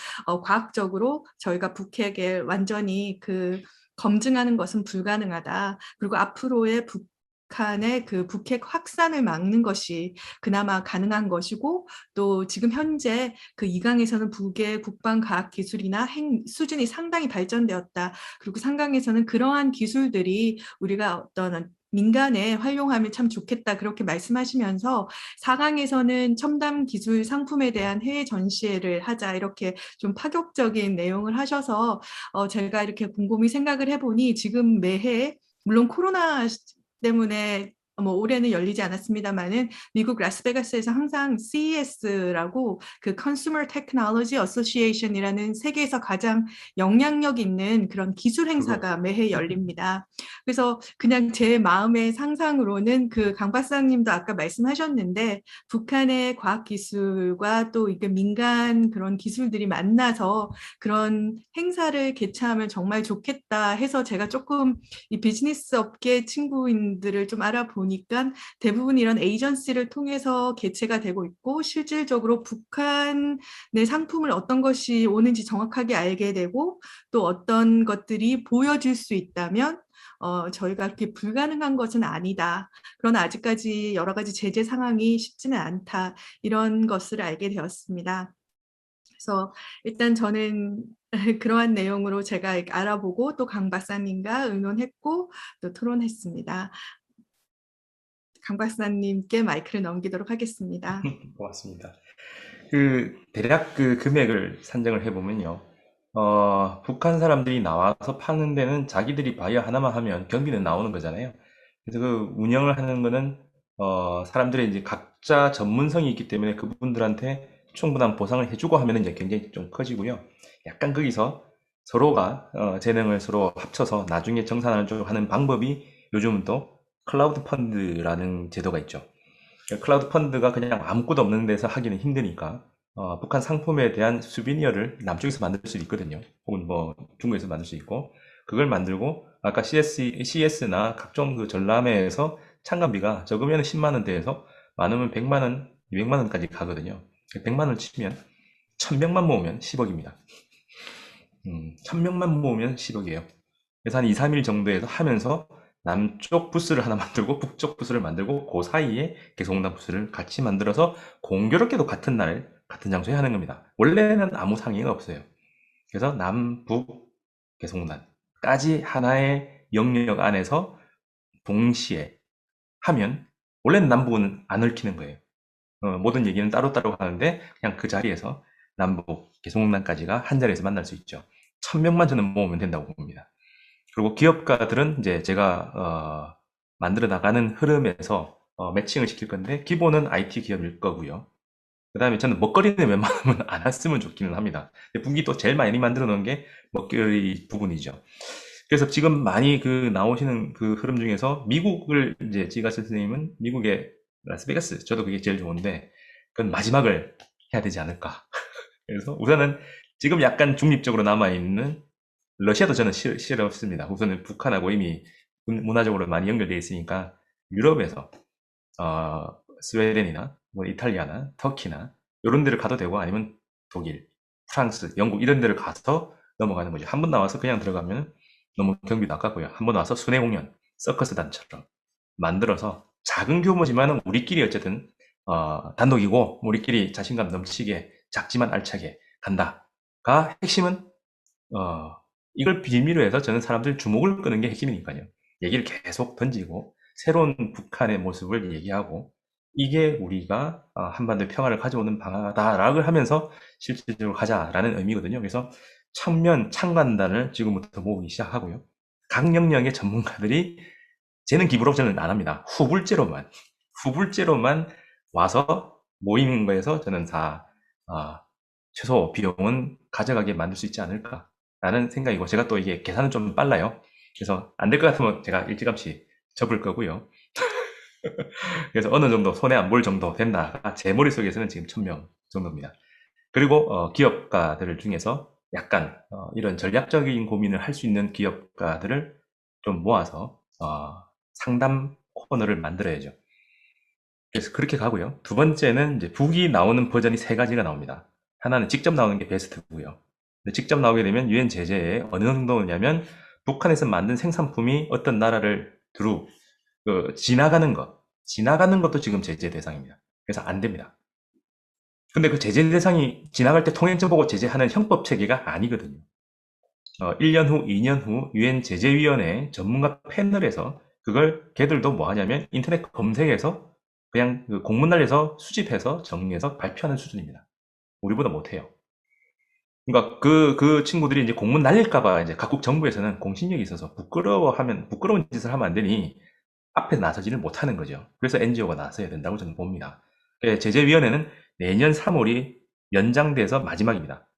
Speaker 1: 과학적으로 저희가 북핵에 완전히 그 검증하는 것은 불가능하다. 그리고 앞으로의 북한의 그 북핵 확산을 막는 것이 그나마 가능한 것이고 또 지금 현재 그 2강에서는 북의 국방과학기술이나 핵 수준이 상당히 발전되었다. 그리고 3강에서는 그러한 기술들이 우리가 어떤 민간에 활용하면 참 좋겠다 그렇게 말씀하시면서 4강에서는 첨단 기술 상품에 대한 해외 전시회를 하자 이렇게 좀 파격적인 내용을 하셔서 제가 이렇게 곰곰이 생각을 해보니 지금 매해 물론 코로나 때문에 뭐 올해는 열리지 않았습니다만은 미국 라스베가스에서 항상 CES라고 그 Consumer Technology Association이라는 세계에서 가장 영향력 있는 그런 기술 행사가 매해 열립니다. 그래서 그냥 제 마음의 상상으로는 그 강 박사님도 아까 말씀하셨는데 북한의 과학기술과 또 이게 민간 그런 기술들이 만나서 그런 행사를 개최하면 정말 좋겠다 해서 제가 조금 이 비즈니스 업계 친구들을 좀 알아보니까 대부분 이런 에이전시를 통해서 개최가 되고 있고 실질적으로 북한의 상품을 어떤 것이 오는지 정확하게 알게 되고 또 어떤 것들이 보여줄 수 있다면 저희가 그렇게 불가능한 것은 아니다. 그러나 아직까지 여러 가지 제재 상황이 쉽지는 않다. 이런 것을 알게 되었습니다. 그래서 일단 저는 그러한 내용으로 제가 알아보고 또 강 박사님과 의논했고 또 토론했습니다. 강 박사님께 마이크를 넘기도록 하겠습니다.
Speaker 6: 고맙습니다. 대략 그 금액을 산정을 해보면요. 북한 사람들이 나와서 파는 데는 자기들이 바이어 하나만 하면 경비는 나오는 거잖아요. 그래서 그 운영을 하는 거는, 사람들이 이제 각자 전문성이 있기 때문에 그분들한테 충분한 보상을 해주고 하면은 이제 굉장히 좀 커지고요. 약간 거기서 서로가, 재능을 서로 합쳐서 나중에 정산을 좀 하는 방법이 요즘은 또 클라우드 펀드라는 제도가 있죠. 클라우드 펀드가 그냥 아무것도 없는 데서 하기는 힘드니까 북한 상품에 대한 수비니어를 남쪽에서 만들 수 있거든요. 혹은 뭐 중국에서 만들 수 있고 그걸 만들고 아까 CS나 각종 그 전람회에서 참관비가 적으면 10만 원대에서 많으면 100만 원, 200만 원까지 가거든요. 100만 원을 치면 1000명만 모으면 10억입니다. 1000명만 모으면 10억이에요. 그래서 한 2, 3일 정도에서 하면서 남쪽 부스를 하나 만들고 북쪽 부스를 만들고 그 사이에 개성공단 부스를 같이 만들어서 공교롭게도 같은 날 같은 장소에 하는 겁니다. 원래는 아무 상의가 없어요. 그래서 남북 개성공단까지 하나의 영역 안에서 동시에 하면 원래는 남북은 안 얽히는 거예요. 모든 얘기는 따로따로 하는데 그냥 그 자리에서 남북 개성공단까지가 한 자리에서 만날 수 있죠. 1000명만 저는 모으면 된다고 봅니다. 그리고 기업가들은 이제 제가 만들어 나가는 흐름에서 매칭을 시킬 건데 기본은 IT 기업일 거고요. 그 다음에 저는 먹거리는 웬만하면 안 했으면 좋기는 합니다. 북이 또 제일 많이 만들어 놓은 게 먹거리 부분이죠. 그래서 지금 많이 그 나오시는 그 흐름 중에서 미국을 이제 지가스 선생님은 미국의 라스베가스 저도 그게 제일 좋은데 그건 마지막을 해야 되지 않을까. 그래서 우선은 지금 약간 중립적으로 남아있는 러시아도 저는 싫었습니다. 우선은 북한하고 이미 문화적으로 많이 연결되어 있으니까 유럽에서 스웨덴이나 뭐 이탈리아나 터키나 이런 데를 가도 되고 아니면 독일, 프랑스, 영국 이런 데를 가서 넘어가는 거죠. 한 번 나와서 그냥 들어가면 너무 경비도 아깝고요. 한 번 와서 순회 공연, 서커스 단처럼 만들어서 작은 규모지만은 우리끼리 어쨌든 단독이고 우리끼리 자신감 넘치게 작지만 알차게 간다가 핵심은 이걸 빌미로 해서 저는 사람들 주목을 끄는 게 핵심이니까요. 얘기를 계속 던지고 새로운 북한의 모습을 얘기하고 이게 우리가 한반도의 평화를 가져오는 방안다라고 하면서 실질적으로 가자라는 의미거든요. 그래서 청면 창관단을 지금부터 모으기 시작하고요. 각 영역의 전문가들이 쟤는 기부로 저는 안 합니다. 후불제로만 와서 모이는 거에서 저는 다 최소 비용은 가져가게 만들 수 있지 않을까 라는 생각이고 제가 또 이게 계산은 좀 빨라요. 그래서 안 될 것 같으면 제가 일찌감치 접을 거고요. 그래서 어느 정도 손에 안 볼 정도 된다가 제 머릿속에서는 지금 1000명 정도입니다. 그리고 기업가들 중에서 약간 이런 전략적인 고민을 할 수 있는 기업가들을 좀 모아서 상담 코너를 만들어야죠. 그래서 그렇게 가고요. 두 번째는 이제 북이 나오는 버전이 3가지가 나옵니다. 하나는 직접 나오는 게 베스트고요. 직접 나오게 되면 유엔 제재에 어느 정도냐면 북한에서 만든 생산품이 어떤 나라를 지나가는 것도 지금 제재 대상입니다. 그래서 안 됩니다. 근데 그 제재 대상이 지나갈 때 통행증 보고 제재하는 형법 체계가 아니거든요. 1년 후, 2년 후 유엔 제재위원회 전문가 패널에서 그걸 걔들도 뭐 하냐면 인터넷 검색해서 그냥 그 공문 날려서 수집해서 정리해서 발표하는 수준입니다. 우리보다 못해요. 그러니까 그 친구들이 이제 공문 날릴까봐 이제 각국 정부에서는 공신력이 있어서 부끄러운 짓을 하면 안 되니 앞에 나서지를 못하는 거죠. 그래서 NGO가 나서야 된다고 저는 봅니다. 제재위원회는 내년 3월이 연장돼서 마지막입니다.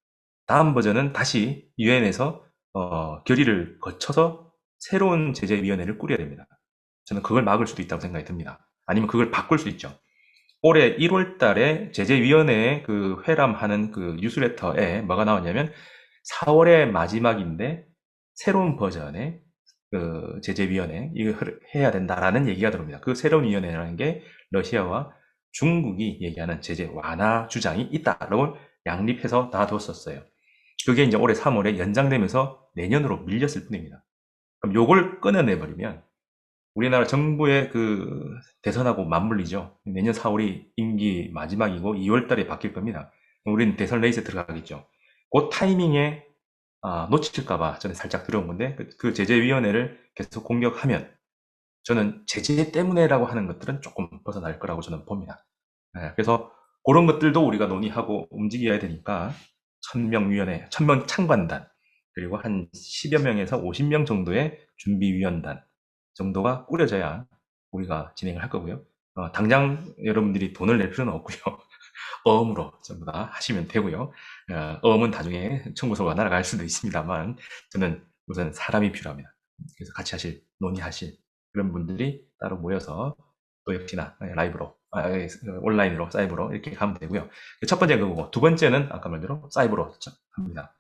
Speaker 6: 다음 버전은 다시 유엔에서 결의를 거쳐서 새로운 제재위원회를 꾸려야 됩니다. 저는 그걸 막을 수도 있다고 생각이 듭니다. 아니면 그걸 바꿀 수 있죠. 올해 1월 달에 제재위원회에 그 회람하는 그 뉴스레터에 뭐가 나왔냐면 4월의 마지막인데 새로운 버전의 그 제재위원회 이걸 해야 된다라는 얘기가 들어옵니다. 그 새로운 위원회라는 게 러시아와 중국이 얘기하는 제재 완화 주장이 있다라고 양립해서 놔뒀었어요. 그게 이제 올해 3월에 연장되면서 내년으로 밀렸을 뿐입니다. 그럼 요걸 끊어내버리면 우리나라 정부의 그 대선하고 맞물리죠. 내년 4월이 임기 마지막이고 2월 달에 바뀔 겁니다. 우리는 대선 레이스에 들어가겠죠. 그 타이밍에 놓칠까봐 저는 살짝 두려운 건데 그 제재위원회를 계속 공격하면 저는 제재 때문에라고 하는 것들은 조금 벗어날 거라고 저는 봅니다. 그래서 그런 것들도 우리가 논의하고 움직여야 되니까 1000명위원회, 1000명 참관단, 그리고 한 10여 명에서 50명 정도의 준비위원단 정도가 꾸려져야 우리가 진행을 할 거고요. 당장 여러분들이 돈을 낼 필요는 없고요. 어음으로 전부 다 하시면 되고요. 어음은 나중에 청구서가 날아갈 수도 있습니다만 저는 우선 사람이 필요합니다. 그래서 같이 논의하실 그런 분들이 따로 모여서 또 역시나 라이브로, 온라인으로, 사이버로 이렇게 가면 되고요. 첫 번째 그거고, 두 번째는 아까 말대로 사이버로 합니다.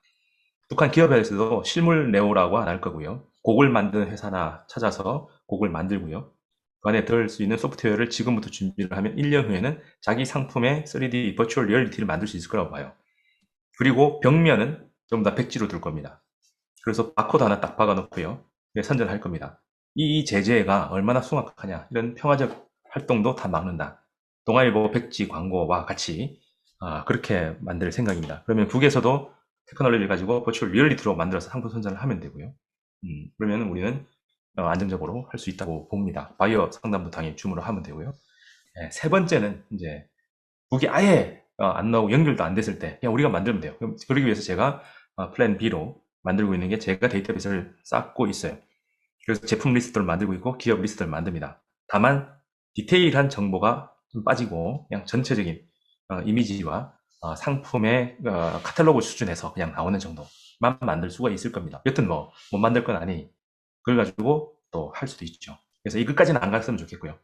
Speaker 6: 북한 기업에서도 실물 네오라고 안 할 거고요. 곡을 만드는 회사나 찾아서 곡을 만들고요. 그 안에 들을 수 있는 소프트웨어를 지금부터 준비를 하면 1년 후에는 자기 상품의 3D 버추얼 리얼리티를 만들 수 있을 거라고 봐요. 그리고 벽면은 전부 다 백지로 둘 겁니다. 그래서 바코드 하나 딱 박아 놓고요. 선전할 겁니다. 이 제재가 얼마나 숭악하냐, 이런 평화적 활동도 다 막는다. 동아일보 백지 광고와 같이 그렇게 만들 생각입니다. 그러면 북에서도 테크놀로지를 가지고 버추얼 리얼리티로 만들어서 상품 선전을 하면 되고요. 그러면 우리는 안정적으로 할 수 있다고 봅니다. 바이오 상담도 당연히 줌으로 하면 되고요. 세 번째는 이제 북이 아예 안 나오고 연결도 안 됐을 때 그냥 우리가 만들면 돼요. 그러기 위해서 제가 플랜 B로 만들고 있는 게 제가 데이터베이스를 쌓고 있어요. 그래서 제품 리스트를 만들고 있고 기업 리스트를 만듭니다. 다만 디테일한 정보가 좀 빠지고 그냥 전체적인 이미지와 상품의 카탈로그 수준에서 그냥 나오는 정도만 만들 수가 있을 겁니다. 여튼 못 만들 건 아니 그걸 가지고 또 할 수도 있죠. 그래서 이것까지는 안 갔으면 좋겠고요.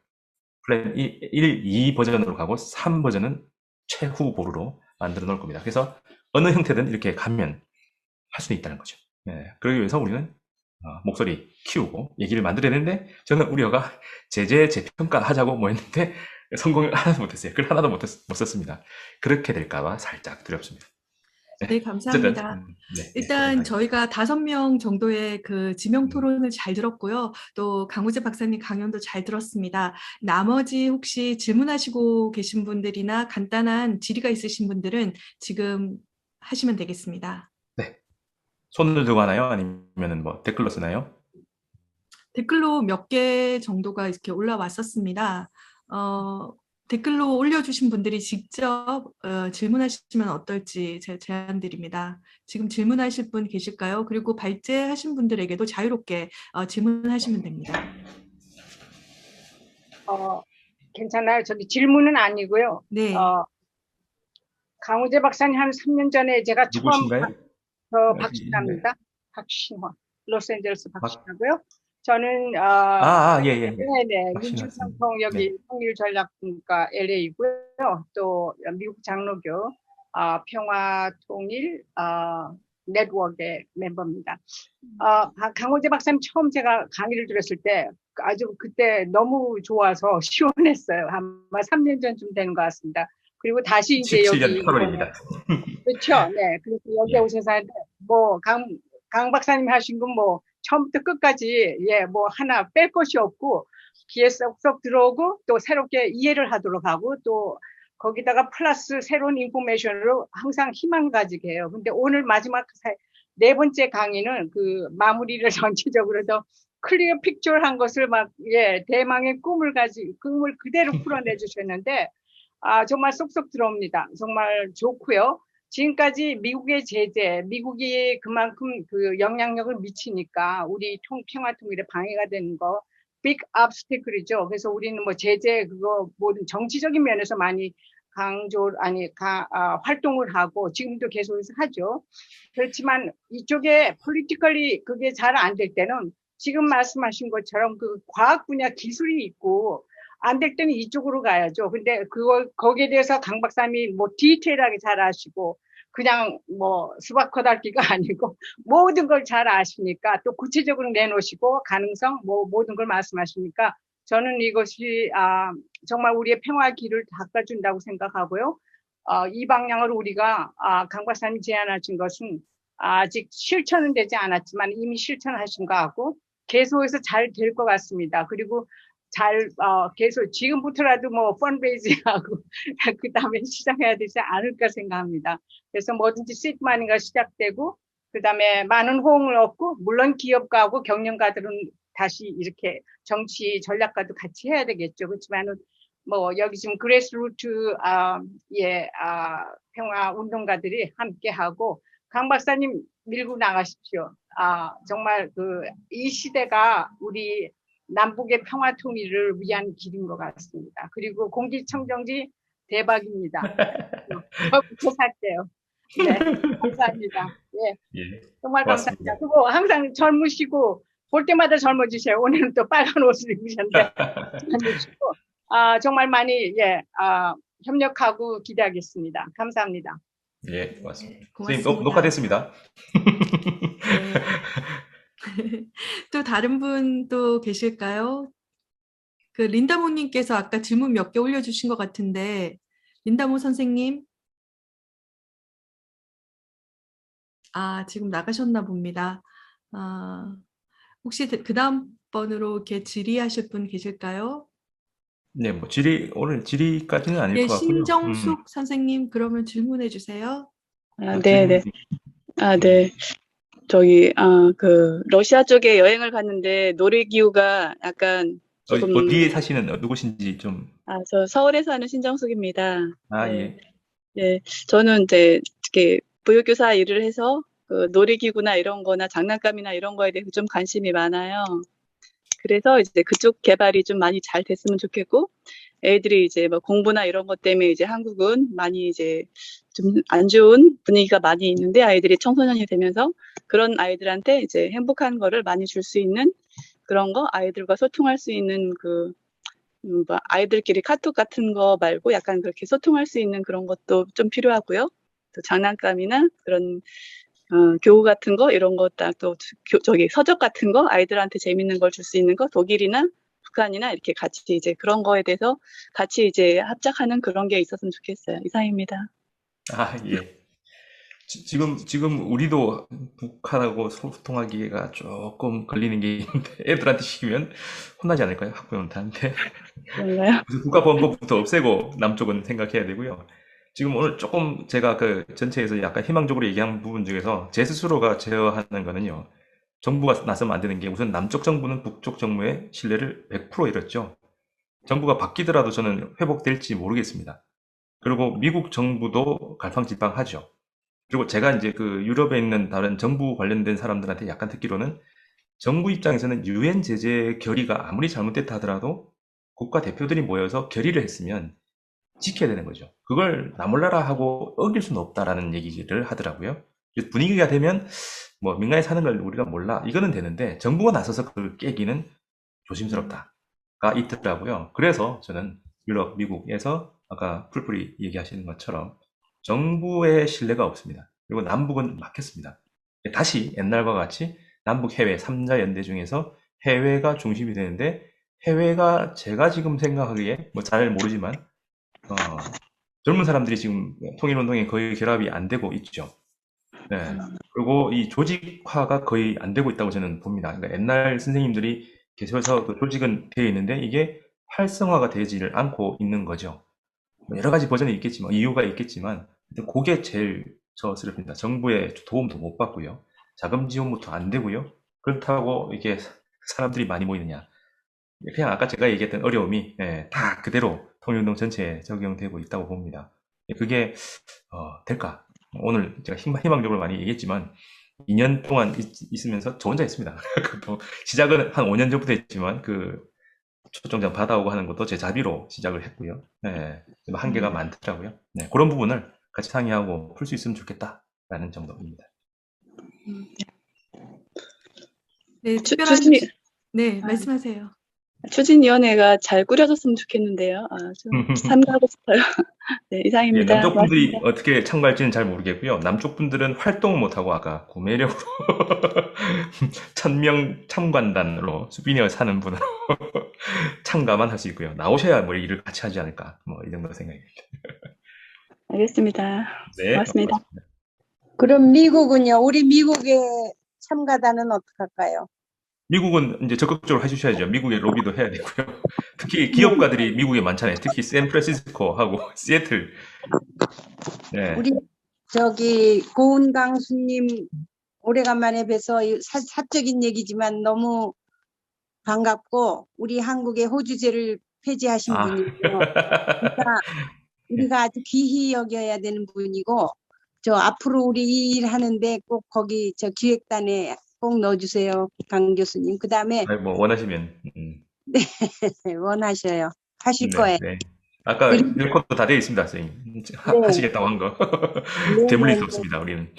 Speaker 6: 플랜 1, 2 버전으로 가고 3 버전은 최후 보루로 만들어 놓을 겁니다. 그래서 어느 형태든 이렇게 가면 할 수도 있다는 거죠. 그러기 위해서 우리는 목소리 키우고 얘기를 만들어야 되는데 저는 우려가 제재 재평가 하자고 했는데 성공을 하나도 못했어요. 글 하나도 못 썼습니다. 그렇게 될까봐 살짝 두렵습니다.
Speaker 1: 네, 감사합니다. 일단 저희가 5명 정도의 그 지명 토론을 잘 들었고요. 또 강우재 박사님 강연도 잘 들었습니다. 나머지 혹시 질문하시고 계신 분들이나 간단한 질의가 있으신 분들은 지금 하시면 되겠습니다.
Speaker 6: 네. 손을 들고 하나요? 아니면 댓글로 쓰나요?
Speaker 1: 댓글로 몇 개 정도가 이렇게 올라왔었습니다. 댓글로 올려주신 분들이 직접 질문하시면 어떨지 제가 제안드립니다. 지금 질문하실 분 계실까요? 그리고 발제하신 분들에게도 자유롭게 질문하시면 됩니다.
Speaker 13: 괜찮아요. 저기 질문은 아니고요.
Speaker 1: 네.
Speaker 13: 강우재 박사님 한 3년 전에 제가
Speaker 6: 누구신가요?
Speaker 13: 처음 박신화입니다. 박신화. 로스앤젤레스 박신화고요. 저는
Speaker 6: 예.
Speaker 13: 네네 민주평통 여기 통일전략분과 LA고요. 또 미국 장로교 평화통일 네트워크의 멤버입니다. 강호재 박사님 처음 제가 강의를 들었을 때 아주 그때 너무 좋아서 시원했어요. 아마 3년 전쯤 되는 것 같습니다. 그리고 다시 이제
Speaker 6: 17년 8월입니다.
Speaker 13: 그렇죠. 네. 그래서 여기 오셔서 하는데 강 박사님 하신 건 처음부터 끝까지 하나 뺄 것이 없고 귀에 쏙쏙 들어오고 또 새롭게 이해를 하도록 하고 또 거기다가 플러스 새로운 인포메이션으로 항상 희망 가지게 해요. 근데 오늘 마지막 4번째 강의는 그 마무리를 전체적으로 더 클리어 픽처한 것을 대망의 꿈을 그대로 풀어내 주셨는데 정말 쏙쏙 들어옵니다. 정말 좋고요. 지금까지 미국의 제재, 미국이 그만큼 그 영향력을 미치니까 우리 평화 통일에 방해가 되는 거, 빅 obstacle이죠. 그래서 우리는 제재 모든 정치적인 면에서 많이 활동을 하고 지금도 계속해서 하죠. 그렇지만 이쪽에 politically 그게 잘 안 될 때는 지금 말씀하신 것처럼 그 과학 분야 기술이 있고 안 될 때는 이쪽으로 가야죠. 근데 거기에 대해서 강 박사님이 디테일하게 잘 아시고, 그냥 수박 커달기가 아니고, 모든 걸 잘 아시니까, 또 구체적으로 내놓으시고, 가능성, 모든 걸 말씀하시니까, 저는 이것이, 정말 우리의 평화 길을 닦아준다고 생각하고요. 이 방향으로 우리가, 강 박사님이 제안하신 것은 아직 실천은 되지 않았지만 이미 실천하신 것 같고, 계속해서 잘 될 것 같습니다. 그리고 계속 지금부터라도 펀드레이징하고 그 다음에 시작해야 되지 않을까 생각합니다. 그래서 뭐든지 시드마니가 시작되고 그다음에 많은 호응을 얻고 물론 기업가하고 경영가들은 다시 이렇게 정치 전략가도 같이 해야 되겠죠. 그렇지만은 뭐 여기 지금 그레스루트 평화 운동가들이 함께 하고 강 박사님 밀고 나가십시오. 정말 이 시대가 우리 남북의 평화 통일을 위한 길인 것 같습니다. 그리고 공기청정지 대박입니다. 저부터 살게요. 네, 감사합니다. 예,
Speaker 6: 예,
Speaker 13: 정말
Speaker 6: 고맙습니다.
Speaker 13: 감사합니다. 그리고 항상 젊으시고 볼 때마다 젊어지세요. 오늘은 또 빨간 옷을 입으셨는데 젊으시고 정말 많이 협력하고 기대하겠습니다. 감사합니다.
Speaker 6: 예, 고맙습니다.
Speaker 1: 고맙습니다.
Speaker 6: 선생님, 녹화됐습니다.
Speaker 1: 또 다른 분 또 계실까요? 그 린다모님께서 아까 질문 몇 개 올려주신 것 같은데, 린다모 선생님? 지금 나가셨나 봅니다. 혹시 그 다음 번으로 이렇게 질의하실 분 계실까요?
Speaker 6: 네, 뭐 오늘 질의까지는 아닐
Speaker 1: 네,
Speaker 6: 것 같고요.
Speaker 1: 신정숙 선생님, 그러면 질문해 주세요.
Speaker 14: 네. 네. 러시아 쪽에 여행을 갔는데 놀이기구가 약간 조금.
Speaker 6: 어디에 사시는 누구신지 좀.
Speaker 14: 저 서울에 사는 신정숙입니다.
Speaker 6: 예.
Speaker 14: 네. 저는 이제 이렇게 보육교사 일을 해서 놀이기구나 이런 거나 장난감이나 이런 거에 대해서 좀 관심이 많아요. 그래서 이제 그쪽 개발이 좀 많이 잘 됐으면 좋겠고, 애들이 이제 뭐 공부나 이런 것 때문에 이제 한국은 많이 이제 좀 안 좋은 분위기가 많이 있는데, 아이들이 청소년이 되면서 그런 아이들한테 이제 행복한 거를 많이 줄 수 있는 그런 거, 아이들과 소통할 수 있는 아이들끼리 카톡 같은 거 말고 약간 그렇게 소통할 수 있는 그런 것도 좀 필요하고요. 또 장난감이나 그런 교구 같은 거 이런 거 딱 또 서적 같은 거 아이들한테 재밌는 걸 줄 수 있는 거 독일이나 북한이나 이렇게 같이 이제 그런 거에 대해서 같이 이제 합작하는 그런 게 있었으면 좋겠어요. 이상입니다.
Speaker 6: 예. 지금 우리도 북한하고 소통하기가 조금 걸리는 게 있는데 애들한테 시키면 혼나지 않을까요? 학부모한테.
Speaker 14: 그런가요?
Speaker 6: 국가보안법부터 없애고 남쪽은 생각해야 되고요. 지금 오늘 조금 제가 전체에서 약간 희망적으로 얘기한 부분 중에서 제 스스로가 제어하는 거는요. 정부가 나서면 안 되는 게 우선 남쪽 정부는 북쪽 정부의 신뢰를 100% 잃었죠. 정부가 바뀌더라도 저는 회복될지 모르겠습니다. 그리고 미국 정부도 갈팡질팡하죠. 그리고 제가 이제 유럽에 있는 다른 정부 관련된 사람들한테 약간 듣기로는 정부 입장에서는 유엔 제재 결의가 아무리 잘못됐다 하더라도 국가 대표들이 모여서 결의를 했으면 지켜야 되는 거죠. 그걸 나 몰라라 하고 어길 수는 없다라는 얘기를 하더라고요. 분위기가 되면 뭐 민간에 사는 걸 우리가 몰라 이거는 되는데 정부가 나서서 그걸 깨기는 조심스럽다가 있더라고요. 그래서 저는 유럽, 미국에서 아까 풀풀이 얘기하시는 것처럼 정부의 신뢰가 없습니다. 그리고 남북은 막혔습니다. 다시 옛날과 같이 남북 해외 3자 연대 중에서 해외가 중심이 되는데 해외가 제가 지금 생각하기에 뭐 잘 모르지만 젊은 사람들이 지금 통일운동에 거의 결합이 안 되고 있죠. 네. 그리고 이 조직화가 거의 안 되고 있다고 저는 봅니다. 그러니까 옛날 선생님들이 계속해서 조직은 되어 있는데 이게 활성화가 되지를 않고 있는 거죠. 여러 가지 버전이 있겠지만, 이유가 있겠지만, 그게 제일 저스럽습니다. 정부의 도움도 못 받고요. 자금 지원부터 안 되고요. 그렇다고 이게 사람들이 많이 모이느냐. 그냥 아까 제가 얘기했던 어려움이 다 그대로 통일운동 전체에 적용되고 있다고 봅니다. 그게 될까? 오늘 제가 희망적으로 많이 얘기했지만 2년 동안 있으면서 저 혼자 했습니다. 시작은 한 5년 전부터 했지만 초청장 받아오고 하는 것도 제 자비로 시작을 했고요. 한계가 많더라고요. 그런 부분을 같이 상의하고 풀 수 있으면 좋겠다라는 정도입니다.
Speaker 1: 네, 네, 말씀하세요.
Speaker 14: 추진위원회가 잘 꾸려졌으면 좋겠는데요. 좀 참가하고 싶어요. 네, 이상입니다.
Speaker 6: 남쪽 분들이
Speaker 14: 고맙습니다.
Speaker 6: 어떻게 참가할지는 잘 모르겠고요. 남쪽 분들은 활동을 못하고 아까 구매력으로 1000명 참관단으로 수비니어 사는 분으로 참가만 할 수 있고요. 나오셔야 뭐 일을 같이 하지 않을까 뭐 이 정도 생각입니다.
Speaker 14: 알겠습니다.
Speaker 6: 네,
Speaker 14: 고맙습니다.
Speaker 7: 그럼 미국은요? 우리 미국의 참가단은 어떻게 할까요?
Speaker 6: 미국은 이제 적극적으로 해주셔야죠. 미국의 로비도 해야 되고요. 특히 기업가들이 미국에 많잖아요. 특히 샌프란시스코하고 시애틀. 네.
Speaker 7: 우리 고은강 수님 오래간만에 뵈서 사적인 얘기지만 너무 반갑고 우리 한국의 호주제를 폐지하신
Speaker 6: 아,
Speaker 7: 분이고요. 그러니까 우리가 아주 귀히 여겨야 되는 분이고 저 앞으로 우리 이 일 하는데 꼭 거기 저 기획단에 꼭 넣어주세요, 강 교수님. 그다음에
Speaker 6: 아니, 뭐 원하시면.
Speaker 7: 네, 원하셔요. 하실
Speaker 6: 네,
Speaker 7: 거예요.
Speaker 6: 네. 아까
Speaker 7: 그리고
Speaker 6: 일컷도 다 되어 있습니다, 선생님.
Speaker 7: 네,
Speaker 6: 하시겠다고 한 거.
Speaker 7: 네,
Speaker 6: 되물릴
Speaker 7: 네,
Speaker 6: 수
Speaker 7: 네.
Speaker 6: 없습니다, 우리는.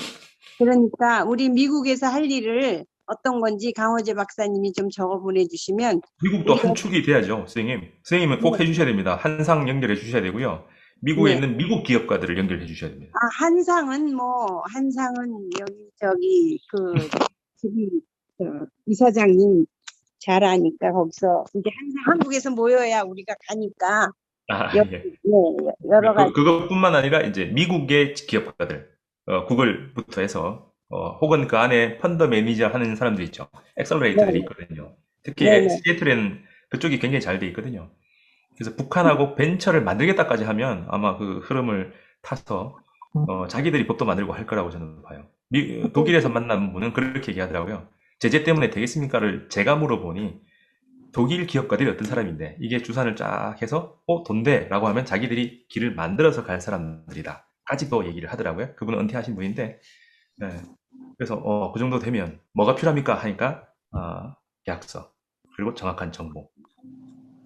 Speaker 7: 그러니까 우리 미국에서 할 일을 어떤 건지 강호재 박사님이 좀 적어 보내주시면
Speaker 6: 미국도
Speaker 7: 우리가
Speaker 6: 한 축이 돼야죠, 선생님. 선생님은 꼭
Speaker 7: 네,
Speaker 6: 해주셔야 됩니다. 한상 연결해 주셔야 되고요. 미국에
Speaker 7: 네.
Speaker 6: 있는 미국 기업가들을 연결해 주셔야 됩니다.
Speaker 7: 아, 한상은 여기 저기 그 지금 저 이사장님 잘 아니까 거기서 이제 항상 한국에서 모여야 우리가 가니까
Speaker 6: 아,
Speaker 7: 여러,
Speaker 6: 예.
Speaker 7: 네, 여러 가지
Speaker 6: 그것뿐만 아니라 이제 미국의 기업가들, 구글부터 해서, 혹은 그 안에 펀더 매니저 하는 사람들 있죠. 엑셀러레이터들이
Speaker 7: 네,
Speaker 6: 있거든요. 특히
Speaker 7: 네, 네.
Speaker 6: 시애틀에는 그쪽이 굉장히 잘 돼 있거든요. 그래서 북한하고 벤처를 만들겠다까지 하면 아마 그 흐름을 타서 자기들이 법도 만들고 할 거라고 저는 봐요. 독일에서 만난 분은 그렇게 얘기하더라고요. 제재 때문에 되겠습니까를 제가 물어보니 독일 기업가들이 어떤 사람인데 이게 주산을 쫙 해서 돈 돼 라고 하면 자기들이 길을 만들어서 갈 사람들이다 까지도 얘기를 하더라고요. 그분은 은퇴하신 분인데 네. 그래서 그 정도 되면 뭐가 필요합니까 하니까 계약서 그리고 정확한 정보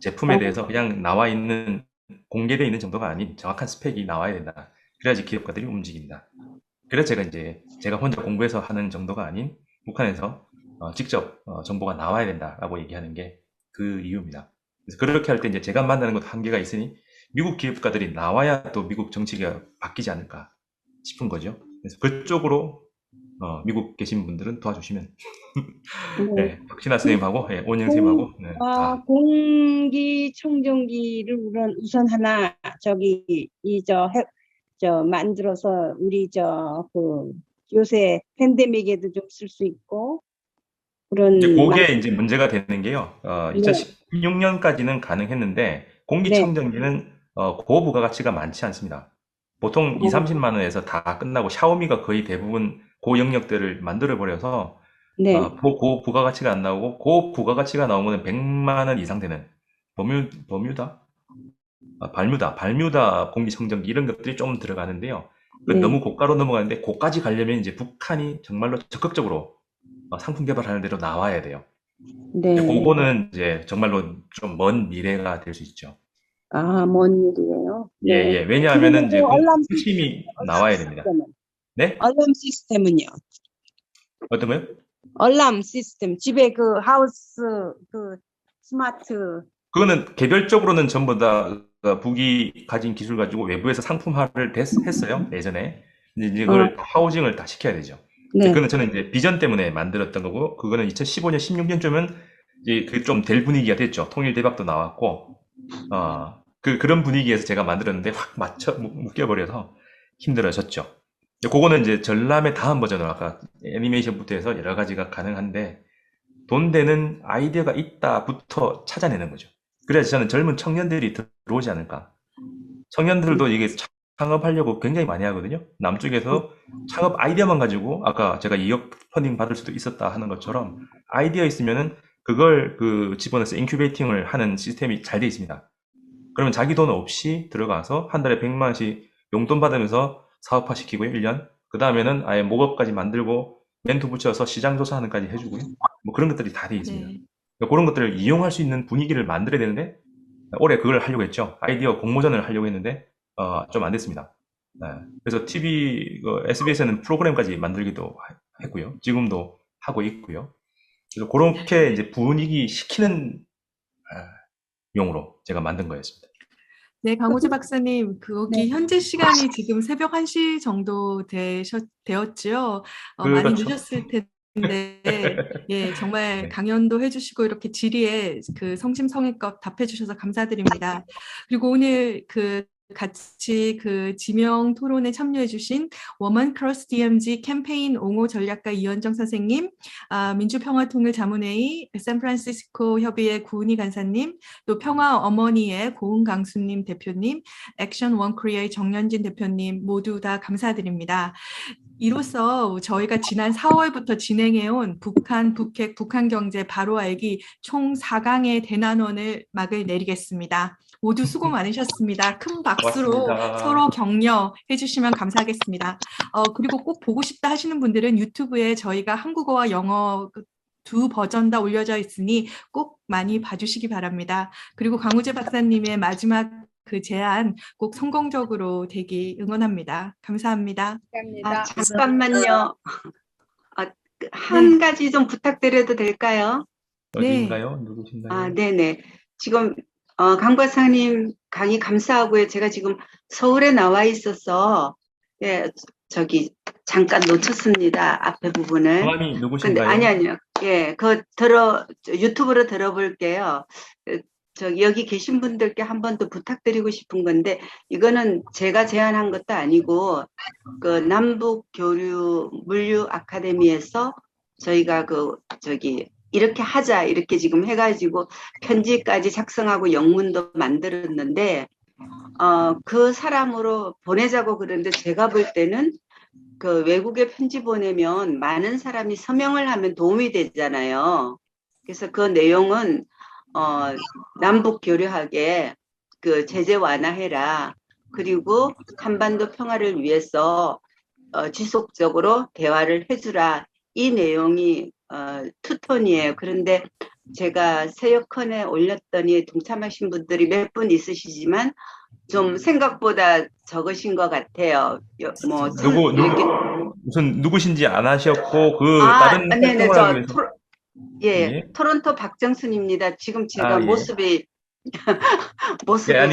Speaker 6: 제품에 대해서 그냥 나와 있는 공개되어 있는 정도가 아닌 정확한 스펙이 나와야 된다. 그래야지 기업가들이 움직인다. 그래서 제가 혼자 공부해서 하는 정도가 아닌 북한에서 직접 정보가 나와야 된다라고 얘기하는 게 그 이유입니다. 그래서 그렇게 할 때 이제 제가 만나는 것도 한계가 있으니 미국 기업가들이 나와야 또 미국 정치가 바뀌지 않을까 싶은 거죠. 그래서 그쪽으로 미국 계신 분들은 도와주시면 네, 박신아 선생님하고 온영 선생님하고 네, 다
Speaker 7: 공기청정기를 우선 하나 저기 저 만들어서 우리 그 요새 팬데믹에도 좀 쓸 수 있고 그런
Speaker 6: 이제 그게 이제 문제가 되는 게요.
Speaker 7: 네,
Speaker 6: 2016년까지는 가능했는데 공기청정기는 고부가가치가 많지 않습니다. 보통 2, 30만 원에서 다 끝나고 샤오미가 거의 대부분 그 영역들을 만들어 버려서
Speaker 7: 네,
Speaker 6: 고부가가치가 안 나오고 고부가가치가 나오면 100만 원 이상 되는 발뮤다 공기청정기 이런 것들이 좀 들어가는데요.
Speaker 7: 네,
Speaker 6: 너무 고가로 넘어가는데 고까지 가려면 이제 북한이 정말로 적극적으로 상품 개발하는 대로 나와야 돼요.
Speaker 7: 네.
Speaker 6: 그거는 이제 정말로 좀 먼 미래가 될 수 있죠.
Speaker 7: 아, 뭔 일이에요?
Speaker 6: 예,
Speaker 7: 네.
Speaker 6: 예. 왜냐하면은 이제
Speaker 7: 그리고 알람
Speaker 6: 핵심이 나와야 됩니다. 네?
Speaker 7: 알람 시스템은요?
Speaker 6: 어떤 거요?
Speaker 7: 알람 시스템 집에 그 하우스 그 스마트
Speaker 6: 그거는 개별적으로는 전부 다 북이 가진 기술 가지고 외부에서 상품화를 했어요. 예전에. 이제 그걸 하우징을 다 시켜야 되죠.
Speaker 7: 네.
Speaker 6: 그거는 저는 이제 비전 때문에 만들었던 거고, 그거는 2015년, 16년쯤은 이제 그 좀 될 분위기가 됐죠. 통일 대박도 나왔고, 그런 분위기에서 제가 만들었는데 확 묶여버려서 힘들어졌죠. 그거는 이제 전람의 다음 버전으로 아까 애니메이션부터 해서 여러 가지가 가능한데, 돈 되는 아이디어가 있다부터 찾아내는 거죠. 그래서 저는 젊은 청년들이 들어오지 않을까. 청년들도 이게 창업하려고 굉장히 많이 하거든요. 남쪽에서 창업 아이디어만 가지고 아까 제가 2억 펀딩 받을 수도 있었다 하는 것처럼 아이디어 있으면은 그걸 집어넣어서 인큐베이팅을 하는 시스템이 잘 돼 있습니다. 그러면 자기 돈 없이 들어가서 한 달에 100만 원씩 용돈 받으면서 사업화 시키고요, 1년. 그 다음에는 아예 목업까지 만들고 멘토 붙여서 시장 조사하는까지 해주고요. 뭐 그런 것들이 다 돼 있습니다. 그러니까 그런 것들을 이용할 수 있는 분위기를 만들어야 되는데 올해 그걸 하려고 했죠. 아이디어 공모전을 하려고 했는데 좀 안 됐습니다. 네. 그래서 SBS는 프로그램까지 만들기도 했고요. 지금도 하고 있고요. 그래서 그렇게 이제 분위기 시키는 용으로 제가 만든 거였습니다.
Speaker 1: 네, 강호재 박사님, 거기 현재 시간이 지금 새벽 1시 정도 되었지요. 많이
Speaker 6: 그렇죠.
Speaker 1: 늦었을 텐데, 예, 정말
Speaker 6: 네.
Speaker 1: 강연도 해주시고 이렇게 질의에 성심성의껏 답해주셔서 감사드립니다. 그리고 오늘 같이 지명 토론에 참여해주신 워먼 크로스 DMZ 캠페인 옹호 전략가 이현정 선생님, 민주평화통일자문회의 샌프란시스코 협의회 구은희 간사님, 또 평화어머니의 고은강수님 대표님, 액션 원 코리아의 정연진 대표님 모두 다 감사드립니다. 이로써 저희가 지난 4월부터 진행해온 북한, 북핵, 북한 경제 바로 알기 총 4강의 대난원을 막을 내리겠습니다. 모두 수고 많으셨습니다. 큰 박수로
Speaker 6: 고맙습니다.
Speaker 1: 서로 격려해 주시면 감사하겠습니다. 그리고 꼭 보고 싶다 하시는 분들은 유튜브에 저희가 한국어와 영어 두 버전 다 올려져 있으니 꼭 많이 봐주시기 바랍니다. 그리고 강우재 박사님의 마지막 그 제안 꼭 성공적으로 되기 응원합니다. 감사합니다.
Speaker 13: 감사합니다.
Speaker 15: 잠깐만요. 한 가지 좀 부탁드려도 될까요?
Speaker 6: 어디인가요? 누구신가요?
Speaker 15: 네네. 지금 강 박사님 강의 감사하고요. 제가 지금 서울에 나와 있어서 저기 잠깐 놓쳤습니다. 앞에 부분을.
Speaker 6: 성함이 누구신가요?
Speaker 15: 아니요. 예, 유튜브로 들어볼게요. 여기 계신 분들께 한 번 더 부탁드리고 싶은 건데, 이거는 제가 제안한 것도 아니고, 남북 교류 물류 아카데미에서 저희가 이렇게 하자, 이렇게 지금 해가지고 편지까지 작성하고 영문도 만들었는데, 그 사람으로 보내자고 그러는데 제가 볼 때는 외국에 편지 보내면 많은 사람이 서명을 하면 도움이 되잖아요. 그래서 그 내용은 남북 교류하게 제재 완화해라. 그리고 한반도 평화를 위해서 지속적으로 대화를 해주라. 이 내용이 투톤이에요. 그런데 제가 새역헌에 올렸더니 동참하신 분들이 몇 분 있으시지만 좀 생각보다 적으신 것 같아요.
Speaker 6: 우선 누구신지 안 하셨고 다른
Speaker 15: 네네,
Speaker 6: 활동을
Speaker 15: 예, 토론토 박정순입니다. 지금 제가
Speaker 6: 예.
Speaker 15: 모습이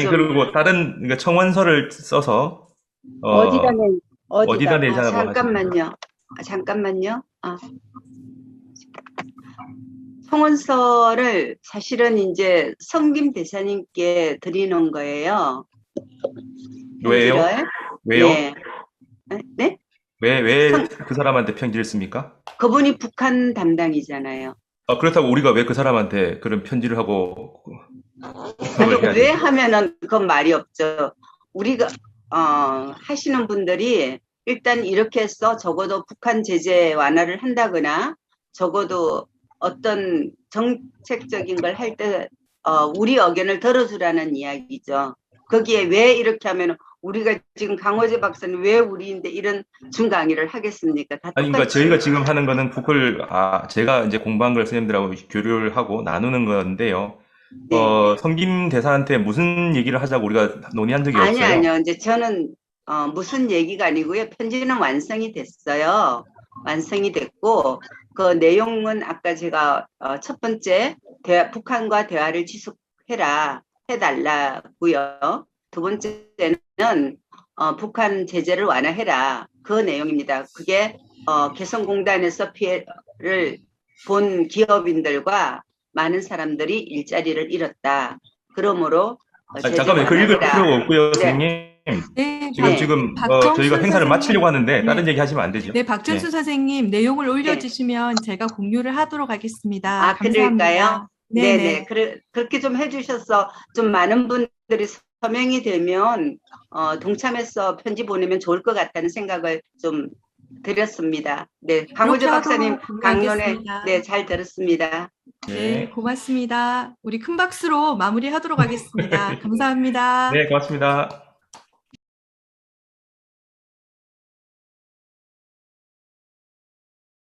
Speaker 6: 그리고 다른 그러니까 청원서를 써서 어디다 내자고
Speaker 15: 잠깐만요. 청원서를 사실은 이제 성김 대사님께 드리는 거예요.
Speaker 6: 왜요? 왜요?
Speaker 15: 네?
Speaker 6: 왜 그 사람한테 편지를 씁니까?
Speaker 15: 그분이 북한 담당이잖아요.
Speaker 6: 그렇다고 우리가 왜 그 사람한테 그런 편지를 하고
Speaker 15: 왜 하면은 그건 말이 없죠. 우리가 하시는 분들이 일단 이렇게 해서 적어도 북한 제재 완화를 한다거나 적어도 어떤 정책적인 걸 할 때 우리 의견을 들어주라는 이야기죠. 거기에 왜 이렇게 하면 우리가 지금 강호재 박사는 왜 우리인데 이런 준강의를 하겠습니까?
Speaker 6: 그러니까 저희가 지금 하는 거는 제가 이제 공부한 걸 선생님들하고 교류를 하고 나누는 건데요. 성김 대사한테 무슨 얘기를 하자고 우리가 논의한 적이 없어요.
Speaker 15: 아니요. 이제 저는 무슨 얘기가 아니고요. 편지는 완성이 됐어요. 완성이 됐고 그 내용은 아까 제가 첫 번째 북한과 대화를 해달라고요. 두 번째는 북한 제재를 완화해라. 그 내용입니다. 그게 개성공단에서 피해를 본 기업인들과 많은 사람들이 일자리를 잃었다. 그러므로
Speaker 6: 잠깐만요. 그 읽을 필요가 없고요, 선생님. 지금 저희가 행사를 마치려고 하는데 다른 얘기 하시면 안 되죠.
Speaker 1: 네, 박준수 선생님 내용을 올려주시면 제가 공유를 하도록 하겠습니다. 감사합니다.
Speaker 15: 그럴까요? 네네. 그렇게 좀 해주셔서 좀 많은 분들이 서명이 되면 동참해서 편지 보내면 좋을 것 같다는 생각을 좀 드렸습니다. 네, 강호재 박사님 강론에 잘 들었습니다.
Speaker 1: 네, 고맙습니다. 우리 큰 박수로 마무리하도록 하겠습니다. 감사합니다.
Speaker 6: 네, 고맙습니다.